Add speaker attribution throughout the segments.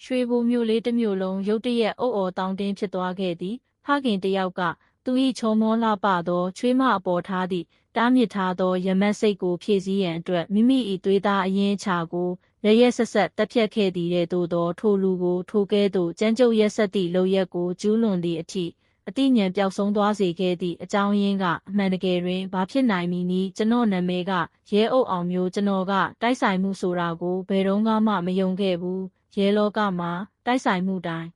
Speaker 1: ရွှေဘိုမြို့လေးတစ်မြို့လုံးရုတ်တရက်အုပ်အော်တောင်းတင်းဖြစ်သွားခဲ့သည်ဖခင်တစ်ယောက်ကသူ၏ချောမောလှပသောချွေးမအပေါ်ထားသည့်တားမြစ်ထားသောရမတ်စိတ်ကိုဖြည့်ဆည်းရန်အတွက်မိမိ၏သွေးသားအရင်ချာကိုရရက်ဆက်ဆက်တက်ဖြတ်ခဲ့သည်တဲ့သို့သောထိုလူကိုထိုကဲ့သို့ကြမ်းကြုတ်ရက်ဆက်သည့်လုပ်ရက်ကိုကျူးလွန်သည့်အထိအတိညာဉ်ပျောက်ဆုံးသွားစေခဲ့သည့်အကြောင်းရင်းကအမှန်တကယ်တွင်ဘာဖြစ်နိုင်မည်နည်းကျွန်တော်နာမည်ကရဲအုပ်အောင်မျိုးကျွန်တော်ကတိုက်ဆိုင်မှုဆိုတာကိုဘယ်တော့မှမယုံခဲ့ဘူးရဲလောကမှာတိုက်ဆိုင်မှုတိုင်း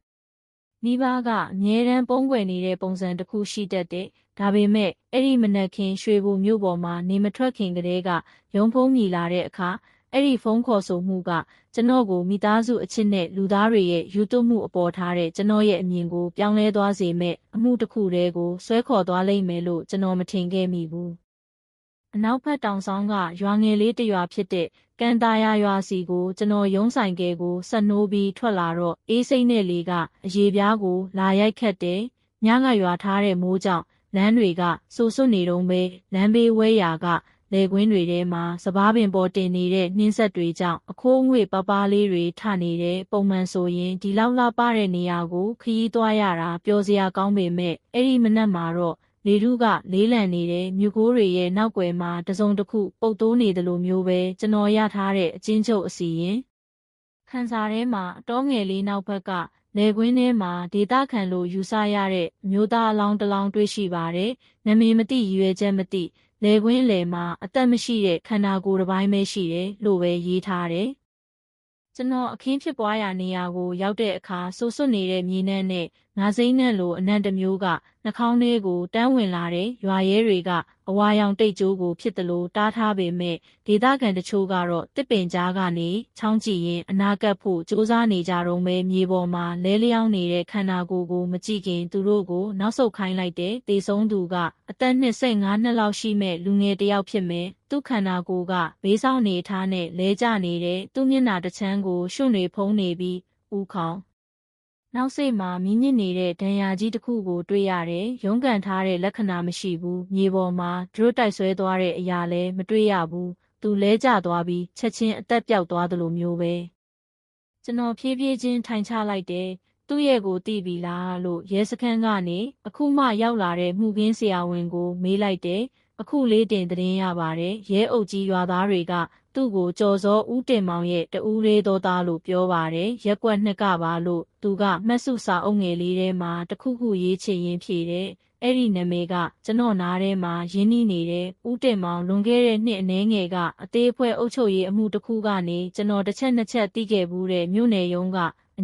Speaker 1: မိဘကအမြဲတမ်းပုံးကွယ်နေတဲ့ပုံစံတစ်ခုရှိတတ်တဲ့ဒါပေမဲ့အဲ့ဒီမနက်ခင်းရွှေဘိုမြို့ပေါ်မှာနေမထွက်ခင်ကတည်းကရုံဖုံးမြည်လာတဲ့အခါအဲ့ဒီဖုန်းခေါ်ဆိုမှုကကျွန်တော်ကိုမိသားစုအချစ်နဲ့လူသားတွေရဲ့ယူသွမှုအပေါ်ထားတဲ့ကျွန်တော်ရဲ့အမြင်ကိုပြောင်းလဲသွားစေမဲ့အမှုတစ်ခုတည်းကိုဆွဲခေါ်သွားလိမ့်မယ်လို့ကျွန်တော်မထင်ခဲ့မိဘူးအနောက်ဘက်တောင်ဆောင်ကရွာငယ်လေးတစ်ရွာဖြစ်တဲ့ကန်တာယာရွာစီကိုကျွန်တော်ရုံးဆိုင်ကဲကိုဆက်နိုးပြီးထွက်လာတော့အေးစိမ့်တဲ့လေကအရေပြားကိုလာရိုက်ခတ်တယ်ညကရွာထားတဲ့မိုးကြောင့်လမ်းတွေကစိုစွတ်နေတုံးပဲလမ်းဘေးဝဲရာကလေကွင်းတွေထဲမှာစပားပင်ပေါ်တင်နေတဲ့နှင်းဆက်တွေကြောင့်အခိုးငွေပပားလေးတွေထနေတဲ့ပုံမှန်ဆိုရင်ဒီလောက်လှပတဲ့နေရာကိုခရီးသွားရတာပျော်စရာကောင်းပေမဲ့အဲ့ဒီမနက်မှာတော့လေထုကလေးလံနေတဲ့မြူကိုးတွေရဲ့နောက်ွယ်မှာတစုံတစ်ခုပုတ်တိုးနေတယ်လို့မျိုးပဲကျွန်တော်ရထားတဲ့အချင်းချုပ်အစီရင်ခန်းစာထဲမှာအတော်ငယ်လေးနောက်ဘက်ကလေကွင်းထဲမှာဒေတာခံလို့ယူဆရတဲ့မျိုးသားအလောင်းတစ်လောင်းတွေ့ရှိပါတယ်။နာမည်မသိရွယ်ချက်မသိလေကွင်းလေမှာအသက်မရှိတဲ့ခန္ဓာကိုယ်တစ်ပိုင်းပဲရှိတယ်လို့ပဲရေးထားတယ်။ကျွန်တော်အခင်းဖြစ်ပွားရာနေရာကိုရောက်တဲ့အခါဆိုးစွတ်နေတဲ့မြေနှံ့နဲ့ငါးစိမ့်နှံ့လိုအနံ့တစ်မျိုးကနှာခေါင်းထဲကိုတန်းဝင်လာတဲ့ရွာရဲတွေကအဝါရောင်တိတ်ကြိုးကိုဖြစ်တယ်လို့တားထားပေမဲ့ဒေသခံတချို့ကတော့တစ်ပင်ကြားကနေချောင်းကြည့်ရင်အနာကပ်ဖို့စူးစမ်းနေကြတော့မဲမြေပေါ်မှာလဲလျောင်းနေတဲ့ခန္ဓာကိုယ်ကိုမကြည့်ခင်သူတို့ကိုနောက်ဆုတ်ခိုင်းလိုက်တဲ့တေဆုံးသူကအသက်25နှစ်လောက်ရှိမဲ့လူငယ်တစ်ယောက်ဖြစ်မယ်သူခန္ဓာကိုယ်ကဘေးဆောင်နေထားနဲ့လဲကျနေတဲ့သူ့မျက်နှာတစ်ချမ်းကိုရွှွတွေဖုံးနေပြီးဦးခေါင်နောက်စိတ်မှာမြင့်မြင့်နေတဲ့ဒဏ်ရာကြီးတစ်ခုကိုတွေ့ရတယ်။ရုံးကန်ထားတဲ့လက္ခဏာမရှိဘူး။မြေပေါ်မှာဒရုတ်တိုက်ဆွဲသွားတဲ့အရာလည်းမတွေ့ရဘူး။သူလဲကျသွားပြီးချက်ချင်းအသက်ပြောက်သွားသလိုမျိုးပဲ။ကျွန်တော်ဖြည်းဖြည်းချင်းထိုင်ချလိုက်တယ်။သူ့ရဲ့ကိုသိပြီလားလို့ရဲစခန်းကနေအခုမှရောက်လာတဲ့မှုခင်းဆရာဝန်ကိုမေးလိုက်တယ်။အခုလေးတင်သတင်းရပါတယ်။ရဲအုပ်ကြီးရွာသားတွေကသူ့ကိုကြော်စောဦးတင်မောင်ရဲ့တဦးလေးသောသားလို့ပြောပါတယ်ရက်ကွက်နှစ်ကပါလို့သူကမှတ်စုစာအုပ်ငယ်လေးထဲမှာတခုခုရေးချင်ရင်းဖြေတယ်အဲ့ဒီနာမည်ကကျွန်တော်နားထဲမှာရင်းနှီးနေတဲ့ဦးတင်မောင်လွန်ခဲ့တဲ့နှစ်အနည်းငယ်ကအသေးအဖွဲအုပ်ချုပ်ရေးအမှုတစ်ခုကနေကျွန်တော်တစ်ချက်နှစ်ချက်သိခဲ့ဘူးတဲ့မြို့နယ်ရုံးက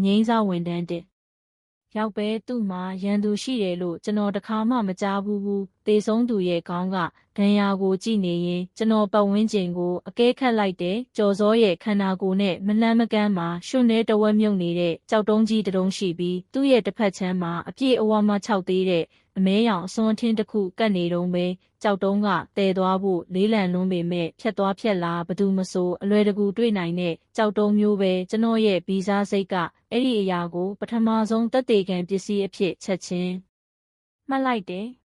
Speaker 1: အငိမ့်စားဝန်ထမ်းတဲ့ရောက်ပဲသူ့မှာရန်သူရှိတယ်လို့ကျွန်တော်တခါမှမကြားဘူးသေဆုံးသူရဲ့ခေါင်းကဒဏ်ရာကိုကြည့်နေရင်ကျွန်တော်ပတ်ဝန်းကျင်ကိုအကဲခတ်လိုက်တဲ့ကြော်စောရဲ့ခန္ဓာကိုယ်နဲ့မလှမ်းမကမ်းမှာရွှွနဲ့တဝက်မြုပ်နေတဲ့ကြောက်တုံးကြီးတုံးရှိပြီးသူ့ရဲ့တစ်ဖက်ချမ်းမှာအပြည့်အဝမှခြောက်သေးတဲ့အမဲရောင်အစွန်းထင်းတစ်ခုကတ်နေတုံးပဲကြောက်တုံးကတည်သွားဖို့လေးလံလွန်းပေမဲ့ဖြတ်သွားဖြတ်လာဘသူမဆိုအလွယ်တကူတွေ့နိုင်တဲ့ကြောက်တုံးမျိုးပဲကျွန်တော်ရဲ့ဗီဇစိတ်ကအဲ့ဒီအရာကိုပထမဆုံးသက်သေခံပစ္စည်းအဖြစ်ချက်ချင်းမှတ်လိုက်တယ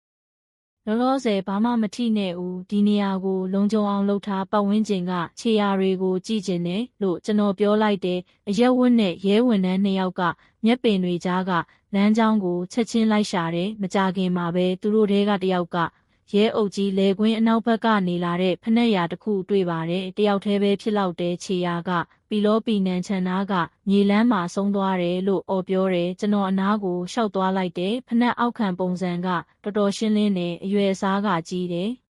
Speaker 1: ်လောလောဆယ်ဘာမှမထိနဲ့ဦးဒီနေရာကိုလုံခြုံအောင်လုပ်ထားပတ်ဝန်းကျင်ကခြေရာတွေကိုကြည့်ကျင်တယ်လို့ကျွန်တော်ပြောလိုက်တယ်အရက်ဝတ်နဲ့ရဲဝန်ထမ်း2ယောက်ကမျက်ပင်တွေကြားကလမ်းကြောင်းကိုချက်ချင်းလိုက်ရှာတယ်မကြခင်မှာပဲသူတို့ထဲကတယောက်ကရဲအုပ်ကြီးလေကွင်းအနောက်ဘက်ကနေလာတဲ့ဖနက်ရာတစ်ခုတွေ့ပါတယ်တယောက်တည်းပဲဖြစ်လောက်တဲ့ခြေရာကပီလောပီနန်ချန်နာကမြေလမ်းမှာဆုံးသွားတယ်လို့အော်ပြောတယ်ကျွန်တော်အနားကိုရှောက်သွားလိုက်တယ်ဖနက်အောက်ခံပုံစံကတော်တော်ရှင်းလင်းတယ်အရွယ်အစားကကြီးတယ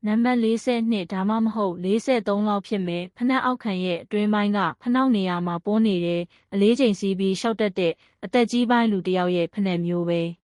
Speaker 1: ်နံပါတ်42ဒါမှမဟုတ်43လောက်ဖြစ်မယ်ဖနက်အောက်ခံရဲ့အတွင်းပိုင်းကဖနှောက်နေရာမှာပိုးနေတယ်အလေးချိန်စီးပြီးရှောက်တက်တဲ့အသက်ကြီးပိုင်းလူတစ်ယောက်ရဲ့ဖနက်မျိုးပဲ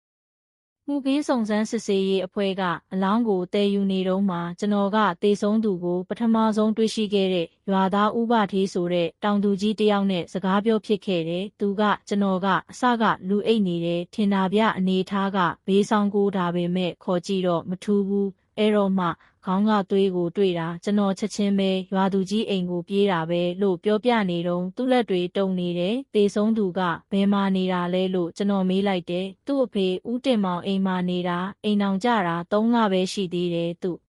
Speaker 1: မှုခင်းစုံစမ်းစစ်ဆေးရေးအဖွဲ့ကအလောင်းကိုတည်ယူနေတော့မှကျွန်တော်ကတေဆုံးသူကိုပထမဆုံးတွေ့ရှိခဲ့တဲ့ရွာသားဥပထေးဆိုတဲ့တောင်သူကြီးတယောက်နဲ့စကားပြောဖြစ်ခဲ့တယ်။သူကကျွန်တော်ကအစကလူအိတ်နေတယ်ထင်တာဗျအနေထားကဘေးဆောင်ကိုဒါပေမဲ့ခေါ်ကြည့်တော့မထူးဘူးအဲ့တော့မှခေါင်းကသွေးကိုတွေ့တာကျွန်တော်ချက်ချင်းပဲရွာသူကြီးအိမ်ကိုပြေးတာပဲလို့ပြောပြနေတော့သူ့လက်တွေတုံနေတယ်တေဆုံးသူကဘယ်မှာနေတာလဲလို့ကျွန်တော်မေးလိုက်တယ်သူ့အဖေဦးတင်မောင်အိမ်မှာနေတာအိမ်အောင်ကြတာ3လပဲရှိသေးတယ်သူ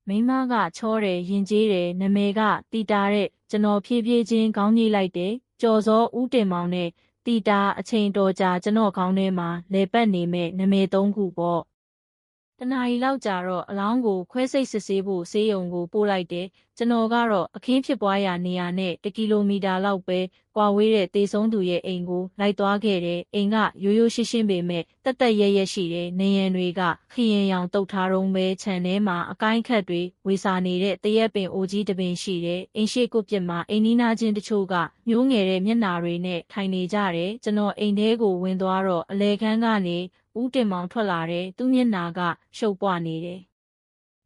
Speaker 1: မိမကချောတယ်ရင်ကျေးတယ်နာမည်ကတီတာတဲ့ကျွန်တော်ဖြည်းဖြည်းချင်းခေါင်းညှိလိုက်တယ် ကျော်စောဦးတင်မောင်နဲ့တီတာအချိန်တော်ကြာကျွန်တော်ခေါင်းထဲမှာလဲပတ်နေမဲ့နာမည်၃ခုပေါ့တနားရီလောက်ကြာတော့အလောင်းကိုခွဲစိတ်စစ်ဆေးဖို့ဆေးရုံကိုပို့လိုက်တယ်ကျွန်တော်ကတော့အခင်းဖြစ်ပွားရာနေရာနဲ့1 ကီလိုမီတာလောက်ပဲကွာဝေးတဲ့တေဆုံးသူရဲ့အိမ်ကိုလိုက်သွားခဲ့တယ်အိမ်ကရိုးရိုးရှင်းရှင်းပေမဲ့တက်တက်ရဲရဲရှိတယ်နေရန်တွေကခရင်ရောင်တုတ်ထားတုံးပဲခြံထဲမှာအကိုင်းခတ်တွေဝေစာနေတဲ့တရက်ပင်အိုကြီးတပင်ရှိတယ်အိမ်ရှိကုတ်ပြစ်မှာအိမ်နီးနားချင်းတချို့ကမျိုးငယ်တဲ့မျက်နှာတွေနဲ့ထိုင်နေကြတယ်ကျွန်တော်အိမ်ထဲကိုဝင်သွားတော့အလဲခန်းကနေဦးတင်မောင်ထွက်လာတယ်သူ့မျက်နှာကရှုပ်ပွနေတယ်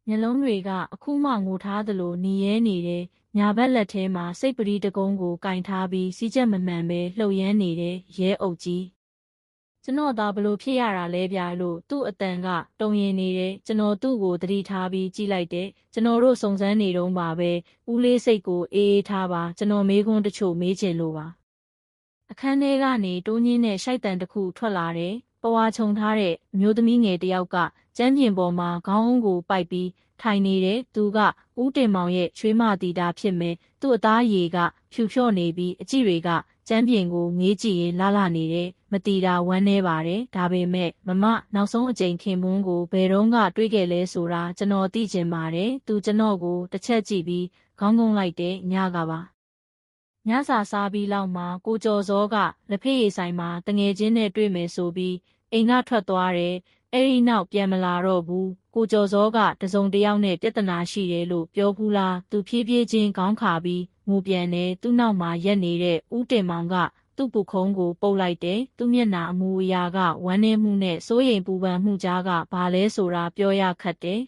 Speaker 1: မျက်လုံးတွေကအခုမှငိုထားသလိုနီရဲနေတယ်ညာဘက်လက်ထဲမှာစိတ်ပရိတကုံးကိုကင်ထားပြီးစီးချက်မမှန်ပဲလှုပ်ရမ်းနေတယ်ရဲအုပ်ကြီးကျွန်တော်သာဘလို့ဖြစ်ရတာလဲဗျာလို့သူ့အတန်ကတုံရင်နေတယ်ကျွန်တော်သူ့ကိုသတိထားပြီးကြည့်လိုက်တယ်ကျွန်တော်တို့စုံစမ်းနေတုန်းပါပဲဦးလေးစိတ်ကိုအေးအေးထားပါကျွန်တော်မေးခွန်းတချို့မေးချင်လို့ပါအခန်းထဲကနေတိုးညင်းတဲ့ရှိုက်တန်တစ်ခုထွက်လာတယ်ပဝါခြုံထားတဲ့အမျိုးသမီးငယ်တယောက်ကကျမ်းပြင်ပေါ်မှာခေါင်းအုံးကိုပိုက်ပြီးထိုင်နေတဲ့သူကဦးတင်မောင်ရဲ့ချွေးမတီတာဖြစ်မယ်သူ့အသားရည်ကဖြူဖြော့နေပြီးအကြည့်တွေကကျမ်းပြင်ကိုငေးကြည့်ရင်လှလှနေတယ်မတီတာဝမ်းနေပါတယ်ဒါပေမဲ့မမနောက်ဆုံးအကြိမ်ခင်ပွန်းကိုဘယ်တော့မှတွေးခဲ့လဲဆိုတာကျွန်တော်သိချင်ပါတယ်သူကျွန်တော်ကိုတစ်ချက်ကြည့်ပြီးခေါင်းငုံလိုက်တဲ့ညကပါညစာစားပြီးလောက်မှကိုကျော်စောကလက်ဖေးရည်ဆိုင်မှာတငယ်ချင်းနဲ့တွေ့မယ်ဆိုပြီးအိမ်ကထွက်သွားတယ်အဲ့ဒီနောက်ပြန်မလာတော့ဘူးကိုကျော်စောကတစုံတစ်ယောက်နဲ့ပြဿနာရှိတယ်လို့ပြောဘူးလားသူဖြည်းဖြည်းချင်းခေါင်းခါပြီးငိုပြန်တယ်သူ့နောက်မှာရက်နေတဲ့ဦးတင်မောင်ကသူ့ပုခုံးကိုပုတ်လိုက်တယ်သူ့မျက်နှာအမူအရာကဝမ်းနည်းမှုနဲ့စိုးရိမ်ပူပန်မှုကြားကဘာလဲဆိုတာပြောရခက်တယ်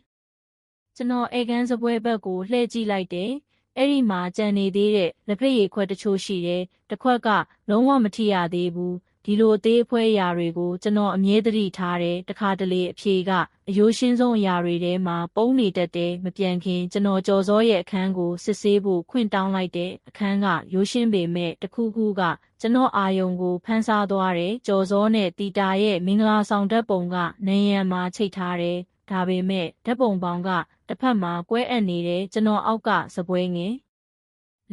Speaker 1: ကျွန်တော်ဧကန်စပွဲဘက်ကိုလှည့်ကြည့်လိုက်တယ်အဲ့ဒီမှာကြံနေသေးတဲ့လက်ဖက်ရည်ခွက်တချို့ရှိတယ်တစ်ခွက်ကလုံးဝမထိရသေးဘူးဒီလိုအသေးအဖွဲအရာတွေကိုကျွန်တော်အမြဲတမ်းထားတယ်တခါတလေအဖြေကအယိုးရှင်းဆုံးအရာတွေထဲမှာပုံနေတတ်တယ်မပြန်ခင်ကျွန်တော်ကျော်စောရဲ့အခန်းကိုစစ်ဆေးဖို့ခွင့်တောင်းလိုက်တဲ့အခန်းကရိုးရှင်းပေမဲ့တခုခုကကျွန်တော်အာယုံကိုဖန်ဆားသွားတယ်ကျော်စောနဲ့တီတာရဲ့မင်္ဂလာဆောင်ဓာတ်ပုံကနေရန်မှာချိတ်ထားတယ်ဒါပေမဲ့ဓာတ်ပုံပေါင်းကတစ်ဖက်မှာကွဲအပ်နေတယ်ကျွန်တော်အောက်ကစပွဲငယ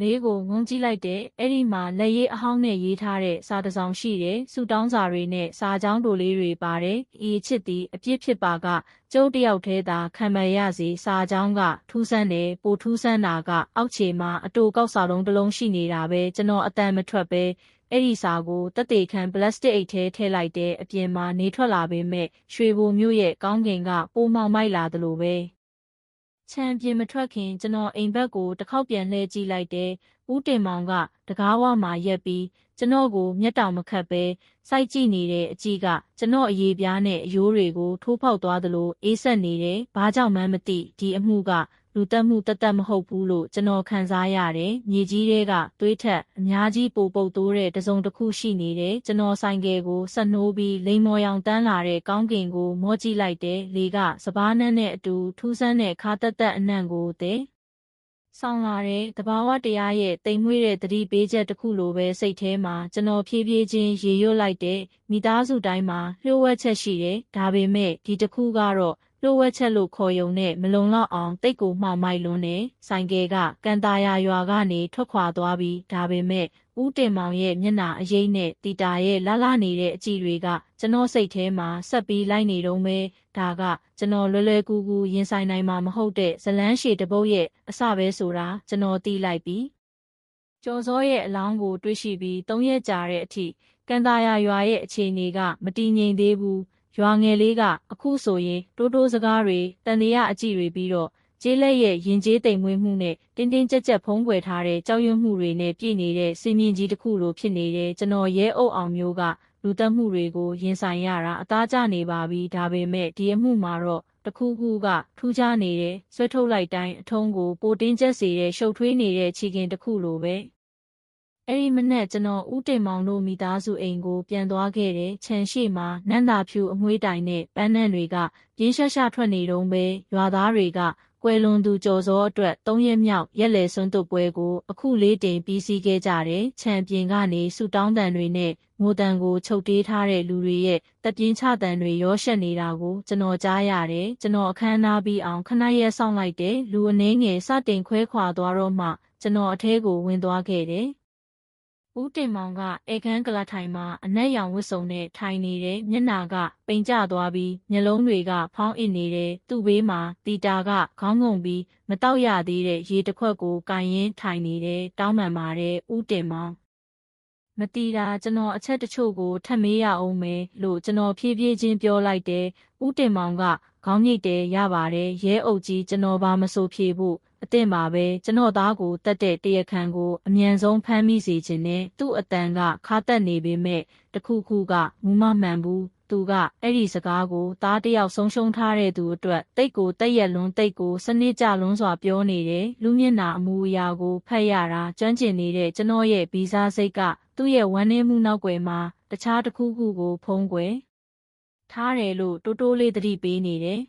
Speaker 1: ်လေးကိုငုံကြည့်လိုက်တဲ့အဲ့ဒီမှာလက်ရေးအဟောင်းနဲ့ရေးထားတဲ့စာတစ်စောင်ရှိတယ်။ဆူတောင်းစာတွေနဲ့စာကြောင်းတိုလေးတွေပါတယ်။ဤချစ်သည်အပြစ်ဖြစ်ပါကကျုပ်တယောက်တည်းသာခံမရစေစာကြောင်းကထူးဆန်းတယ်ပိုထူးဆန်းတာကအောက်ခြေမှာအတူကောက်စာလုံးတစ်လုံးရှိနေတာပဲကျွန်တော်အတန်မထွက်ပဲအဲ့ဒီစာကိုတက်တေခမ်းပလတ်စတစ်အိတ်ထဲထည့်လိုက်တဲ့အပြင်မှာနေထွက်လာပေမဲ့ရွှေဘိုမျိုးရဲ့ကောင်းကင်ကပိုမောင်မိုက်လာသလိုပဲချမ်းပြင်မထွက်ခင်ကျွန်တော်အိမ်ဘက်ကိုတစ်ခေါက်ပြန်လှည့်ကြည့်လိုက်တယ်။ဦးတင်မောင်ကတကားဝမှာရက်ပြီးကျွန်တော်ကိုမျက်တောင်မခတ်ပဲစိုက်ကြည့်နေတဲ့အကြည့်ကကျွန်တော်အရေးပြားနဲ့အယိုးတွေကိုထိုးဖောက်သွားသလိုအေးဆက်နေတယ်။ဘာကြောင့်မှမသိဒီအမှုကလူတက်မှုတသက်မဟုတ်ဘူးလို့ကျွန်တော်ခံစားရတယ်။မြေကြီးတွေကသွေးထက်အများကြီးပိုပုတ်တိုးတဲ့တစုံတစ်ခုရှိနေတယ်။ကျွန်တော်ဆိုင်ကယ်ကိုဆက်နှိုးပြီးလိမ်မော်ရောင်တန်းလာတဲ့ကောင်းကင်ကိုမော့ကြည့်လိုက်တယ်။လေကစပားနှန်းနဲ့အတူထူးဆန်းတဲ့ခါတက်တက်အနံ့ကိုတဲ့ဆောင်လာတဲ့တဘာဝတရားရဲ့တိမ်မွေးတဲ့သတိပေးချက်တစ်ခုလိုပဲစိတ်ထဲမှာကျွန်တော်ဖြည်းဖြည်းချင်းရေရွတ်လိုက်တဲ့မိသားစုတိုင်းမှာလျှို့ဝှက်ချက်ရှိတယ်။ဒါပေမဲ့ဒီတစ်ခုကတော့လျှို့ဝှက်ချက်လို့ခေါ်ယုံနဲ့မလုံလောက်အောင်တိတ်ကိုမှောင်မိုက်လွန်းနေဆိုင်ကယ်ကကန်တာယာရွာကနေထွက်ခွာသွားပြီးဒါပေမဲ့ဦးတင်မောင်ရဲ့မျက်နှာအရိပ်နဲ့တီတာရဲ့လှလှနေတဲ့အကြည့်တွေကကျွန်တော်စိတ်ထဲမှာဆက်ပြီးလိုက်နေတော့မဲဒါကကျွန်တော်လွယ်လွယ်ကူကူရင်ဆိုင်နိုင်မှာမဟုတ်တဲ့ဇလန်းရှည်တပုတ်ရဲ့အစပဲဆိုတာကျွန်တော်သိလိုက်ပြီကျော်စောရဲ့အလောင်းကိုတွေးရှိပြီး၃ရက်ကြာတဲ့အထိကန်တာယာရွာရဲ့အခြေအနေကမတည်ငြိမ်သေးဘူးရွာငယ်လေးကအခုဆိုရင်တိုးတိုးစကားတွေတန်တရားအကြည့်တွေပြီးတော့ကျေးလက်ရဲ့ရင်ကျေးတိမ်မွေးမှုနဲ့တင်းတင်းကြပ်ကြပ်ဖုံးကွယ်ထားတဲ့ကြောက်ရွံ့မှုတွေနဲ့ပြည့်နေတဲ့စင်မြင့်ကြီးတစ်ခုလိုဖြစ်နေတဲ့ကျွန်တော်ရဲအုပ်အောင်မျိုးကလူတက်မှုတွေကိုရင်ဆိုင်ရတာအသားကျနေပါပြီဒါပေမဲ့ဒီအမှုမှာတော့တခုခုကထူးခြားနေတယ်ဆွဲထုတ်လိုက်တိုင်းအထုံးကိုပိုတင်းကျပ်စေတဲ့ရှုပ်ထွေးနေတဲ့ခြေကင်တစ်ခုလိုပဲအဲ့ဒီမနေ့ကျွန်တော်ဦးတင်မောင်တို့မိသားစုအိမ်ကိုပြန်သွားခဲ့တဲ့ခြံရှိမှာနန္တာဖြူအမွှေးတိုင်နဲ့ပန်းနှံတွေကပြင်းရှက်ရှထွက်နေတုန်းပဲရွာသားတွေကကွယ်လွန်သူကျော်စောအတွက်၃ရက်မြောက်ရက်လည်စွန့်တုပ်ပွဲကိုအခုလေးတင်ပြီးစီးခဲ့ကြတယ်ခြံပြင်ကနေဆူတောင်းတန်တွေနဲ့ငိုတန်ကိုချုပ်တေးထားတဲ့လူတွေရဲ့တပ်ပြင်းချတန်တွေရောရှက်နေတာကိုကျွန်တော်ကြားရတယ်ကျွန်တော်အခမ်းအနားပြီးအောင်ခဏရက်ဆောင်လိုက်တယ်လူအနှဲငယ်စတင်ခွဲခွာသွားတော့မှကျွန်တော်အထဲကိုဝင်သွားခဲ့တယ် ဦးတင်မောင်ကဧကန်ကလထိုင်မှာအနက်ရောင်ဝတ်စုံနဲ့ထိုင်နေတဲ့မျက်နှာကပိန်ကျသွားပြီးမျက်လုံးတွေကဖောင်းအစ်နေတဲ့သူ့ဘေးမှာတီတာကခေါင်းငုံပြီးမတောက်ရသေးတဲ့ရေတစ်ခွက်ကိုကိုင်ရင်းထိုင်နေတဲ့တောင်းပန်ပါတယ်ဦးတင်မောင်မတီတာကျွန်တော်အချက်တချို့ကိုထပ်မေးရအောင်မယ်လို့ကျွန်တော်ဖြည်းဖြည်းချင်းပြောလိုက်တယ်ဦးတင်မောင်ကခေါင်းညိတ်တယ်ရပါတယ်ရဲအုပ်ကြီးကျွန်တော်ဘာမဆိုဖြေဖို့အသင့်ပါပဲကျွန်တော်သားကိုတတ်တဲ့တရားခံကိုအမြန်ဆုံးဖမ်းမိစေခြင်းနဲ့သူ့အတန်ကခါတက်နေပေမဲ့တခုခုကမူမမှန်ဘူးသူကအဲ့ဒီစကားကိုသားတယောက်ဆုံးရှုံးထားတဲ့သူအတွက်တိတ်ကိုတက်ရက်လွန်းတိတ်ကိုစနစ်ကြလွန်းစွာပြောနေတယ်လူမျက်နှာအမူအရာကိုဖတ်ရတာကျွမ်းကျင်နေတဲ့ကျွန်တော်ရဲ့ဗီဇစိတ်ကသူ့ရဲ့ဝမ်းနည်းမှုနောက်ွယ်မှာတခြားတစ်ခုခုကိုဖုံးကွယ်ထားတယ်လို့တိုးတိုးလေးသတိပေးနေတယ်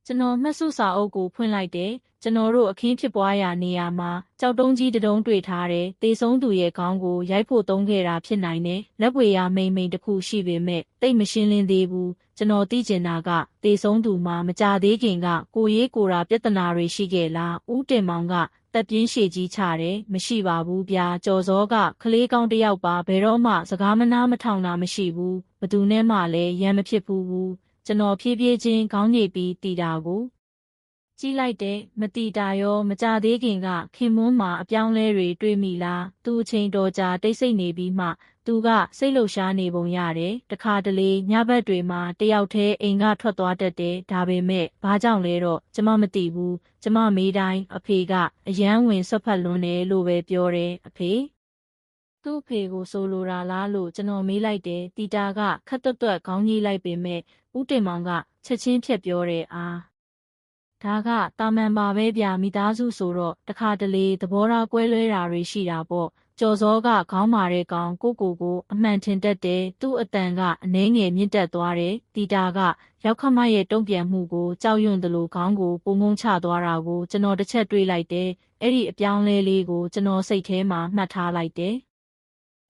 Speaker 1: ကျွန်တော်မှတ်စုစာအုပ်ကိုဖွင့်လိုက်တယ်ကျွန်တော်တို့အခင်းဖြစ်ပွားရာနေရာမှာကြောက်တုံးကြီးတတုံးတွေ့ထားတယ်တေဆုံးသူရဲ့ခေါင်းကိုရိုက်ဖို့သုံးခဲ့တာဖြစ်နိုင်တယ်လက်ပွေရမိန်တစ်ခုရှိပေမဲ့တိတ်မရှင်းလင်းသေးဘူးကျွန်တော်သိချင်တာကတေဆုံးသူမှာမကြသေးခင်ကကိုရေးကိုရာပြဿနာတွေရှိခဲ့လားဦးတင်မောင်ကတက်ပြင်းရှည်ကြီးချတယ်မရှိပါဘူးဗျာကျော်စောကကလေးကောင်းတယောက်ပါဘယ်တော့မှစကားမနာမထောင်တာမရှိဘူးဘသူနဲ့မှလည်းရန်မဖြစ်ဘူးကျွန်တော်ဖြည်းဖြည်းချင်းခေါင်းညိတ်ပြီးတီတာကိုကြည့်လိုက်တဲ့မတီတာရောမကြသေးခင်ကခင်မွန်းမှာအပြောင်းလဲတွေတွေ့မိလားသူ့အချိန်တော်ကြာတိတ်ဆိတ်နေပြီးမှသူကစိတ်လှုပ်ရှားနေပုံရတယ်တခါတလေညဘက်တွေမှာတယောက်တည်းအိမ်ကထွက်သွားတတ်တယ်ဒါပေမဲ့ဘာကြောင့်လဲတော့ကျမမသိဘူးကျမမေးတိုင်းအဖေကအယမ်းဝင်ဆွတ်ဖက်လွန်းတယ်လို့ပဲပြောတယ်အဖေသူ့ဖေကိုဆိုလိုတာလားလို့ကျွန်တော်မေးလိုက်တယ်တီတာကခက်တွတ်ခေါင်းကြီးလိုက်ပေမဲ့ဦးတင်မောင်ကချက်ချင်းဖြတ်ပြောတယ်ဒါကတာမန်ပါပဲဗျာမိသားစုဆိုတော့တခါတလေသဘောထားကွဲလွဲတာတွေရှိတာပေါ့ကျော်စောကခေါင်းမာတဲ့ကောင်ကိုအမှန်ထင်တတ်တယ်သူ့အတန်ကအနှဲငယ်မြင့်တက်သွားတယ်တီတာကရောက်ခမရဲ့တုံ့ပြန်မှုကိုကြောက်ရွံ့သလိုခေါင်းကိုပုံငုံချသွားတာကိုကျွန်တော်တစ်ချက်တွေးလိုက်တယ်အဲ့ဒီအပြောင်းလဲလေးကိုကျွန်တော်စိတ်ထဲမှာမှတ်ထားလိုက်တယ်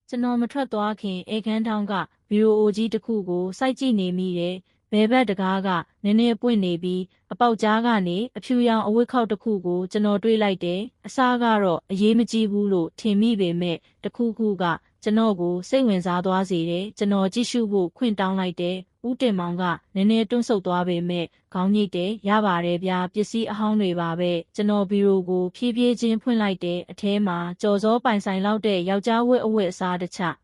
Speaker 1: ကျွန်တော်မထွက်သွားခင်ဧကန်ထောင်းကဗီဒီယိုကြီးတစ်ခုကိုစိုက်ကြည့်နေမိတယ်ဘဲဘက်တကားကနည်းနည်းပွင့်နေပြီးအပေါက်ကြားကနေအဖြူရောင်အဝတ်ခေါက်တစ်ခုကိုကျွန်တော်တွေးလိုက်တယ်အစားကတော့အရေးမကြီးဘူးလို့ထင်မိပေမဲ့တခုခုကကျွန်တော်ကိုစိတ်ဝင်စားသွားစေတယ်ကျွန်တော်ကြည့်ရှုဖို့ခွင့်တောင်းလိုက်တယ်ဦးတင်မောင်ကနည်းနည်းတွန့်ဆုတ်သွားပေမဲ့ခေါင်းညိတ်တယ်ရပါတယ်ဗျာပစ္စည်းအဟောင်းတွေပါပဲကျွန်တော်ဗီဒီယိုကိုဖြည်းဖြည်းချင်းဖွင့်လိုက်တယ်အထဲမှာကြော်စောပိုင်ဆိုင်လောက်တဲ့ယောက်ျားဝတ်အဝတ်အစားတစ်ချက်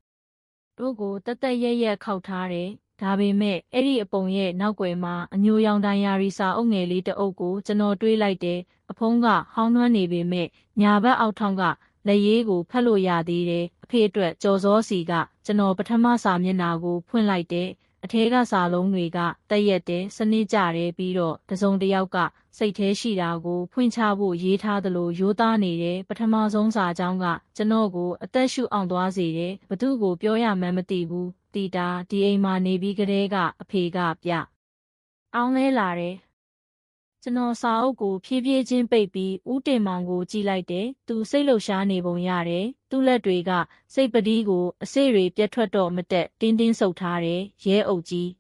Speaker 1: တို့ကိုတက်တက်ရက်ရက်ခောက်ထားတယ်ဒါပေမဲ့အဲ့ဒီအပုံရဲ့နောက်ွယ်မှာအညိုရောင်တန်ရာရီစာအုပ်ငယ်လေးတအုပ်ကိုကျွန်တော်တွေးလိုက်တယ်အဖုံးကဟောင်းနှွမ်းနေပေမဲ့ညာဘက်အောက်ထောင်ကလက်ရည်ကိုဖတ်လို့ရသေးတယ်အဖေအတွက်ကြော်စောစီကကျွန်တော်ပထမစာမျက်နှာကိုဖွင့်လိုက်တယ်အထဲကစာလုံးတွေကတက်ရက်တယ်စနစ်ကြတယ်ပြီးတော့တစုံတစ်ယောက်ကစိတ်ထဲရှိတာကိုဖွင့်ချဖို့ရေးထားသလိုရိုးသားနေတယ်ပထမဆုံးစာကြောင်းကကျွန်တော်ကိုအသက်ရှူအောင်သွားစေတယ်ဘသူကိုပြောရမှန်းမသိဘူးတီတာဒီအိမ်မှာနေပြီးကတည်းကအဖေကပြအောင်လဲလာတယ်ကျွန်တော်စာအုပ်ကိုဖြည်းဖြည်းချင်းပိတ်ပြီးဦးတင်မောင်ကိုကြည့်လိုက်တယ်သူစိတ်လှုပ်ရှားနေပုံရတယ်သူ့လက်တွေကစိတ်ပတိကိုအစိတွေပြတ်ထွက်တော့မတက်တင်းတင်းဆုပ်ထားတယ်ရဲအုပ်ကြီး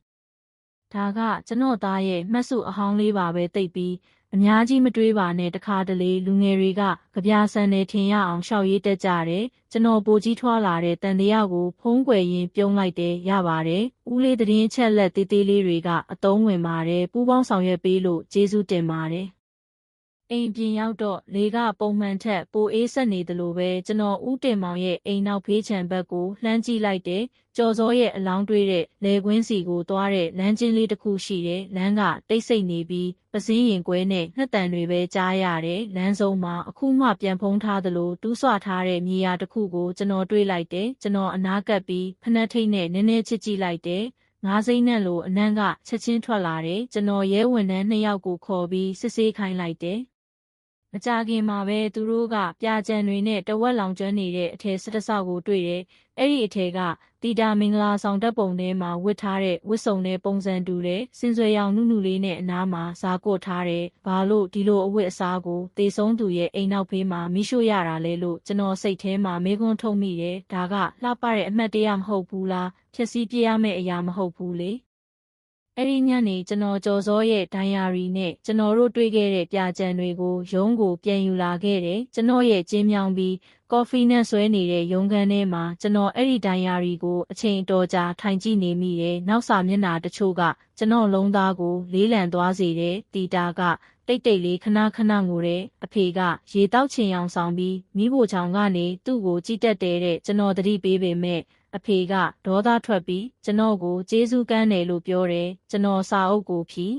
Speaker 1: ဒါကကျွန်တော်သားရဲ့မှတ်စုအဟောင်းလေးပါပဲတိတ်ပြီးအများကြီးမတွေးပါနဲ့တခါတလေလူငယ်တွေကကြပြဆန်နေထင်ရအောင်ရှောက်ရေးတက်ကြတယ်ကျွန်တော်ပိုကြီးထွားလာတဲ့တန်တရားကိုဖုံးကွယ်ရင်းပြုံးလိုက်တယ်ရပါတယ်ဦးလေးသတင်းချက်လက်သေးသေးလေးတွေကအသုံးဝင်ပါတယ်ပူပေါင်းဆောင်ရွက်ပေးလို့ကျေးဇူးတင်ပါတယ်အိမ်ပြင်ရောက်တော့လေကပုံမှန်ထက်ပိုအေးဆက်နေတယ်လို့ပဲကျွန်တော်ဦးတင်မောင်ရဲ့အိမ်နောက်ဖေးချံဘက်ကိုလှမ်းကြည့်လိုက်တယ်ကျော်စောရဲ့အလောင်းတွေးတဲ့လေကွင်းစီကိုသွားတဲ့လမ်းချင်းလေးတစ်ခုရှိတယ်လမ်းကတိတ်ဆိတ်နေပြီးပစင်းရင်ကွဲနဲ့ငှက်တံတွေပဲကြားရတယ်လမ်းစုံမှာအခုမှပြန်ဖုံးထားသလိုတူးဆွထားတဲ့မြေယာတစ်ခုကိုကျွန်တော်တွေးလိုက်တယ်ကျွန်တော်အနားကပ်ပြီးဖနှက်ထိတ်နဲ့နည်းနည်းချစ်ကြည့်လိုက်တယ်ငါးစိမ့်နဲ့လိုအနံ့ကချက်ချင်းထွက်လာတယ်ကျွန်တော်ရဲဝန်ထမ်း2ယောက်ကိုခေါ်ပြီးစစ်ဆေးခိုင်းလိုက်တယ်မကြခင်မှာပဲသူတို့ကပြာကြံတွေနဲ့တဝက်လောင်ကျွမ်းနေတဲ့အထည်စတဆောက်ကိုတွေ့တယ်။အဲ့ဒီအထည်ကတီတာမင်္ဂလာဆောင်တပ်ပုံထဲမှာဝတ်ထားတဲ့ဝတ်စုံနဲ့ပုံစံတူတယ်။စင်ဆွေရောင်နုနုလေးနဲ့အနားမှာဇာကုတ်ထားတယ်။ဘာလို့ဒီလိုအဝတ်အစားကိုတေဆုံးသူရဲ့အိမ်နောက်ဖေးမှာမိရှို့ရတာလဲလို့ကျွန်တော်စိတ်ထဲမှာမေးခွန်းထုတ်မိတယ်။ဒါကလှပတဲ့အမှတ်တရမဟုတ်ဘူးလား။ဖြည့်ဆည်းပြရမယ့်အရာမဟုတ်ဘူးလေ။ အဲ့ဒီညနေကျွန်တော်ကျော်စောရဲ့ဒိုင်ယာရီနဲ့ကျွန်တော်တို့တွေ့ခဲ့တဲ့ပြကြံတွေကိုရုံးကိုပြန်ယူလာခဲ့တယ်ကျွန်တော်ရဲ့ကျင်းမြောင်းပြီးကော်ဖီနဲ့ဆွဲနေတဲ့ရုံးခန်းထဲမှာကျွန်တော်အဲ့ဒီဒိုင်ယာရီကိုအချိန်အတော်ကြာထိုင်ကြည့်နေမိတယ်နောက်စာမျက်နှာတချို့ကကျွန်တော်လုံးသားကိုလေးလံသွားစေတယ်တီတာကတိတ်တိတ်လေးခဏခဏငိုတယ်အဖေကရေတောက်ချင်အောင်ဆောင်ပြီးမိဖို့ချောင်ကနေသူ့ကိုကြည့်တတ်တယ်တဲ့ကျွန်တော်သတိပေးပေမဲ့အဖေကဒေါသထွက်ပြီးကျွန်တော်ကိုကျေးဇူးကမ်းတယ်လို့ပြောတယ်ကျွန်တော်စာအုပ်ကိုဖြည့်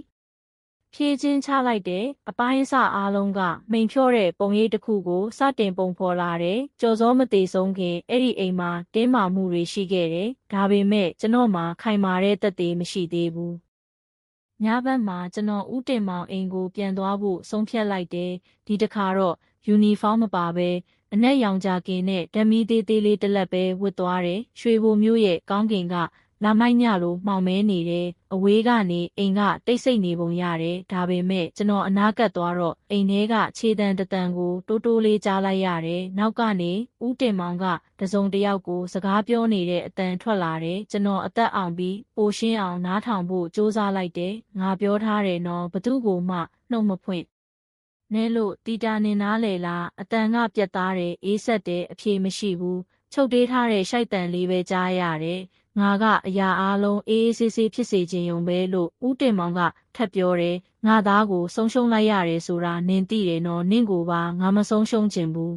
Speaker 1: ချင်းချလိုက်တယ်အပိုင်းအစအားလုံးကမိန်ဖြော့တဲ့ပုံရိပ်တစ်ခုကိုစတင်ပုံဖော်လာတယ်ကြော်စောမသေးဆုံးခင်အဲ့ဒီအိမ်မှာတင်းမာမှုတွေရှိခဲ့တယ်ဒါပေမဲ့ကျွန်တော်မှာခိုင်မာတဲ့သက်သေမရှိသေးဘူးညဘက်မှာကျွန်တော်ဦးတင်မောင်အိမ်ကိုပြန်သွားဖို့ဆုံးဖြတ်လိုက်တယ်ဒီတစ်ခါတော့ယူနီဖောင်းမပါဘဲအနက်ရောင်ကြကင်နဲ့ဓမီသေးသေးလေးတစ်လက်ပဲဝတ်သွားတယ်ရွှေဘိုမျိုးရဲ့ကောင်းကင်ကလာမိုက်ညလိုမှောင်မဲနေတယ်အဝေးကနေအိမ်ကတိတ်ဆိတ်နေပုံရတယ်ဒါပေမဲ့ကျွန်တော်အနားကပ်သွားတော့အိမ်ထဲကခြေတံတတန်ကိုတိုးတိုးလေးကြားလိုက်ရတယ်နောက်ကနေဦးတင်မောင်ကတစုံတစ်ယောက်ကိုစကားပြောနေတဲ့အတန်ထွက်လာတယ်ကျွန်တော်အသက်အောင်ပြီးပိုရှင်းအောင်နားထောင်ဖို့စူးစမ်းလိုက်တယ်ငါပြောထားတယ်နော်ဘသူ့ကိုမှနှုတ်မဖွင့်နဲလို့တီတာနေနားလေလားအတန်ကပြတ်သားတယ်အေးဆက်တယ်အဖြေမရှိဘူးချုပ်တေးထားတဲ့ရှိုက်တန်လေးပဲကြားရတယ်ငါကအရာအားလုံးအေးအေးဆေးဆေးဖြစ်စေခြင်းယုံပဲလို့ဦးတင်မောင်ကထပ်ပြောတယ်ငါသားကိုဆုံးရှုံးလိုက်ရတယ်ဆိုတာနင်သိတယ်နော်နင့်ကိုပါငါမဆုံးရှုံးခြင်းဘူး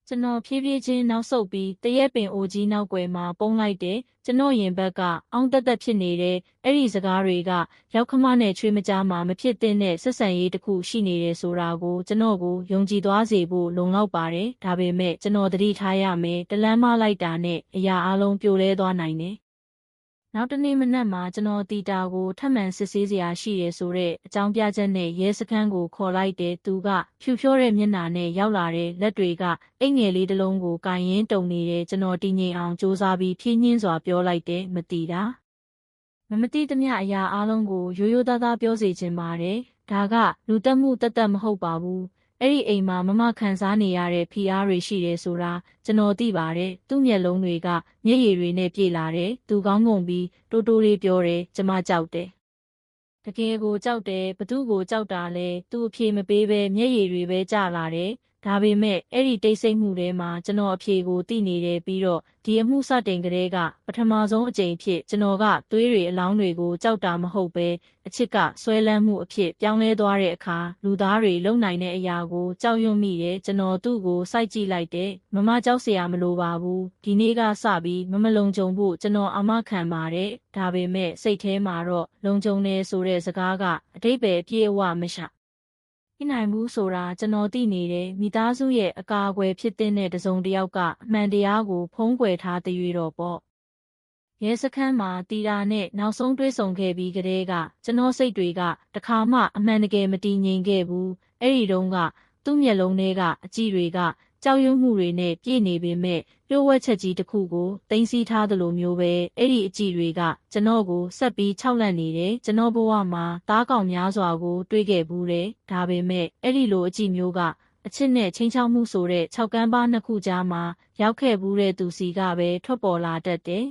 Speaker 1: ကျွန်တော်ဖြည်းဖြည်းချင်းနောက်ဆုတ်ပြီးတရက်ပင်အိုကြီးနောက်ွယ်မှာပုံလိုက်တယ်ကျွန်တော်ရင်ဘက်ကအောင်းတက်တက်ဖြစ်နေတဲ့အဲ့ဒီစကားတွေကရောက်ခမနဲ့ချွေးမကြားမှာမဖြစ်တဲ့ဆက်ဆံရေးတစ်ခုရှိနေတယ်ဆိုတာကိုကျွန်တော်ကိုယုံကြည်သွားစေဖို့လုံလောက်ပါတယ်ဒါပေမဲ့ကျွန်တော်သတိထားရမယ်တလန်းမလိုက်တာနဲ့အရာအလုံးပြိုလဲသွားနိုင်တယ်နောက်တနေ့မနက်မှာကျွန်တော်တီတာကိုထပ်မံစစ်ဆေးစရာရှိတယ်ဆိုတဲ့အကြောင်းပြချက်နဲ့ရဲစခန်းကိုခေါ်လိုက်တယ်သူကဖြူဖြောတဲ့မျက်နှာနဲ့ရောက်လာတဲ့လက်တွေကအိတ်ငယ်လေးတစ်လုံးကိုကင်ရင်းတုံနေတယ်ကျွန်တော်တည်ငြိမ်အောင်စူးစမ်းပြီးဖြည်းညင်းစွာပြောလိုက်တယ်မတီတာမတိသမျှအရာအလုံးကိုရိုးရိုးသားသားပြောစေချင်ပါတယ်ဒါကလူတက်မှုတက်တက်မဟုတ်ပါဘူးအဲ့ဒီအိမ်မှာမခံစားနေရတဲ့ဖိအားတွေရှိတယ်ဆိုတာကျွန်တော်သိပါတယ်သူ့မျက်လုံးတွေကမျက်ရည်တွေနဲ့ပြည့်လာတယ်သူကောင်းငုံပြီးတိုးတိုးလေးပြောတယ်ကျမကြောက်တယ်တကယ်ကိုကြောက်တယ်ဘသူ့ကိုကြောက်တာလဲသူ့အဖြေမပေးဘဲမျက်ရည်တွေပဲကျလာတယ်ဒါပေမဲ့အဲ့ဒီတိတ်ဆိတ်မှုထဲမှာကျွန်တော်အဖြေကိုသိနေတယ်ပြီးတော့ဒီအမှုစတင်ကလေးကပထမဆုံးအကြိမ်ဖြစ်ကျွန်တော်ကသွေးတွေအလောင်းတွေကိုကြောက်တာမဟုတ်ပဲအချစ်ကဆွဲလန်းမှုအဖြစ်ပြောင်းလဲသွားတဲ့အခါလူသားတွေလုံနိုင်တဲ့အရာကိုကြောက်ရွံ့မိတယ်ကျွန်တော်သူ့ကိုစိုက်ကြည့်လိုက်တယ်မကြောက်စရာမလိုပါဘူးဒီနေ့ကစပြီးမလုံခြုံဖို့ကျွန်တော်အာမခံပါတယ်ဒါပေမဲ့စိတ်ထဲမှာတော့လုံခြုံနေဆိုတဲ့စကားကအတိတ်ပဲပြေအဝမရှာဖြစ်နိုင်ဘူးဆိုတာကျွန်တော်သိနေတယ်မိသားစုရဲ့အကာအကွယ်ဖြစ်တဲ့တစုံတစ်ယောက်ကအမှန်တရားကိုဖုံးကွယ်ထားတဲ့ရွေတော့ပေါ့ရဲစခန်းမှာတီတာနဲ့နောက်ဆုံးတွေ့ဆုံခဲ့ပြီးကတည်းကကျွန်တော်စိတ်တွေကတခါမှအမှန်တကယ်မတည်ငြိမ်ခဲ့ဘူးအဲ့ဒီတုန်းကသူ့မျက်လုံးထဲကအကြည့်တွေကကြောက်ရွံ့မှုတွေနဲ့ပြည့်နေပေမဲ့လျှို့ဝှက်ချက်ကြီးတစ်ခုကိုတင်စီထားသလိုမျိုးပဲအဲ့ဒီအကြည့်တွေကကျွန်တော်ကိုဆက်ပြီးခြောက်လန့်နေတယ်ကျွန်တော်ဘဝမှာတားကောင်များစွာကိုတွေးခဲ့ဘူးတယ်ဒါပေမဲ့အဲ့ဒီလိုအကြည့်မျိုးကအချစ်နဲ့ချင်းချောက်မှုဆိုတဲ့6ကမ်းပါးနှစ်ခုကြားမှာရောက်ခဲ့ဘူးတဲ့သူစီကပဲထွက်ပေါ်လာတတ်တယ်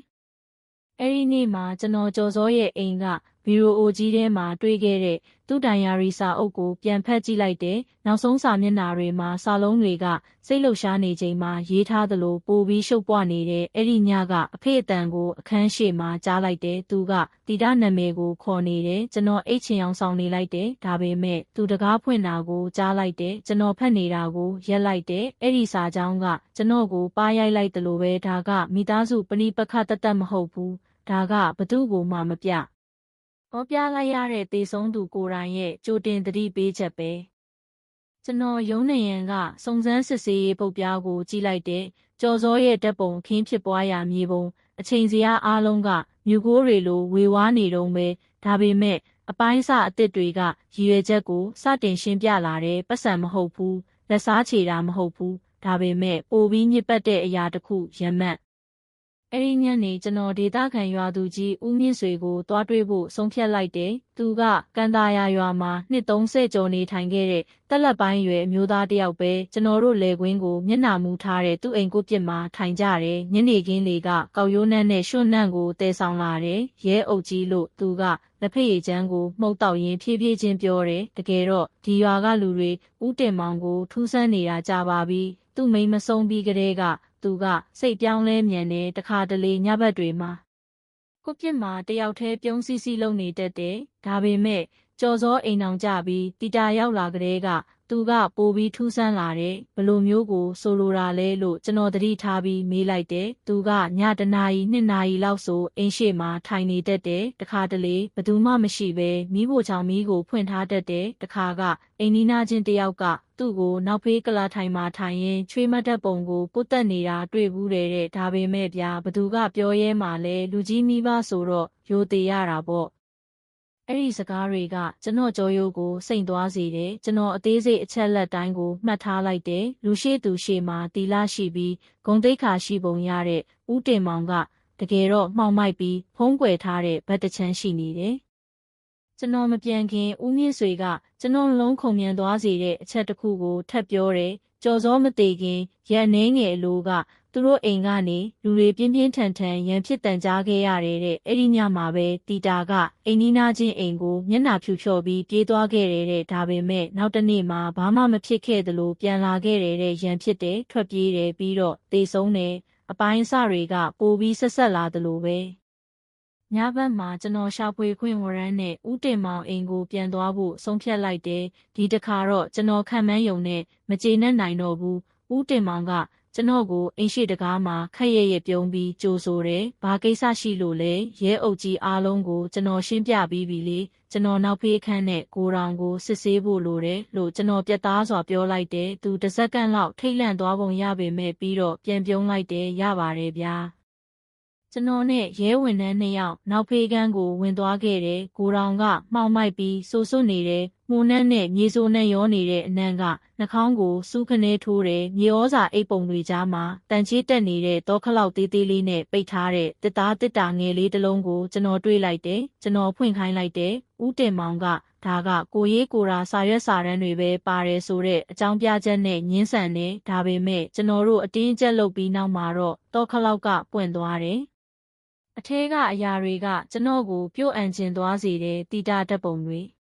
Speaker 1: အဲ့ဒီနေ့မှာကျွန်တော်ကျော်စောရဲ့အိမ်ကဗီဒီယိုကြီးထဲမှာတွေ့ခဲ့တဲ့သူ့ဒိုင်ယာရီစာအုပ်ကိုပြန်ဖတ်ကြည့်လိုက်တယ်။နောက်ဆုံးစာမျက်နှာတွေမှာစာလုံးတွေကစိတ်လှုပ်ရှားနေချိန်မှာရေးထားသလိုပိုပြီးရှုပ်ပွနေတဲ့အဲ့ဒီညကအဖေအတန်ကိုအခန်းရှိမှာကြားလိုက်တယ်။သူကတီတာနာမည်ကိုခေါ်နေတယ်။ကျွန်တော်အိတ်ချင်အောင်ဆောင်နေလိုက်တယ်။ဒါပေမဲ့သူတကားဖွင့်တာကိုကြားလိုက်တယ်။ကျွန်တော်ဖတ်နေတာကိုရက်လိုက်တယ်။အဲ့ဒီစာကြောင်းကကျွန်တော်ကိုပါရိုက်လိုက်တယ်လို့ပဲဒါကမိသားစုပဏိပက္ခတတ်မဟုတ်ဘူး။ဒါကဘသူ့ကိုမှမပြဟောပြလိုက်ရတဲ့တေဆုံးသူကိုယ်တိုင်ရဲ့ကြိုတင်သတိပေးချက်ပဲကျွန်တော်ရုံးနေရန်ကစုံစမ်းစစ်ဆေးရေးပုတ်ပြားကိုကြည့်လိုက်တဲ့ကြော်စောရဲ့ဓာတ်ပုံခင်းဖြစ်ပွားရာမြေပုံအချိန်စရာအားလုံးကမြူကိုးတွေလိုဝေဝါးနေတုံးပဲဒါပေမဲ့အပိုင်းအစအသစ်တွေကရည်ရွယ်ချက်ကိုစတင်ရှင်းပြလာတဲ့ပတ်စံမဟုတ်ဘူးလက်စားချေတာမဟုတ်ဘူးဒါပေမဲ့ပိုပြီးညစ်ပတ်တဲ့အရာတစ်ခုရမတ်အဲ့ဒီညနေကျွန်တော်ဒေတာခံရွာသူကြီးဦးမြင့်ဆွေကိုတွားတွေ့ဖို့ဆုံးဖြတ်လိုက်တယ် သူကကန်တာယာရွာမှာနှစ်30ကျော်နေထိုင်ခဲ့တဲ့တက်လက်ပိုင်းရွယ်အမျိုးသားတစ်ယောက်ပဲကျွန်တော်တို့လေကွင်းကိုမျက်နှာမူထားတဲ့သူ့အိမ်ကိုပြစ်မှာထိုင်ကြတယ်ညနေခင်းလေကကောက်ရိုးနှန်းနဲ့ရွှွန့်နှန်းကိုတဲဆောင်လာတယ်ရဲအုပ်ကြီးလို့သူကလက်ဖက်ရည်ချမ်းကိုမှုတ်တောက်ရင်းဖြည်းဖြည်းချင်းပြောတယ်တကယ်တော့ဒီရွာကလူတွေဦးတင်မောင်ကိုထူးဆန်းနေတာကြပါပြီသူ့မိန်းမဆုံးပြီးကတည်းကသူကစိတ်ပြောင်းလဲမြန်တယ်တခါတလေညဘက်တွေမှာကိုပြစ်မှာတယောက်တည်းပြုံးစီစီလုံနေတတ်တယ်ဒါပေမဲ့ကြော်စောအိမ်အောင်ကြပြီးတီတာရောက်လာကလေးကသူကပိုပြီးထူးဆန်းလာတယ်ဘလိုမျိုးကိုဆိုလိုတာလဲလို့ကျွန်တော်သတိထားပြီးမေးလိုက်တယ်သူကညတနာရီ2နာရီလောက်ဆိုအိမ်ရှိမှာထိုင်နေတတ်တယ်တခါတလေဘသူမှမရှိပဲမီးဖိုချောင်မီးကိုဖွင့်ထားတတ်တယ်တခါကအိမ်နီးနားချင်းတယောက်ကသူ့ကိုနောက်ဖေးကလာထိုင်မှာထိုင်ရင်ချွေးမတ်တဲ့ပုံကိုပုတ်တက်နေတာတွေ့ဘူးတဲ့ဒါပေမဲ့ဗျာဘသူကပြောရဲမှာလဲလူကြီးမိဘဆိုတော့ရိုသေရတာပေါ့အဲ့ဒီစကားတွေကကျွန်တော်ကြောရိုးကိုစိတ်သွားစေတယ်ကျွန်တော်အသေးစိတ်အချက်လက်တိုင်းကိုမှတ်ထားလိုက်တယ်လူရှိသူရှိမှတီလာရှိပြီးဂုံတိတ်ခါရှိပုံရတဲ့ဦးတင်မောင်ကတကယ်တော့မှောင်မိုက်ပြီးဖုံးကွယ်ထားတဲ့ဗတ်တချမ်းရှိနေတယ်ကျွန်တော်မပြန်ခင်ဦးမြင့်ဆွေကကျွန်တော်လုံးခုန်မြန်သွားစေတဲ့အချက်တစ်ခုကိုထပ်ပြောတယ်ကြော်စောမသေးခင်ရန်နှင်းငယ်အလိုကသူတို့အိမ်ကနေလူတွေပြင်းပြင်းထန်ထန်ရန်ဖြစ်တန်ကြားခဲ့ရတယ်တဲ့အဲ့ဒီညမှာပဲတီတာကအိမ်နီးနားချင်းအိမ်ကိုမျက်နှာဖြူဖြော်ပြီးပြေးသွားခဲ့တဲ့ဒါပေမဲ့နောက်တနေ့မှာဘာမှမဖြစ်ခဲ့သလိုပြန်လာခဲ့တဲ့ရန်ဖြစ်တယ်ထွက်ပြေးတယ်ပြီးတော့သေဆုံးတယ်အပိုင်းအစတွေကပိုပြီးဆက်ဆက်လာသလိုပဲညဘက်မှာကျွန်တော်ရှာဖွေခွင့်ဝရမ်းနဲ့ဦးတင်မောင်အိမ်ကိုပြန်သွားဖို့ဆုံးဖြတ်လိုက်တယ်ဒီတခါတော့ကျွန်တော်ခံမှန်းယုံနဲ့မကျေနပ်နိုင်တော့ဘူးဦးတင်မောင်ကကျွန်တော်ကိုအိမ်ရှိတကားမှာခက်ရရပြုံးပြီးကြိုဆိုတယ်။ဘာကိစ္စရှိလို့လဲရဲအုပ်ကြီးအားလုံးကိုကျွန်တော်ရှင်းပြပြီးပြီလေ။ကျွန်တော်နောက်ဖေးခန်းနဲ့ကိုရောင်ကိုစစ်ဆေးဖို့လိုတယ်လို့ကျွန်တော်ပြတ်သားစွာပြောလိုက်တယ်။သူတစ်စက္ကန့်လောက်ထိတ်လန့်သွားပုံရပေမဲ့ပြီးတော့ပြန်ပြုံးလိုက်တယ်ရပါတယ်ဗျာ။ကျွန်တော်နဲ့ရဲဝန်ထမ်း2ယောက်နောက်ဖေးခန်းကိုဝင်သွားခဲ့တယ်။ကိုရောင်ကမှောက်မိုက်ပြီးစိုးစွတ်နေတယ်။မှုန်နှက်နဲ့မြေစိုးနဲ့ရောနေတဲ့အနံ့ကနှာခေါင်းကိုစူးခနဲထိုးတယ်မြေဩဇာအိတ်ပုံတွေကြားမှာတန်ချေးတက်နေတဲ့တောခလောက်သေးသေးလေးနဲ့ပိတ်ထားတဲ့တစ်သားတစ်တာငယ်လေးတစ်လုံးကိုကျွန်တော်တွေးလိုက်တယ်ကျွန်တော်ဖွင့်ခိုင်းလိုက်တယ်ဦးတင်မောင်ကဒါကကိုရေးကိုရာစာရွက်စာတမ်းတွေပဲပါတယ်ဆိုတဲ့အကြောင်းပြချက်နဲ့ညှင်းဆန်တယ်ဒါပေမဲ့ကျွန်တော်တို့အတင်းအကျပ်လုပ်ပြီးနောက်မှာတော့တောခလောက်ကပွင့်သွားတယ်အထဲကအရာတွေကကျွန်တော်ကိုပြုတ်အန်ကျင်သွားစေတဲ့တီတာဓာတ်ပုံတွေ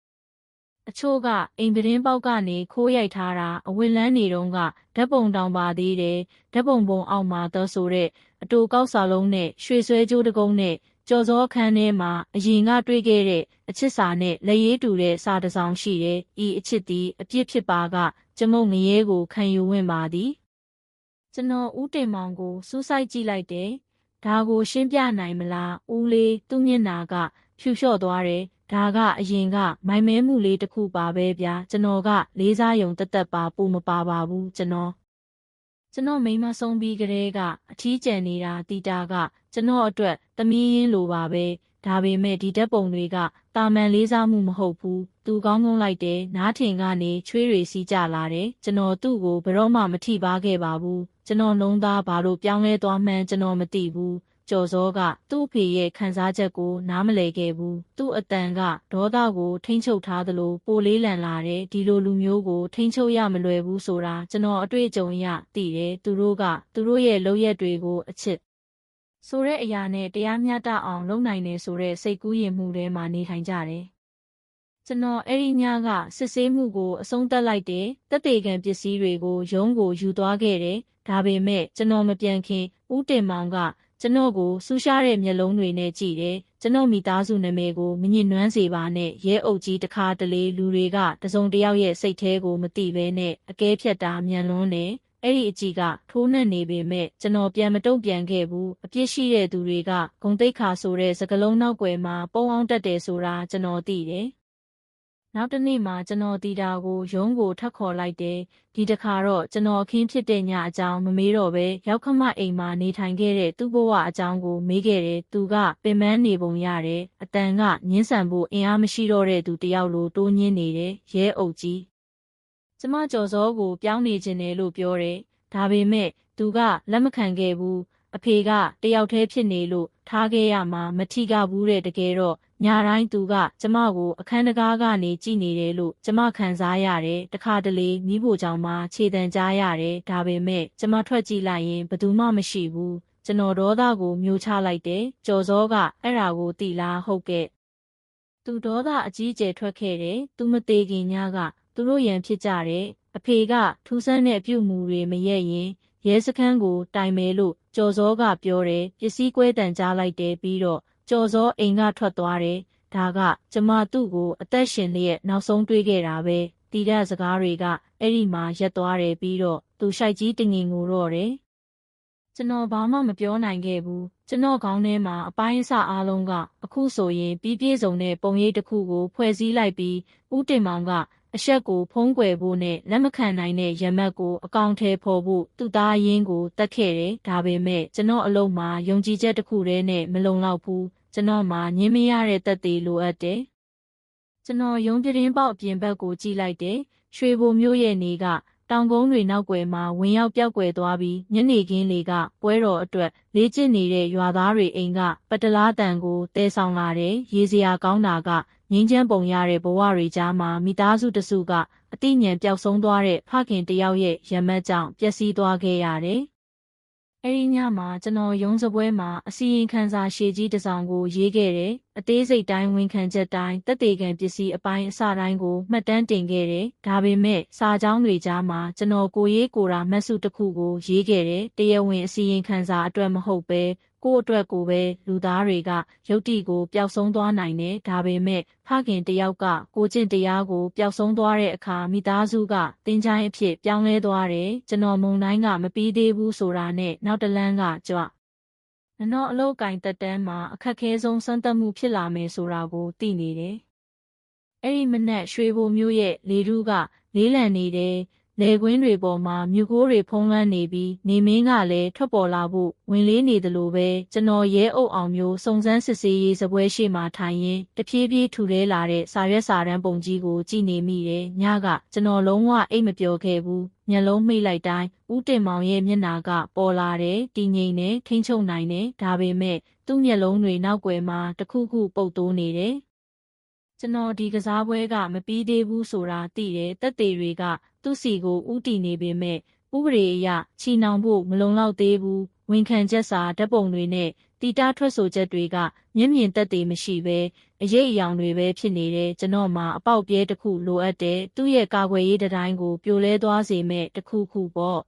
Speaker 1: အချို့ကအိမ်ပတင်းပေါက်ကနေခိုးရိုက်ထားတာအဝတ်လန်းနေတုန်းကဓာတ်ပုံတောင်ပါသေးတယ်ဓာတ်ပုံအောက်မှာတော့ဆိုတဲ့အတူကောက်စာလုံးနဲ့ရွှေဆွဲကြိုးတကုံးနဲ့ကြော်စောခန်းထဲမှာအရင်ကတွေ့ခဲ့တဲ့အချစ်စာနဲ့လက်ရေးတူတဲ့စာတစ်စောင်ရှိတယ်ဤအချစ်သည်အပြစ်ဖြစ်ပါကကျမုံငရဲကိုခံယူဝင်ပါသည်ကျွန်တော်ဦးတင်မောင်ကိုစူးစိုက်ကြည့်လိုက်တယ်ဒါကိုရှင်းပြနိုင်မလားဦးလေးသူ့မျက်နှာကဖြူလျှော့သွားတယ်ဒါကအရင်ကမိုင်မဲမှုလေးတစ်ခုပါပဲဗျာကျွန်တော်ကလေးစားယုံတက်တက်ပါပူမပါပါဘူးကျွန်တော်မိမဆုံးပြီးကလေးကအထီးကျန်နေတာတီတာကကျွန်တော်အတွက်သမီးရင်းလိုပါပဲဒါပေမဲ့ဒီဓာတ်ပုံတွေကတာမန်လေးစားမှုမဟုတ်ဘူးသူကောင်းလိုက်တယ်နားထင်ကနေချွေးတွေစီးကြလာတယ်ကျွန်တော်သူ့ကိုဘယ်တော့မှမထိပါခဲ့ပါဘူးကျွန်တော်လုံးသားဘာလို့ပြောင်းလဲသွားမှန်းကျွန်တော်မသိဘူးကျော်စောကသူ့အဖေရဲ့ခံစားချက်ကိုနားမလည်ခဲ့ဘူးသူ့အတန်ကဒေါသကိုထိမ့်ချုပ်ထားသလိုပိုလေးလံလာတယ်ဒီလိုလူမျိုးကိုထိမ့်ချုပ်ရမလွယ်ဘူးဆိုတာကျွန်တော်အတွေ့အကြုံရသိတယ်သူတို့ရဲ့လုပ်ရက်တွေကိုအချစ်ဆိုတဲ့အရာနဲ့တရားမျှတအောင်လုပ်နိုင်တယ်ဆိုတဲ့စိတ်ကူးရင်မှုထဲမှာနေထိုင်ကြတယ်ကျွန်တော်အဲ့ဒီညကစစ်ဆေးမှုကိုအဆုံးသတ်လိုက်တယ်တက်တေခံပစ္စည်းတွေကိုရုံးကိုယူသွားခဲ့တယ်ဒါပေမဲ့ကျွန်တော်မပြန်ခင်ဦးတင်မောင်ကကျွန်တော်ကိုဆူရှားတဲ့မျက်လုံးတွေနဲ့ကြည့်တယ်ကျွန်တော်မိသားစုနာမည်ကိုမညစ်နွမ်းစေပါနဲ့ရဲအုပ်ကြီးတခါတလေလူတွေကတစုံတစ်ယောက်ရဲ့စိတ်ထဲကိုမသိဘဲနဲ့အကဲဖြတ်တာမြန်လွန်းတယ်အဲ့ဒီအကြည့်ကထိုးနှက်နေပေမဲ့ကျွန်တော်ပြန်မတုံ့ပြန်ခဲ့ဘူးအပြစ်ရှိတဲ့သူတွေကဂုံတိတ်ခါဆိုတဲ့စကလုံးနောက်ွယ်မှာပုံအောင်တက်တယ်ဆိုတာကျွန်တော်သိတယ်နောက်တစ်နေ့မှာကျွန်တော်တီတာကိုရုံးကိုထပ်ခေါ်လိုက်တယ်ဒီတခါတော့ကျွန်တော်အခင်းဖြစ်တဲ့ညအကြောင်းမမေးတော့ပဲရောက်ခမအိမ်မှာနေထိုင်ခဲ့တဲ့သူ့ဘဝအကြောင်းကိုမေးခဲ့တယ်သူကပင်ပန်းနေပုံရတယ်အတန်ကညှင်းဆန်ဖို့အင်အားမရှိတော့တဲ့သူတယောက်လိုတိုးညင်းနေတယ်ရဲအုပ်ကြီးကျမကျော်စောကိုပြောင်းနေခြင်းတယ်လို့ပြောတယ်ဒါပေမဲ့သူကလက်မခံခဲ့ဘူးအဖေကတယောက်တည်းဖြစ်နေလို့ထားခဲ့ရမှာမထီကဘူးတဲ့တကယ်တော့ ညာတိုင်းသူကကျမကိုအခန်းတကားကနေကြည့်နေတယ်လို့ကျမခံစားရတယ်တခါတလေမိဖို့ကြောင့်မှခြေတံကြားရတယ်ဒါပေမဲ့ကျမထွက်ကြည့်လိုက်ရင်ဘယ်သူမှမရှိဘူးကျွန်တော်ဒေါသကိုမျိုးချလိုက်တယ်ကျော်စောကအဲ့ဒါကိုသိလားဟုတ်ကဲ့သူဒေါသအကြီးအကျယ်ထွက်ခဲ့တယ်သူမသေးခင်ညကသူတို့ရန်ဖြစ်ကြတယ်အဖေကထူးဆန်းတဲ့အပြုအမူတွေမရက်ရင်ရဲစခန်းကိုတိုင်မယ်လို့ကျော်စောကပြောတယ်ပစ္စည်းကွဲတံကြားလိုက်တယ်ပြီးတော့ကျော်စောအိမ်ကထွက်သွားတယ်ဒါကကျမသူ့ကိုအသက်ရှင်လျက်နောက်ဆုံးတွေ့ခဲ့တာပဲတီးတဲ့စကားတွေကအဲ့ဒီမှာရက်သွားတယ်ပြီးတော့သူရှိုက်ကြီးတငင်ကိုတော့တယ်ကျွန်တော်ဘာမှမပြောနိုင်ခဲ့ဘူးကျွန်တော်ခေါင်းထဲမှာအပိုင်းအစအားလုံးကအခုဆိုရင်ပြီးပြည့်စုံတဲ့ပုံရိပ်တစ်ခုကိုဖွဲ့စည်းလိုက်ပြီးဦးတင်မောင်ကအရှက်ကိုဖုံးကွယ်ဖို့နဲ့လက်မခံနိုင်တဲ့ရမတ်ကိုအကောင်ထဲဖော်ဖို့သူ့သားရင်းကိုတတ်ခဲ့တယ်ဒါပေမဲ့ကျွန်တော်အလုံးမှာယုံကြည်ချက်တစ်ခုတည်းနဲ့မလုံလောက်ဘူးကျွန်တော်မှာညင်းမရတဲ့သက်သေလိုအပ်တယ်ကျွန်တော်ရုံးပြတင်းပေါက်အပြင်ဘက်ကိုကြည့်လိုက်တယ်ရွှေဘိုမြို့ရဲ့နေကတောင်ကုန်းတွေနောက်ွယ်မှာဝင်ရောက်ပြောက်ကွယ်သွားပြီးညနေခင်းလေးကပွဲတော်အတွက်လေ့ကျင့်နေတဲ့ရွာသားတွေအိမ်ကပတလားတန်ကိုတဲဆောင်လာတယ်ရေစရာကောင်းတာကငင်းချမ်းပုံရတဲ့ဘဝတွေကြားမှာမိသားစုတစုကအတိညာဉ်ပျောက်ဆုံးသွားတဲ့ဖခင်တယောက်ရဲ့ရမတ်ကြောင့်ပျက်စီးသွားခဲ့ရတယ်အဲ့ဒီညမှာကျွန်တော်ရုံးစပွဲမှာအစီရင်ခံစာရှည်ကြီးတစ်စောင်ကိုရေးခဲ့တယ်။အသေးစိတ်တိုင်းဝန်ခံချက်တိုင်းသက်သေခံပစ္စည်းအပိုင်းအစတိုင်းကိုမှတ်တမ်းတင်ခဲ့တယ်။ဒါပေမဲ့စာကြောင်းတွေကြားမှာကျွန်တော်ကိုရေးကိုတာမတ်စုတစ်ခုကိုရေးခဲ့တယ်။တရားဝင်အစီရင်ခံစာအတွက်မဟုတ်ပဲကိုယ့်အတွက်ကိုပဲလူသားတွေကရုပ်တိကိုပျောက်ဆုံးသွားနိုင်တယ်။ဒါပေမဲ့ဖခင်တယောက်ကကိုကျင့်တရားကိုပျောက်ဆုံးသွားတဲ့အခါမိသားစုကတင်ချိုင်းအဖြစ်ပြောင်းလဲသွားတယ်။ကျွန်တော်မုံတိုင်းကမပြီးသေးဘူးဆိုတာနဲ့နောက်တလန်းကကြွနော်အလုတ်ကင်တက်တန်းမှာအခက်ခဲဆုံးစမ်းသပ်မှုဖြစ်လာမယ်ဆိုတာကိုသိနေတယ်။အဲ့ဒီမနက်ရွှေဘိုမြို့ရဲ့လေထုကလေးလံနေတယ်။လေကွင်းတွေပေါ်မှာမြူကိုးတွေဖုံးလွှမ်းနေပြီးနေမင်းကလည်းထွက်ပေါ်လာဖို့ဝင်လေးနေတယ်လို့ပဲကျွန်တော်ရဲအုပ်အောင်မျိုးစုံစမ်းစစ်ဆေးရေးစပွဲရှိမှထိုင်ရင်တဖြည်းဖြည်းထူလဲလာတဲ့စာရွက်စာတမ်းပုံကြီးကိုကြည့်နေမိတယ်။ညကကျွန်တော်လုံးဝအိတ်မပျော်ခဲ့ဘူး။မျက်လုံးမိတ်လိုက်တိုင်းဦးတင်မောင်ရဲ့မျက်နှာကပေါ်လာတယ်။တည်ငြိမ်တယ်ထိမ့်ချုပ်နိုင်တယ်။ဒါပေမဲ့သူ့မျက်လုံးတွေနောက်ွယ်မှာတစ်ခုခုပုတ်တိုးနေတယ်။ကျွန်တော်ဒီကစားပွဲကမပြီးသေးဘူးဆိုတာသိတယ်။တက်သေးတွေကသူ့စီကိုဥတီနေပေမဲ့ဥပဒေအရချီနှောင်ဖို့မလုံလောက်သေးဘူး။ဝန်ခံချက်စာဓာတ်ပုံတွေနဲ့တီတာထွက်ဆိုချက်တွေကမျက်မြင်သက်သေမရှိဘဲအရေးအယောင်တွေပဲဖြစ်နေတယ်။ကျွန်တော်မှာအပေါက်ပြဲတစ်ခုလိုအပ်တယ်။သူ့ရဲ့ကာကွယ်ရေးတိုင်းကိုပြိုလဲသွားစေမဲ့တစ်ခုခုပေါ့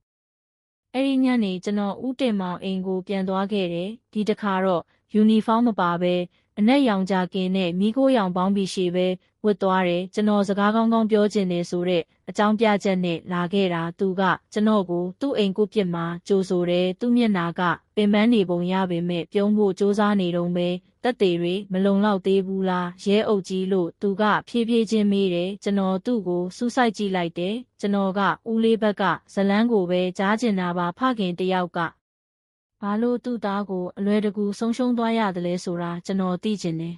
Speaker 1: ။အဲ့ဒီညနေကျွန်တော်ဦးတင်မောင်အိမ်ကိုပြန်သွားခဲ့တယ်။ဒီတစ်ခါတော့ယူနီဖောင်းမပါဘဲအနက်ရောင်ကြကင်းနဲ့မိခိုးရောင်ပေါင်းပြီးရှည်ပဲဝတ်သွားတယ်ကျွန်တော်စကားကောင်းကောင်းပြောချင်တယ်ဆိုတဲ့အကြောင်းပြချက်နဲ့လာခဲ့တာသူကကျွန်တော်ကိုသူ့အိမ်ကိုပြစ်မှာကြိုဆိုတယ်သူ့မျက်နှာကပင်ပန်းနေပုံရပေမဲ့ပြုံးဖို့စူးစမ်းနေတော့ပဲတက်သေးတွေမလုံလောက်သေးဘူးလားရဲအုပ်ကြီးလို့သူကဖြည်းဖြည်းချင်းမေးတယ်ကျွန်တော်သူ့ကိုစူးစိုက်ကြည့်လိုက်တယ်ကျွန်တော်ကဦးလေးဘက်ကဇလန်းကိုပဲကြားကျင်တာပါဖခင်တယောက်ကဘာလို့သူ့သားကိုအလွယ်တကူဆုံးရှုံးသွားရတယ်လဲဆိုတာကျွန်တော်သိချင်တယ်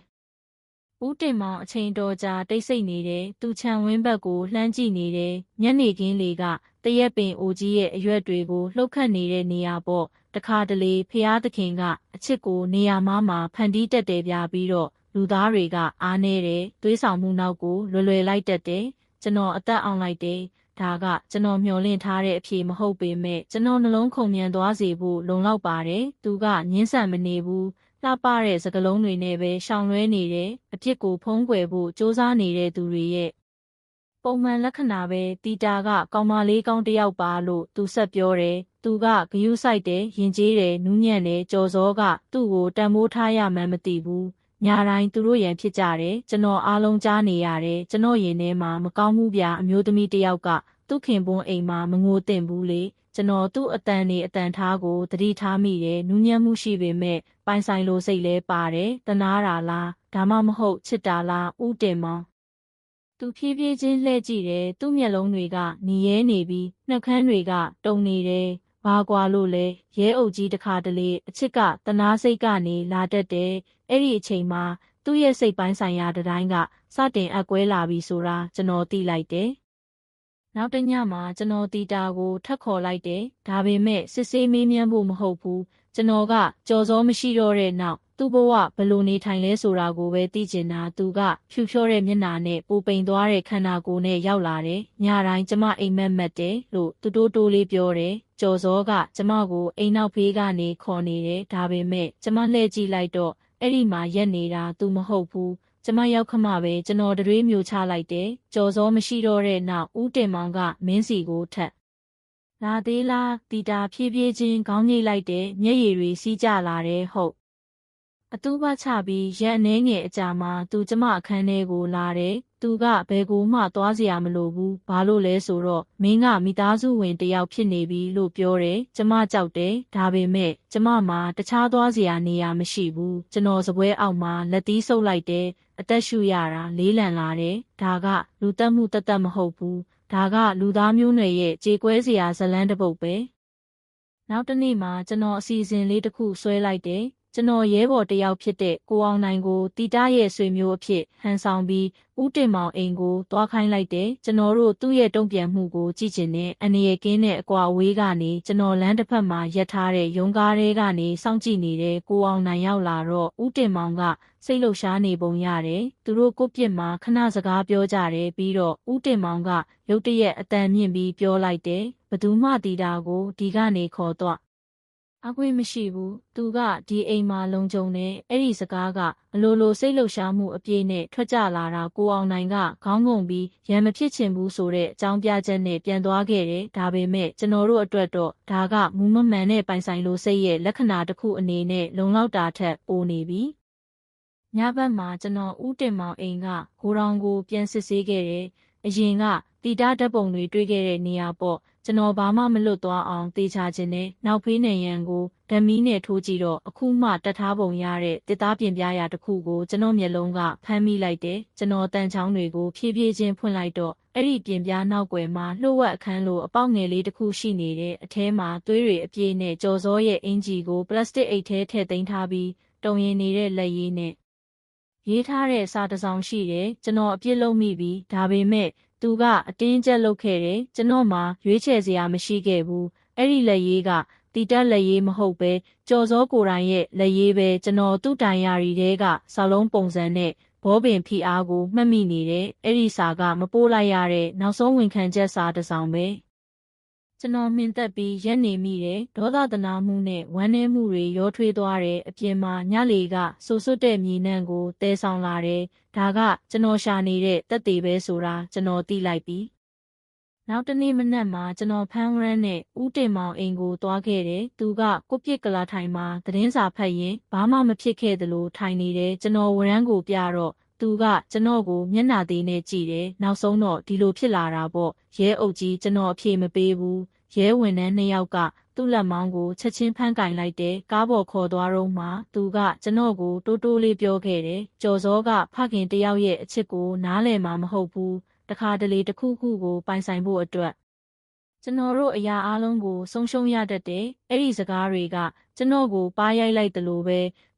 Speaker 1: ။ဦးတင်မောင်အချိန်တော်ကြာတိတ်ဆိတ်နေတယ်။သူခြံဝင်းဘက်ကိုလှမ်းကြည့်နေတယ်။ညနေခင်းလေကတရက်ပင်အိုကြီးရဲ့အရွက်တွေကိုလှုပ်ခတ်နေတဲ့နေရာပေါ့။တခါတလေဖျားသခင်ကအချစ်ကိုနေရာမှာဖန်တီးတတ်တယ်ပြပြီးတော့လူသားတွေကအားနေတယ်။သွေးဆောင်မှုနောက်ကိုလွယ်လိုက်တတ်တယ်။ကျွန်တော်အသက်အောင်လိုက်တယ်။ဒါကကျွန်တော်မျှော်လင့်ထားတဲ့အဖြေမဟုတ်ပေမဲ့ကျွန်တော်နှလုံးခုန်မြန်သွားစေဖို့လုံလောက်ပါတယ်။သူကငင်းဆန်မနေဘူး။လှပတဲ့စကလုံးတွေနဲ့ပဲရှောင်လွှဲနေတယ်။အပြစ်ကိုဖုံးကွယ်ဖို့စူးစမ်းနေတဲ့သူတွေရဲ့ပုံမှန်လက္ခဏာပဲတီတာကကောင်မလေးကောင်းတစ်ယောက်ပါလို့သူဆက်ပြောတယ်။သူကဂယုစိုက်တယ်၊ယဉ်ကျေးတယ်၊နူးညံ့တယ်၊ကြော်စောကသူ့ကိုတန်ဖိုးထားရမှန်းမသိဘူး။ညာတိုင်းသူတို့ရန်ဖြစ်ကြတယ်။ကျွန်တော်အားလုံးကြားနေရတယ်။ကျွန်တော်ရင်ထဲမှာမကောင်းမှုပြအမျိုးသမီးတစ်ယောက်ကသူ့ခင်ပွန်းအိမ်မှာမငိုသင့်ဘူးလေကျွန်တော်သူ့အတန်ထားကိုသတိထားမိတယ်နူးညံ့မှုရှိပေမဲ့ပိုင်ဆိုင်လိုစိတ်လဲပါတယ်တနာတာလားဒါမှမဟုတ်ချစ်တာလားဦးတင်မောင်သူဖြည်းဖြည်းချင်းလှည့်ကြည့်တယ်သူ့မျက်လုံးတွေကหนีရဲနေပြီးနှက်ခမ်းတွေကတုံနေတယ်ဘာကွာလို့လဲရဲအုပ်ကြီးတခါတလေအချစ်ကတနာစိတ်ကနေလာတတ်တယ်အဲ့ဒီအချိန်မှာသူ့ရဲ့စိတ်ပိုင်းဆိုင်ရာတိုင်းကစတင်အကွဲလာပြီဆိုတာကျွန်တော်သိလိုက်တယ်နောက်တညမှာကျွန်တော်တီတာကိုထပ်ခေါ်လိုက်တယ်ဒါပေမဲ့စစ်ဆေးမေးမြန်းဖို့မဟုတ်ဘူး ကျွန်တော်ကကြော်စောမရှိတော့တဲ့နောက်သူ့ဘဝဘလို့နေထိုင်လဲဆိုတာကိုပဲသိချင်တာသူကဖြူဖြောတဲ့မျက်နှာနဲ့ပူပိန်သွားတဲ့ခန္ဓာကိုယ်နဲ့ရောက်လာတယ်။ညတိုင်းကျမအိမ်မက်မက်တယ်လို့သူတိုးတိုးလေးပြောတယ်။ကြော်စောကကျမကိုအိမ်နောက်ဖေးကနေခေါ်နေတယ်။ဒါပေမဲ့ကျမလှည့်ကြည့်လိုက်တော့အဲ့ဒီမှာရက်နေတာသူမဟုတ်ဘူး။ကျမရောက်ခမပဲကျွန်တော်တွေးမျိုးချလိုက်တယ်။ကြော်စောမရှိတော့တဲ့နောက်ဦးတင်မောင်ကမင်းစီကိုထက်လာသေးလားတီတာဖြည်းဖြည်းချင်းခေါင်းငိတ်လိုက်တဲ့မျက်ရည်တွေစီးကျလာတယ်ဟုတ်အတူပါချပြီးရက်အနေငယ်အကြာမှာသူကျမအခန်းထဲကိုလာတယ်သူကဘယ်ကိုမှသွားစရာမလိုဘူးဘာလို့လဲဆိုတော့မင်းကမိသားစုဝင်တယောက်ဖြစ်နေပြီလို့ပြောတယ်ကျမကြောက်တယ်ဒါပေမဲ့ကျမမှာတခြားသွားစရာနေရာမရှိဘူးကျွန်တော်စပွဲအောက်မှာလက်သီးဆုပ်လိုက်တယ်အသက်ရှူရတာလေးလံလာတယ်ဒါကလူတက်မှုတသက်မဟုတ်ဘူးဒါကလူသားမျိုးနွယ်ရဲ့ကြေကွဲစရာဇလန်းတစ်ပုဒ်ပဲနောက်တစ်နေ့မှာကျွန်တော်အစီအစဉ်လေးတစ်ခုဆွဲလိုက်တယ်ကျွန်တော်ရဲဘော်တယောက်ဖြစ်တဲ့ကိုအောင်နိုင်ကိုတီတာရဲ့ဆွေမျိုးအဖြစ်ဟန်ဆောင်ပြီးဦးတင်မောင်အိမ်ကိုသွားခိုင်းလိုက်တယ်ကျွန်တော်တို့သူ့ရဲ့တုံ့ပြန်မှုကိုကြည့်ချင်တဲ့အန္တရာယ်ကင်းတဲ့အကွာအဝေးကနေကျွန်တော်လမ်းတစ်ဖက်မှာရပ်ထားတဲ့ရုံးကားထဲကနေစောင့်ကြည့်နေတဲ့ကိုအောင်နိုင်ရောက်လာတော့ဦးတင်မောင်ကစိတ်လှုပ်ရှားနေပုံရတယ်သူတို့ကိုပြစ်မှာခဏစကားပြောကြတယ်ပြီးတော့ဦးတင်မောင်ကရုတ်တရက်အတန်မြင့်ပြီးပြောလိုက်တယ်ဘသူမှတီတာကိုဒီကနေခေါ်တော့အခွင့်မရှိဘူးသူကဒီအိမ်မှာလုံခြုံနေအဲ့ဒီစကားကအလိုလိုစိတ်လှုပ်ရှားမှုအပြည့်နဲ့ထွက်ကြလာတာကိုအောင်နိုင်ကခေါင်းငုံပြီးရံမဖြစ်ချင်ဘူးဆိုတဲ့အကြောင်းပြချက်နဲ့ပြန်သွားခဲ့တယ်ဒါပေမဲ့ကျွန်တော်တို့အတွက်တော့ဒါကမူမမှန်တဲ့ပိုင်ဆိုင်လိုစိတ်ရဲ့လက္ခဏာတစ်ခုအနေနဲ့လုံလောက်တာထက်ပိုနေပြီညဘက်မှာကျွန်တော်ဦးတင်မောင်အိမ်ကဂိုတောင်ကိုပြန်စစ်ဆေးခဲ့တယ်အရင်ကတီတာဓာတ်ပုံတွေတွေ့ခဲ့တဲ့နေရာပေါ့ကျွန်တော်ဘာမှမလွတ်သွားအောင်တေချာခြင်းနဲ့နောက်ဖေးနေရန်ကိုဓမီနဲ့ထိုးကြည့်တော့အခုမှတတ်ထားပုံရတဲ့တစ်သားပြင်ပြားရာတစ်ခုကိုကျွန်တော်မျက်လုံးကဖမ်းမိလိုက်တယ်ကျွန်တော်တန်ချောင်းတွေကိုဖြည်းဖြည်းချင်းဖွင့်လိုက်တော့အဲ့ဒီပြင်ပြားနောက်ွယ်မှာလှုပ်ဝက်အခန်းလိုအပေါက်ငယ်လေးတစ်ခုရှိနေတဲ့အထဲမှာသွေးတွေအပြည့်နဲ့ကြော်စောရဲ့အင်ဂျီကိုပလတ်စတစ်အိတ်ထဲထည့်သိမ်းထားပြီးတုံရင်နေတဲ့လက်ရည်နဲ့ရေးထားတဲ့စာတစ်စောင်ရှိတယ်ကျွန်တော်အပြစ်လုံးမိပြီဒါပေမဲ့သူကအတင်းကျပ်လုပ်ခဲ့တယ်ကျွန်တော်မှရွေးချယ်စရာမရှိခဲ့ဘူးအဲ့ဒီလက်ရေးကတီတက်လက်ရေးမဟုတ်ပဲကြော်စောကိုယ်တိုင်ရဲ့လက်ရေးပဲကျွန်တော်သူ့တိုင်ရာရီတဲကစာလုံးပုံစံနဲ့ဘောပင်ဖီအားကိုမှတ်မိနေတယ်အဲ့ဒီစာကမပိုးလိုက်ရတဲ့နောက်ဆုံးဝန်ခံချက်စာတစ်စောင်ပဲကျွန်တော်မြင်သက်ပြီးရက်နေမိတယ်ဒေါသတနာမှုနဲ့ဝမ်းနည်းမှုတွေရောထွေးသွားတယ်အပြင်မှာညလေကဆူဆွတ်တဲ့မြေနှံကိုတဲဆောင်လာတယ်ဒါကကျွန်တော်ရှာနေတဲ့တက်သေးပဲဆိုတာကျွန်တော်သိလိုက်ပြီနောက်တနေ့မနက်မှာကျွန်တော်ဖမ်းရမ်းနဲ့ဦးတင်မောင်အိမ်ကိုသွားခဲ့တယ်သူကကိုပြစ်ကလာထိုင်မှာသတင်းစာဖတ်ရင်ဘာမှမဖြစ်ခဲ့သလိုထိုင်နေတယ်ကျွန်တော်ဝရမ်းကိုပြတော့သူကကျွန်တော်ကိုမျက်နှာသေးနဲ့ကြည့်တယ်နောက်ဆုံးတော့ဒီလိုဖြစ်လာတာပေါ့ရဲအုပ်ကြီးကျွန်တော်အဖြေမပေးဘူးရဲဝန်ထမ်း2ယောက်ကသူ့လက်မောင်းကိုချက်ချင်းဖမ်းကင်လိုက်တယ်ကားပေါ်ခေါ်သွားတော့မှသူကကျွန်တော်ကိုတိုးတိုးလေးပြောခဲ့တယ်ကျော်စောကဖခင်တယောက်ရဲ့အချစ်ကိုနားလည်မှာမဟုတ်ဘူးတခါတလေတစ်ခုခုကိုပိုင်ဆိုင်ဖို့အတွက်ကျွန်တော်တို့အရာအလုံးကိုဆုံးရှုံးရတတ်တယ်အဲ့ဒီစကားတွေကကျွန်တော်ကိုပါရိုက်လိုက်တယ်လို့ပဲ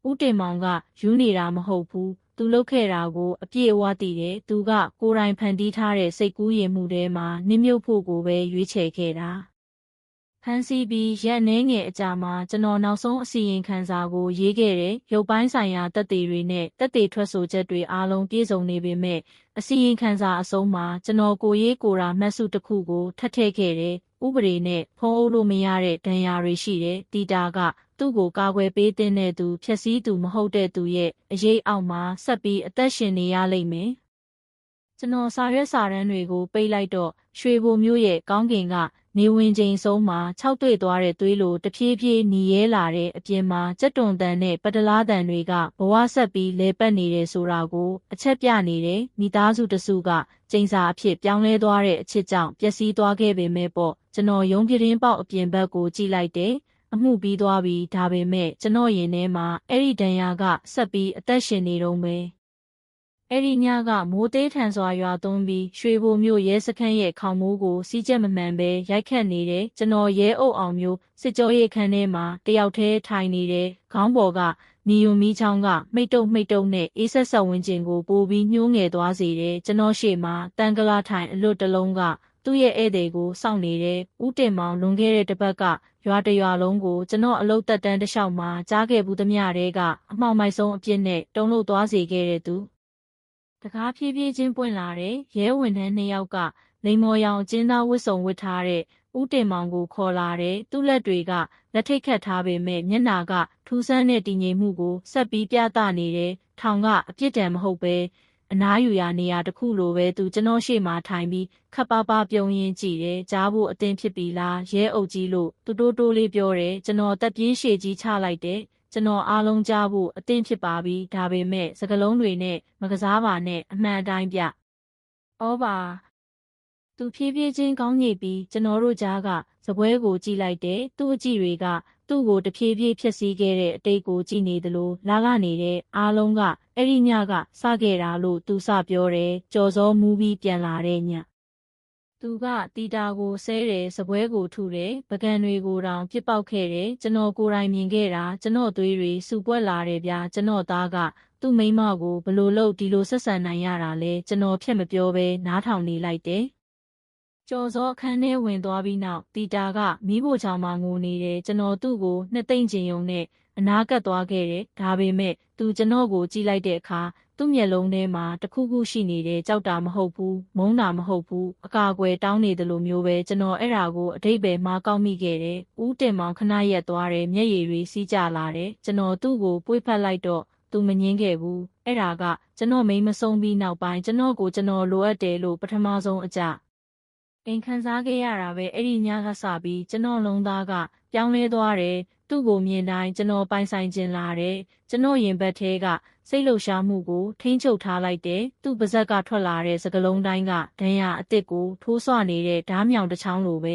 Speaker 1: ဦးတင်မောင်ကယူနေတာမဟုတ်ဘူးသူလုပ်ခဲ့တာကိုအပြည့်အဝသိတယ်သူကကိုယ်တိုင်ဖန်တီးထားတဲ့စိတ်ကူးယဉ်မှုထဲမှာနစ်မြုပ်ဖို့ကိုပဲရွေးချယ်ခဲ့တာဖန်စီပြီးရက်နှဲငယ်အကြာမှာကျွန်တော်နောက်ဆုံးအစီရင်ခံစာကိုရေးခဲ့တယ်ရုပ်ပိုင်းဆိုင်ရာတက်သေးတွေနဲ့တက်သေးထွက်ဆိုချက်တွေအားလုံးပြည့်စုံနေပေမဲ့အစီရင်ခံစာအဆုံးမှာကျွန်တော်ကိုရေးကိုရာမှတ်စုတစ်ခုကိုထပ်ထည့်ခဲ့တယ်ဥပဒေနဲ့ဖုံးအုပ်လို့မရတဲ့ဒဏ်ရာတွေရှိတယ်တီတာကသူ့ကိုကာကွယ်ပေးတဲ့သူဖြည့်ဆည်းသူမဟုတ်တဲ့သူရဲ့အရေးအောက်မှာဆက်ပြီးအသက်ရှင်နေရလိမ့်မယ်ကျွန်တော်စာရွက်စာတမ်းတွေကိုပိတ်လိုက်တော့ရွှေဘိုမျိုးရဲ့ကောင်းကင်ကနေဝင်ချိန်ဆုံးမှာ၆တွေ့သွားတဲ့သွေးလိုတဖြည်းဖြည်းหนีရဲလာတဲ့အပြင်မှာကြက်တွန်တန်နဲ့ပတလားတန်တွေကဘဝဆက်ပြီးလဲပတ်နေတယ်ဆိုတာကိုအချက်ပြနေတယ်မိသားစုတစုကကျိန်စာအဖြစ်ပြောင်းလဲသွားတဲ့အချစ်ကြောင့်ပျက်စီးသွားခဲ့ပေမဲ့ပေါ့ကျွန်တော်ရုံးပြတင်းပေါက်အပြင်ဘက်ကိုကြည့်လိုက်တယ်အမှုပြီးသွားပြီဒါပေမဲ့ကျွန်တော်ရင်ထဲမှာအဲ့ဒီဒဏ်ရာကဆက်ပြီးအသက်ရှင်နေတော့မယ်အဲ့ဒီညကမိုးသေးထန်စွာရွာသွန်းပြီးရွှေဘိုမြို့ရဲစခန်းရဲ့ခေါင်မိုးကိုစီးကျက်မမှန်ပဲရိုက်ခတ်နေတယ်ကျွန်တော်ရဲအုပ်အောင်မျိုးစစ်ကြောရေးခန်းထဲမှာတယောက်တည်းထိုင်နေတယ်ခေါင်းပေါ်ကနီယွန်မီချောင်းကမိတ်တုပ်နဲ့အေးဆက်ဆက်ဝင်းကျင်ကိုပိုပြီးညှိုးငယ်သွားစေတယ်ကျွန်တော်ရှေ့မှာတန်ကလာထိုင်အလွတ်တလုံးကသူ သူ့ရဲ့ဧည့်သည်ကိုစောင့်နေတယ်ဦးတင်မောင်လွန်ခဲ့တဲ့တစ်ပတ်ကရွာတရွာလုံးကိုကျွန်တော်အလုပ်သက်တမ်းတစ်လျှောက်မှာကြားခဲ့ဘူးသမျှတဲကအမှောင်မိုက်ဆုံးအပြစ်နဲ့တုံ့လို့သွားစေခဲ့တဲ့သူတကားဖြည်းဖြည်းချင်းပွင့်လာတဲ့ရဲဝန်ထမ်း2ယောက်ကလိမ်မော်ရောင်ကျင်းသားဝတ်စုံဝတ်ထားတဲ့ဦးတင်မောင်ကိုခေါ်လာတယ်သူ့လက်တွေကလက်ထိတ်ခတ်ထားပေမဲ့မျက်နာကထူးဆန်းတဲ့တည်ငြိမ်မှုကိုဆက်ပြီးပြသနေတယ်ထောင်ကအပြစ်ဒဏ်မဟုတ်ပဲအနားယူရာနေရာတစ်ခုလိုပဲသူကျွန်တော်ရှေ့မှာထိုင်ပြီးခပ်ပါပါပြုံးရင်းကြည့်တယ်ကြားဖို့အသင်ဖြစ်ပြီလားရဲအုပ်ကြီးလို့တူတိုးတိုးလေးပြောတယ်ကျွန်တော်တက်ပြေးရှည်ကြီးချလိုက်တယ်ကျွန်တော်အားလုံးကြားဖို့အသင်ဖြစ်ပါပြီဒါပေမဲ့စကလုံးတွေနဲ့မကစားပါနဲ့အမှန်အတိုင်းပြဩပါသူဖြည်းဖြည်းချင်းကောင်းညိပြီးကျွန်တော်တို့ကြားကစပွဲကိုကြည့်လိုက်တယ်သူ့အကြည့်တွေကသူ့ကိုတဖြည်းဖြည်းဖြက်စီးခဲ့တဲ့အတိတ်ကိုကြည့်နေသလိုလာကနေတယ်အားလုံးကအဲ့ဒီညကစခဲ့တာလို့သူစပြောတယ်ကြော်စောမူးပြီးပြန်လာတဲ့ညသူကတီတာကိုဆဲတယ်စပွဲကိုထုတယ်ပကံတွေကိုတောင်ပြစ်ပေါက်ခဲ့တယ်ကျွန်တော်ကိုယ်တိုင်မြင်ခဲ့တာကျွန်တော်သွေးတွေစူပွက်လာတယ်ဗျာကျွန်တော်သားကသူ့မိန်းမကိုဘလို့လို့ဒီလိုဆက်ဆံနိုင်ရတာလဲကျွန်တော်ဖြတ်မပြောဘဲနားထောင်နေလိုက်တယ်ကျော်စောအခန်းထဲဝင်သွားပြီးနောက်တီတာကမီးဖိုချောင်မှငိုနေတယ်ကျွန်တော်သူ့ကိုနှစ်သိမ့်ကျင်ယုံနဲ့အနားကပ်သွားခဲ့တယ်ဒါပေမဲ့သူကျွန်တော်ကိုကြည့်လိုက်တဲ့အခါသူ့မျက်လုံးထဲမှာတခုခုရှိနေတယ်ကြောက်တာမဟုတ်ဘူးမုန်းတာမဟုတ်ဘူးအကာအကွယ်တောင်းနေတယ်လို့မျိုးပဲကျွန်တော်အဲ့ဒါကိုအတိတ်ပဲမှားကောက်မိခဲ့တယ်ဦးတင်မောင်ခဏရက်သွားတယ်မျက်ရည်တွေစီးကျလာတယ်ကျွန်တော်သူ့ကိုပွေ့ဖက်လိုက်တော့သူမငင်းခဲ့ဘူးအဲ့ဒါကကျွန်တော်မိမဆုံးပြီးနောက်ပိုင်းကျွန်တော်ကိုကျွန်တော်လိုအပ်တယ်လို့ပထမဆုံးအကြအိမ်ခံစားခဲ့ရတာပဲအဲ့ဒီညကစပြီးကျွန်တော်လုံးသားကပြောင်းလဲသွားတယ်သူ့ကိုမြင်တိုင်းကျွန်တော်ပိုင်ဆိုင်ခြင်းလာတယ်ကျွန်တော်ရင်ဘတ်ထဲကစိတ်လှုပ်ရှားမှုကိုထိန်းချုပ်ထားလိုက်တယ်သူ့ပါဇက်ကထွက်လာတဲ့စကလုံးတိုင်းကဒဏ်ရာအစ်စ်ကိုထိုးဆွနေတဲ့ဓားမြောင်တစ်ချောင်းလိုပဲ